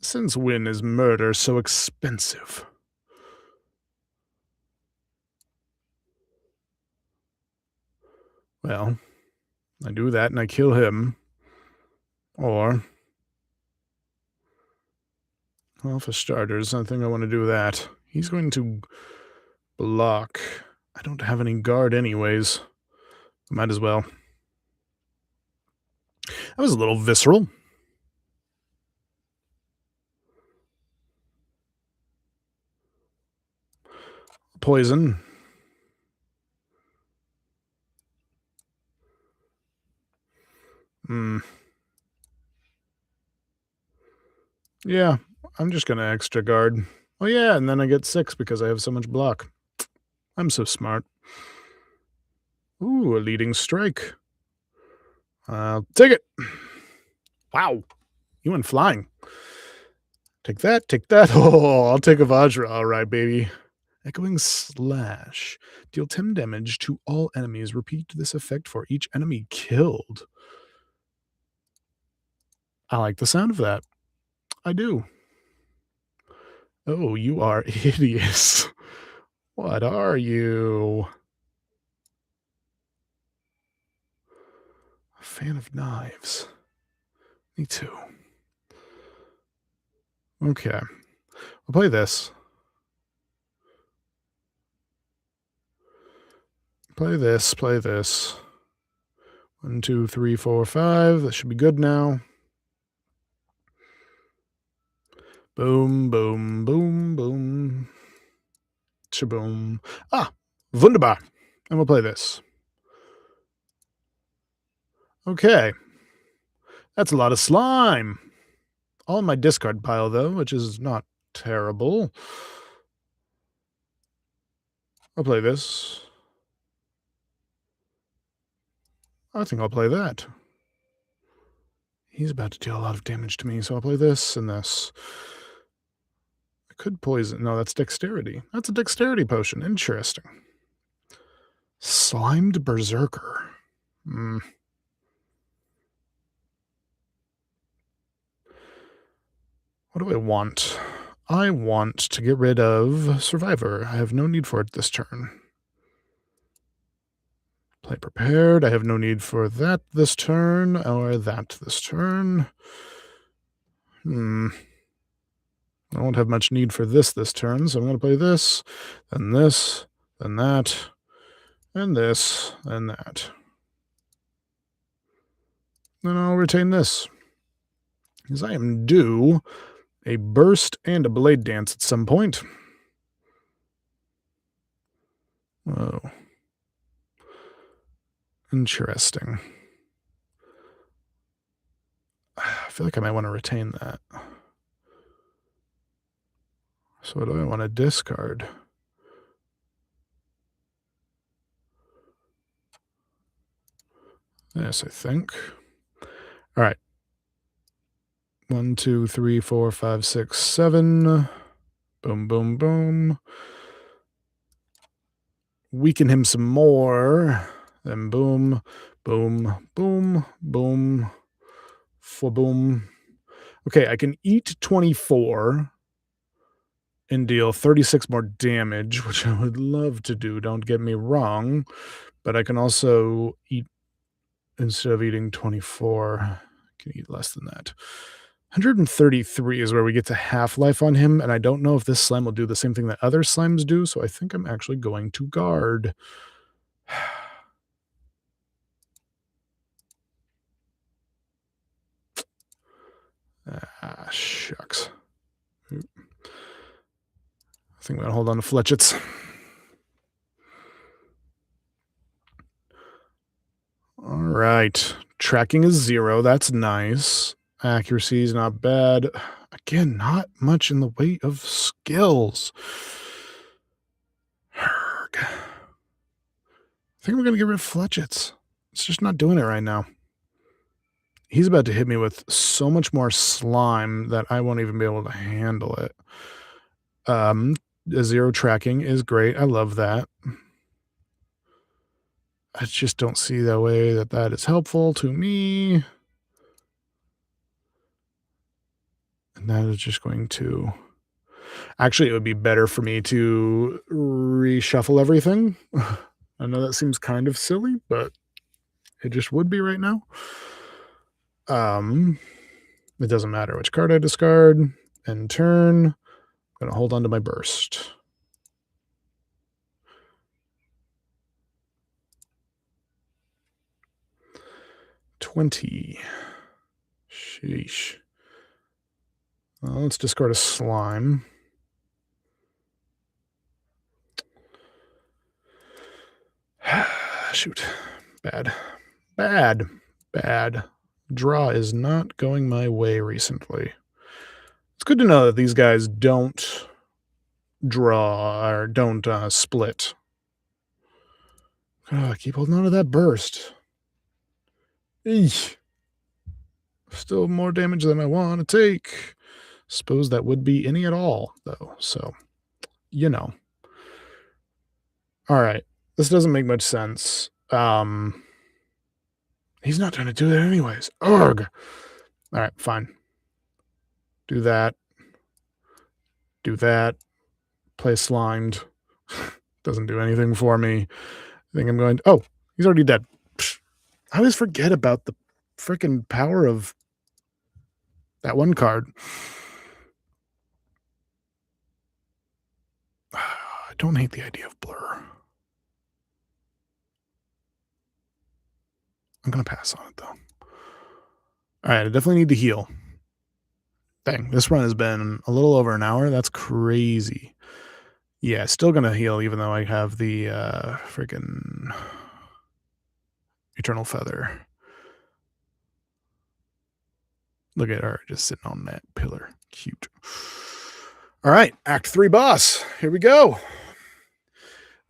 Speaker 1: Since when is murder so expensive? Well, I do that and I kill him. Or, well, for starters, I think I want to do that. He's going to block. I don't have any guard anyways. Might as well. That was a little visceral. Poison. Yeah, I'm just gonna extra guard. Oh yeah, and then I get 6 because I have so much block. I'm so smart. Ooh, a leading strike. I'll take it. Wow, you went flying. Take that, take that. Oh, I'll take a Vajra. All right, baby. Echoing Slash. Deal 10 damage to all enemies. Repeat this effect for each enemy killed. I like the sound of that. I do. Oh, you are hideous. What are you? A fan of knives. Me too. Okay. I'll play this. Play this, play this. 1, 2, 3, 4, 5. That should be good now. Boom, boom, boom, boom. Shaboom. Ah, wunderbar. And we'll play this. Okay. That's a lot of slime. All in my discard pile, though, which is not terrible. I'll play this. I think I'll play that. He's about to deal a lot of damage to me, so I'll play this and this. I could poison. No, that's dexterity. That's a dexterity potion. Interesting. Slimed Berserker. What do I want? I want to get rid of Survivor. I have no need for it this turn. Play Prepared. I have no need for that this turn, or that this turn. I won't have much need for this turn, so I'm going to play this, then that, and this, and that. Then I'll retain this, because I am due a burst and a blade dance at some point. Oh. Interesting. I feel like I might want to retain that. So what do I want to discard? This, I think. All right. 1, 2, 3, 4, 5, 6, 7. Boom, boom, boom. Weaken him some more. Then boom, boom, boom, boom, for boom. Okay, I can eat 24 and deal 36 more damage, which I would love to do, don't get me wrong. But I can also eat, instead of eating 24, I can eat less than that. 133 is where we get to half-life on him, and I don't know if this slime will do the same thing that other slimes do, so I think I'm actually going to guard. Ah, shucks. I think I'm going to hold on to Fletchets. All right. Tracking is 0. That's nice. Accuracy is not bad. Again, not much in the way of skills. Herg. I think we're going to get rid of Fletchets. It's just not doing it right now. He's about to hit me with so much more slime that I won't even be able to handle it. The 0 tracking is great. I love that. I just don't see the way that that is helpful to me. And that is just going to... Actually, it would be better for me to reshuffle everything. I know that seems kind of silly, but it just would be right now. It doesn't matter which card I discard. End turn. I'm going to hold on to my burst. $20. Sheesh. Well, let's discard a slime. Shoot. Bad. Draw is not going my way recently. It's good to know that these guys don't draw or don't split. Oh, I keep holding on to that burst. Eesh. Still more damage than I want to take. Suppose that would be any at all, though. So, you know. All right. This doesn't make much sense. He's not trying to do that anyways. Ugh. All right, fine. Do that. Play slimed. Doesn't do anything for me. I think I'm going to... Oh, he's already dead. Psh. I always forget about the freaking power of that one card. I don't hate the idea of blur. I'm going to pass on it, though. All right, I definitely need to heal. Dang, this run has been a little over an hour. That's crazy. Yeah, still going to heal even though I have the freaking Eternal Feather. Look at her just sitting on that pillar. Cute. All right, Act 3 boss. Here we go.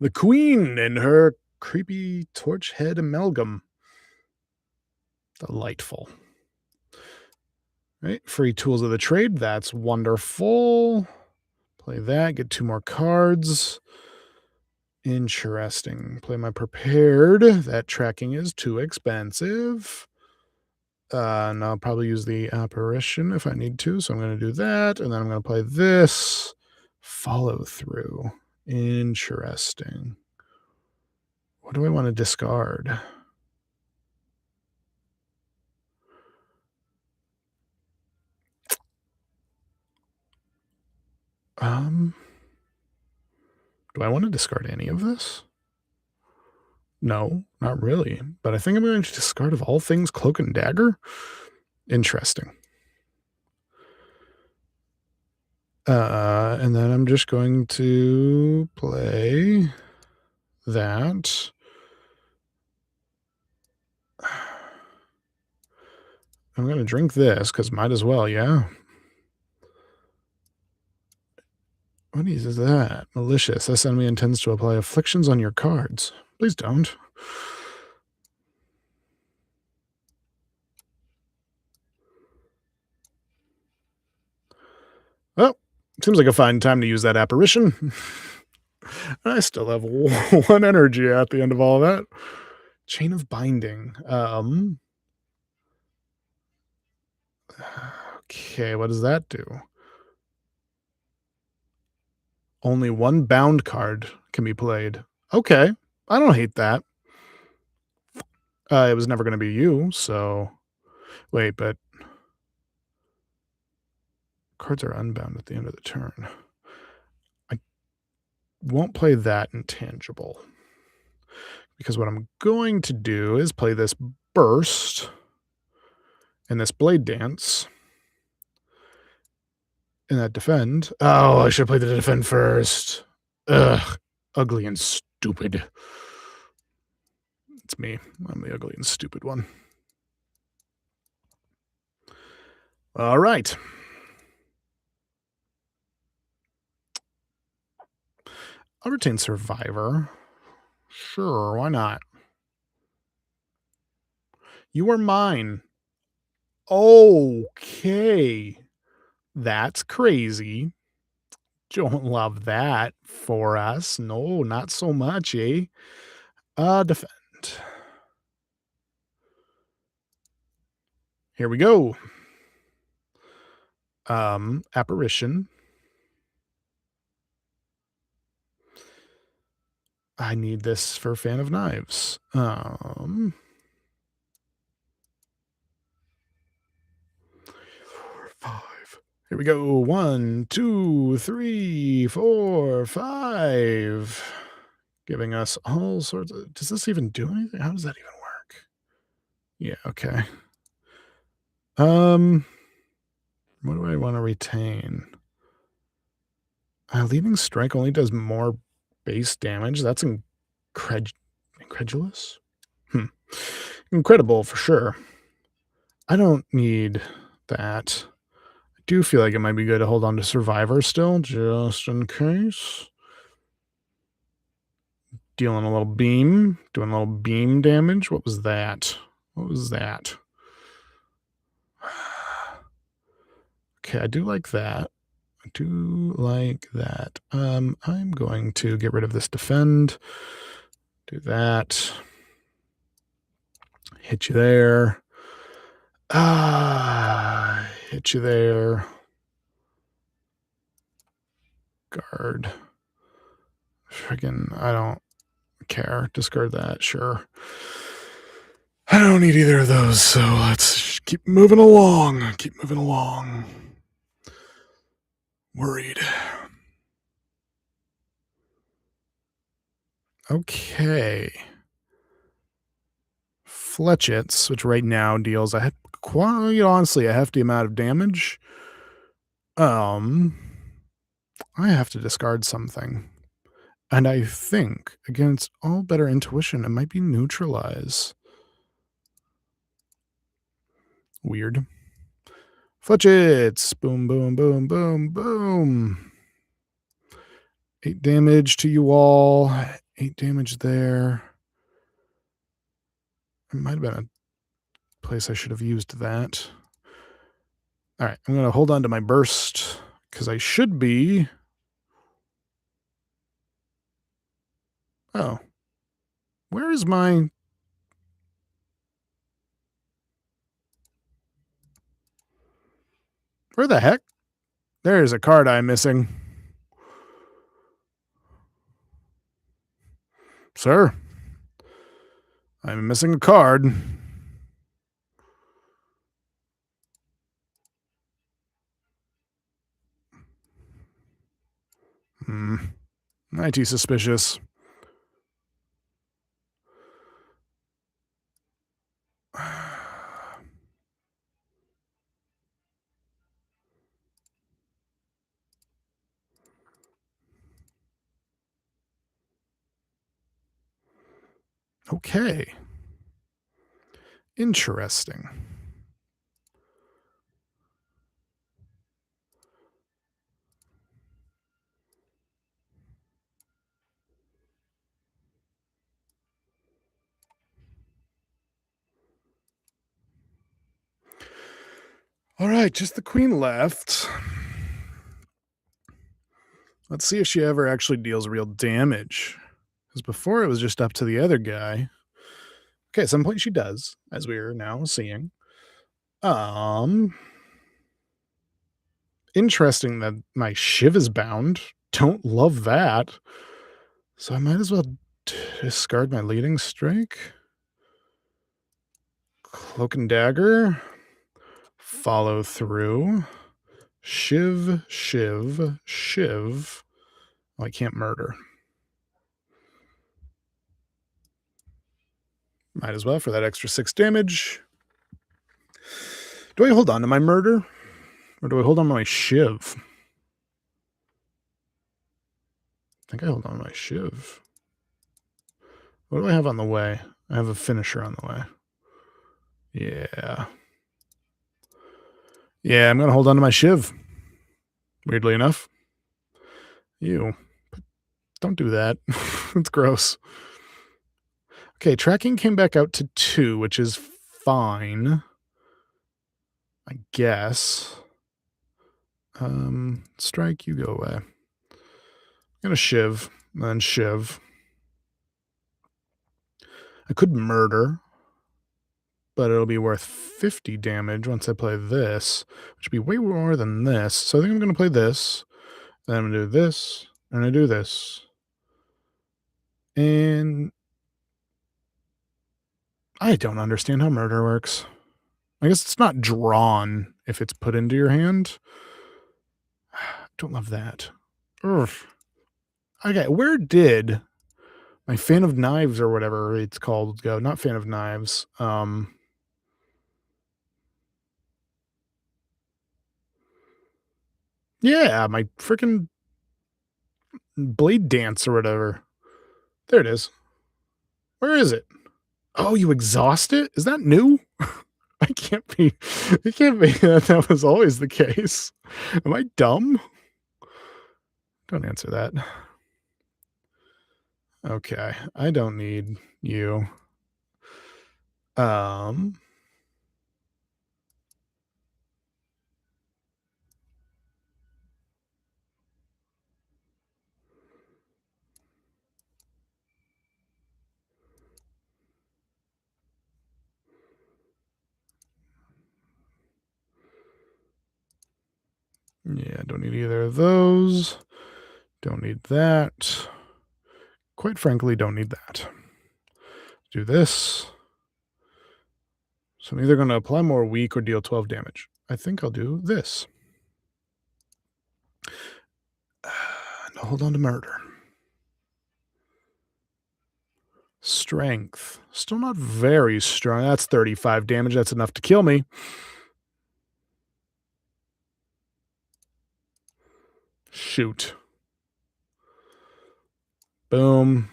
Speaker 1: The Queen and her creepy torch head amalgam. Delightful. Right, free tools of the trade. That's wonderful. Play that. Get 2 more cards. Interesting. Play my prepared. That tracking is too expensive. And I'll probably use the apparition if I need to. So I'm going to do that. And then I'm going to play this. Follow through. Interesting. What do I want to discard? Do I want to discard any of this? No, not really. But I think I'm going to discard, of all things, Cloak and Dagger. Interesting. And then I'm just going to play that. I'm going to drink this because might as well, yeah. What is that? Malicious. This enemy intends to apply afflictions on your cards. Please don't. Well, seems like a fine time to use that apparition. I still have 1 energy at the end of all that. Chain of Binding. Okay, what does that do? Only 1 bound card can be played. Okay, I don't hate that. It was never going to be you, so... Wait, but... Cards are unbound at the end of the turn. I won't play that intangible. Because what I'm going to do is play this Burst and this Blade Dance. And that Defend. Oh, I should play the Defend first. Ugh. Ugly and stupid. It's me. I'm the ugly and stupid one. All right. I'll retain Survivor. Sure, why not? You are mine. Okay. That's crazy. Don't love that for us. No, not so much, eh? Defend. Here we go. Apparition. I need this for Fan of Knives. 5. Here we go. 1, 2, 3, 4, 5. Giving us all sorts of. Does this even do anything? How does that even work? Yeah, okay. What do I want to retain? Leaving strike only does more base damage. That's incredulous. Incredible for sure. I don't need that. I do feel like it might be good to hold on to Survivor still, just in case. Dealing a little beam, doing a little beam damage. What was that? What was that? Okay, I do like that. I do like that. I'm going to get rid of this defend. Do that. Hit you there. Hit you there. Guard. Friggin', I don't care. Discard that, sure. I don't need either of those, so let's keep moving along. Keep moving along. Worried. Okay. Fletchets, which right now deals quite honestly a hefty amount of damage. I have to discard something. And I think, against all better intuition, it might be neutralize. Weird. Fletchets! Boom, boom, boom, boom, boom. 8 damage to you all. 8 damage there. It might have been a place I should have used that. All right, I'm going to hold on to my burst because I should be. Oh. Where is my. Where the heck? There's a card I'm missing. Sir, I'm missing a card. Mighty suspicious. Okay. Interesting. All right, just the queen left. Let's see if she ever actually deals real damage. Because before it was just up to the other guy. Okay, at some point she does, as we are now seeing. Interesting that my Shiv is bound. Don't love that. So I might as well discard my leading strike. Cloak and dagger. Follow through. Shiv, shiv, shiv. Oh, I can't murder. Might as well for that extra 6 damage. Do I hold on to my murder? Or do I hold on to my shiv? I think I hold on to my shiv. What do I have on the way? I have a finisher on the way. Yeah. Yeah, I'm going to hold on to my shiv. Weirdly enough. Ew. Don't do that. It's gross. Okay, tracking came back out to 2, which is fine. I guess. Strike, you go away. I'm gonna shiv, then shiv. I could murder. but it'll be worth 50 damage once I play this, which would be way more than this. So I think I'm going to play this, then I'm going to do this, and I do this. And I don't understand how murder works. I guess it's not drawn if it's put into your hand. Don't love that. Ugh. Okay, where did my Fan of Knives or whatever it's called go? Not Fan of Knives. Yeah, my freaking Blade Dance or whatever. There it is. Where is it? Oh, you exhaust it? Is that new? I can't be. It can't be that was always the case. Am I dumb? Don't answer that. Okay, I don't need you. Um. Yeah, don't need either of those. Don't need that. Quite frankly, don't need that. Do this. So I'm either going to apply more weak or deal 12 damage. I think I'll do this. And hold on to murder. Strength. Still not very strong. That's 35 damage. That's enough to kill me. Shoot. Boom.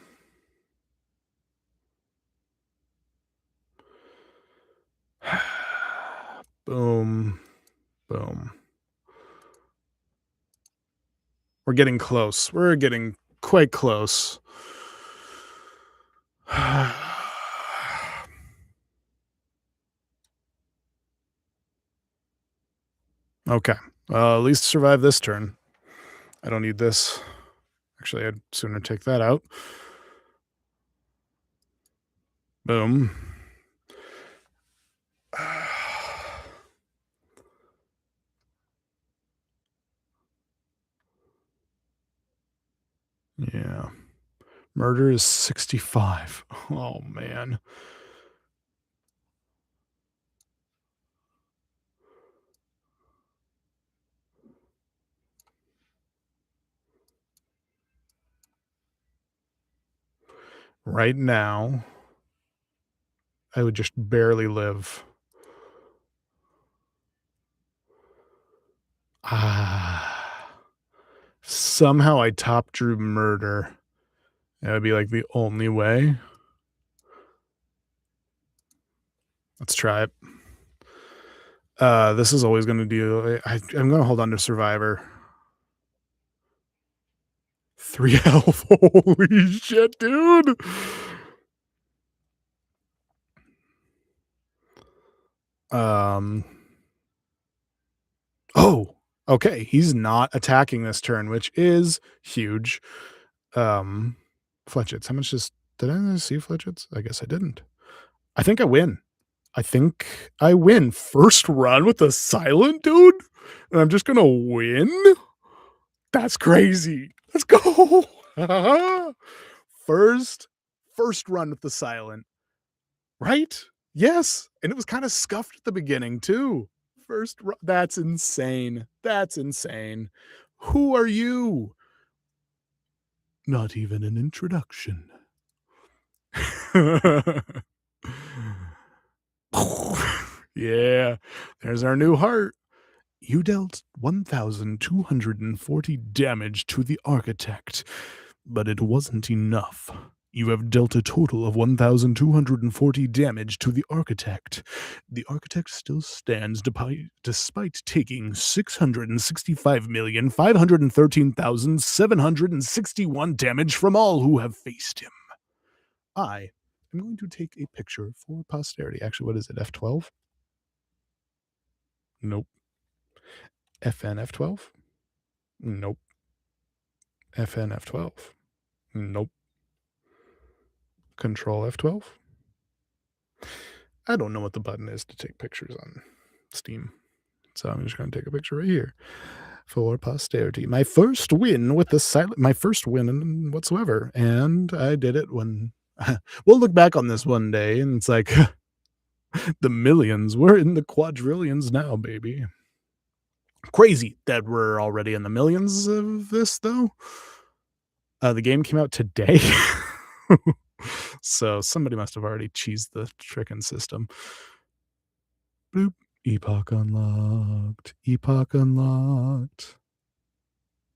Speaker 1: Boom. Boom. We're getting close. We're getting quite close. Okay. Well, at least survive this turn. I don't need this. Actually, I'd sooner take that out. Boom. Yeah. Murder is 65. Oh, man. Right now, I would just barely live. Somehow I top drew murder. That would be like the only way. Let's try it. This is always going to do. I'm going to hold on to Survivor. 3 health. Holy shit, dude. Oh, okay. He's not attacking this turn, which is huge. Fletchets. How much did I see Fletchets? I guess I didn't. I think I win. First run with a silent dude, and I'm just gonna win. That's crazy. Let's go. first run with the silent, right? Yes, and it was kind of scuffed at the beginning too. That's insane. That's insane. Who are you? Not even an introduction. Yeah, there's our new heart. You dealt 1,240 damage to the architect, but it wasn't enough. You have dealt a total of 1,240 damage to the architect. The architect still stands despite taking 665,513,761 damage from all who have faced him. I am going to take a picture for posterity. Actually, what is it, F12? Nope. FN F12? Nope. FN F12? Nope. Control F12? I don't know what the button is to take pictures on Steam. So I'm just going to take a picture right here for posterity. My first win with the silent, my first win whatsoever. And I did it when we'll look back on this one day and it's like the millions. We're in the quadrillions now, baby. Crazy that we're already in the millions of this, though. The game came out today. So somebody must have already cheesed the tricking system. Bloop. Epoch unlocked. Epoch unlocked.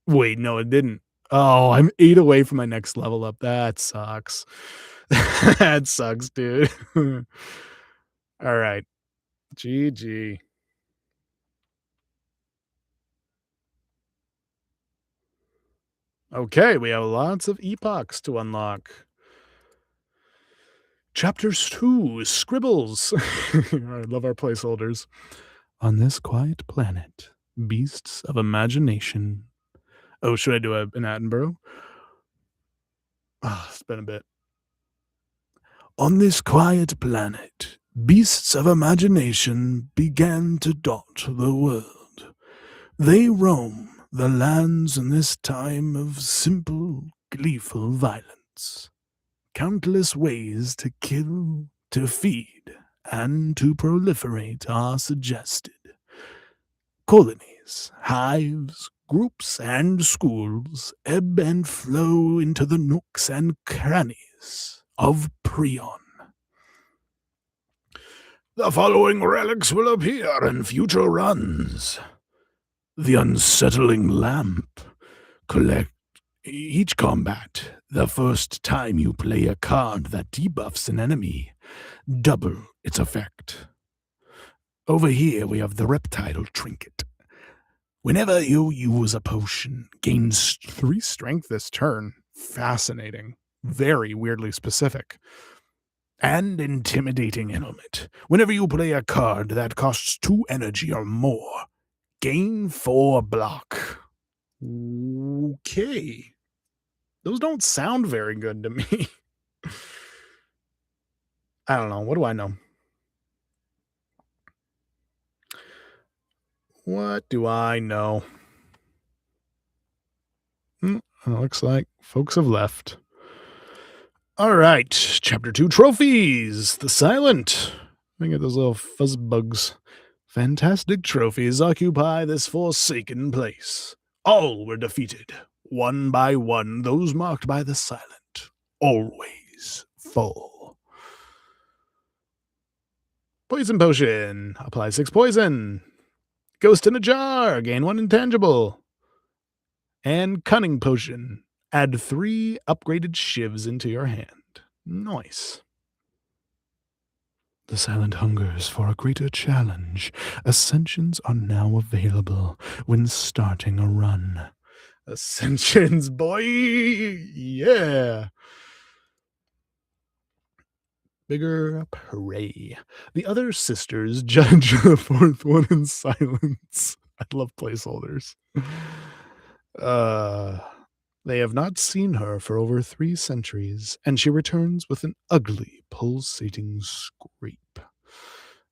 Speaker 1: Wait, no, it didn't. Oh, I'm 8 away from my next level up. That sucks. That sucks, dude. All right. GG. Okay, we have lots of epochs to unlock. Chapters 2, Scribbles. I love our placeholders. On this quiet planet, beasts of imagination. Oh, should I do an Attenborough? Ah, it's been a bit. On this quiet planet, beasts of imagination began to dot the world. They roam the lands in this time of simple, gleeful violence. Countless ways to kill, to feed, and to proliferate are suggested. Colonies, hives, groups, and schools ebb and flow into the nooks and crannies of Prion. The following relics will appear in future runs. The Unsettling Lamp. Collect each combat. The first time you play a card that debuffs an enemy, double its effect. Over here we have the Reptile Trinket. Whenever you use a potion, gains 3 strength this turn. Fascinating. Very weirdly specific. And Intimidating Helmet. Whenever you play a card that costs 2 energy or more, gain 4 block. Okay. Those don't sound very good to me. I don't know. What do I know? What do I know? Looks like folks have left. All right. Chapter 2, Trophies. The Silent. Look at those little fuzz bugs. Fantastic trophies occupy this forsaken place. All were defeated, one by one. Those marked by the Silent always fall. Poison Potion. Apply 6 poison. Ghost in a Jar. Gain 1 intangible. And Cunning Potion. Add 3 upgraded shivs into your hand. Nice. The Silent hungers for a greater challenge. Ascensions are now available when starting a run. Ascensions, boy! Yeah! Bigger prey. The other sisters judge the 4th one in silence. I love placeholders. They have not seen her for over 3 centuries, and she returns with an ugly, pulsating scrape.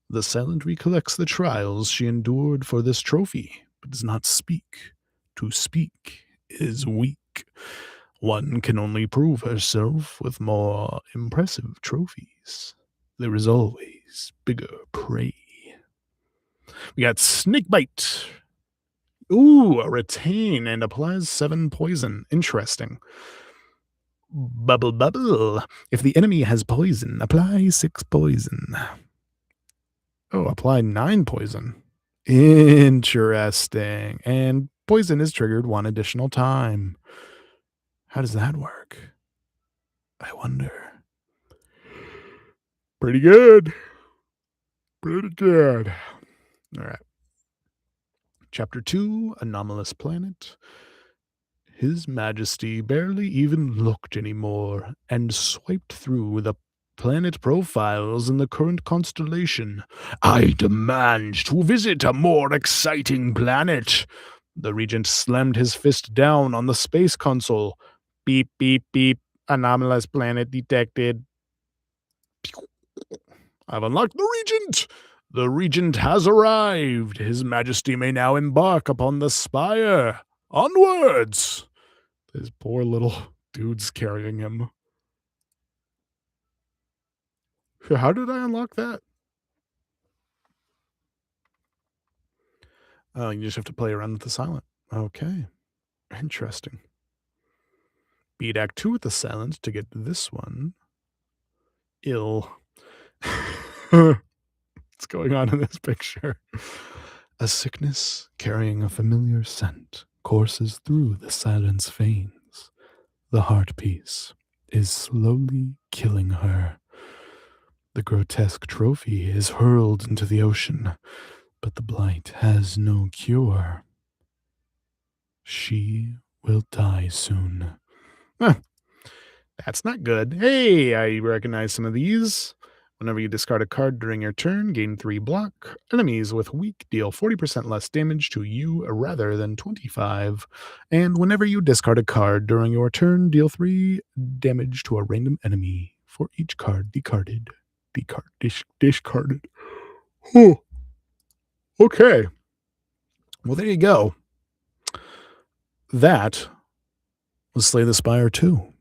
Speaker 1: The Silent recollects the trials she endured for this trophy, but does not speak. To speak is weak. One can only prove herself with more impressive trophies. There is always bigger prey. We got Snakebite. Ooh, a retain and applies 7 poison. Interesting. Bubble. If the enemy has poison, apply 6 poison. Oh, apply 9 poison. Interesting. And poison is triggered 1 additional time. How does that work? I wonder. Pretty good. Pretty good. All right. Chapter 2, Anomalous Planet. His Majesty barely even looked anymore and swiped through the planet profiles in the current constellation. I demand to visit a more exciting planet. The regent slammed his fist down on the space console. Beep, beep, beep. Anomalous planet detected. I've unlocked the Regent! The Regent has arrived. His Majesty may now embark upon the Spire. Onwards! This poor little dude's carrying him. How did I unlock that? Oh, you just have to play around with the silent. Okay. Interesting. Beat Act 2 with the silent to get this one. Ill. What's going on in this picture? A sickness carrying a familiar scent courses through the silence veins. The heart piece is slowly killing her. The grotesque trophy is hurled into the ocean, but the blight has no cure. She will die soon. That's not good. Hey, I recognize some of these. Whenever you discard a card during your turn, gain 3 block. Enemies with weak deal 40% less damage to you rather than 25. And whenever you discard a card during your turn, deal 3 damage to a random enemy for each card discarded. Discarded. Oh. Okay. Well, there you go. That was Slay the Spire 2.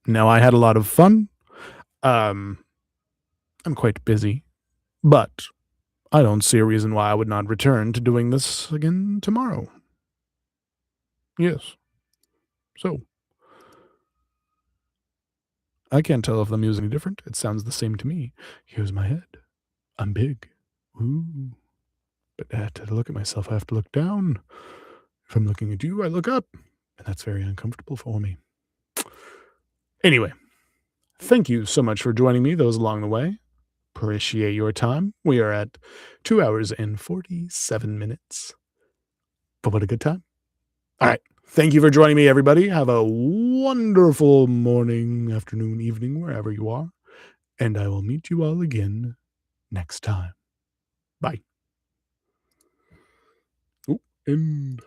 Speaker 1: Now, I had a lot of fun. I'm quite busy, but I don't see a reason why I would not return to doing this again tomorrow. Yes. So, I can't tell if the music is any different. It sounds the same to me. Here's my head. I'm big. Ooh. But to look at myself, I have to look down. If I'm looking at you, I look up. And that's very uncomfortable for me. Anyway, thank you so much for joining me, those along the way. Appreciate your time. We are at 2 hours and 47 minutes. But what a good time. All right. Thank you for joining me, everybody. Have a wonderful morning, afternoon, evening, wherever you are. And I will meet you all again next time. Bye. Oh, and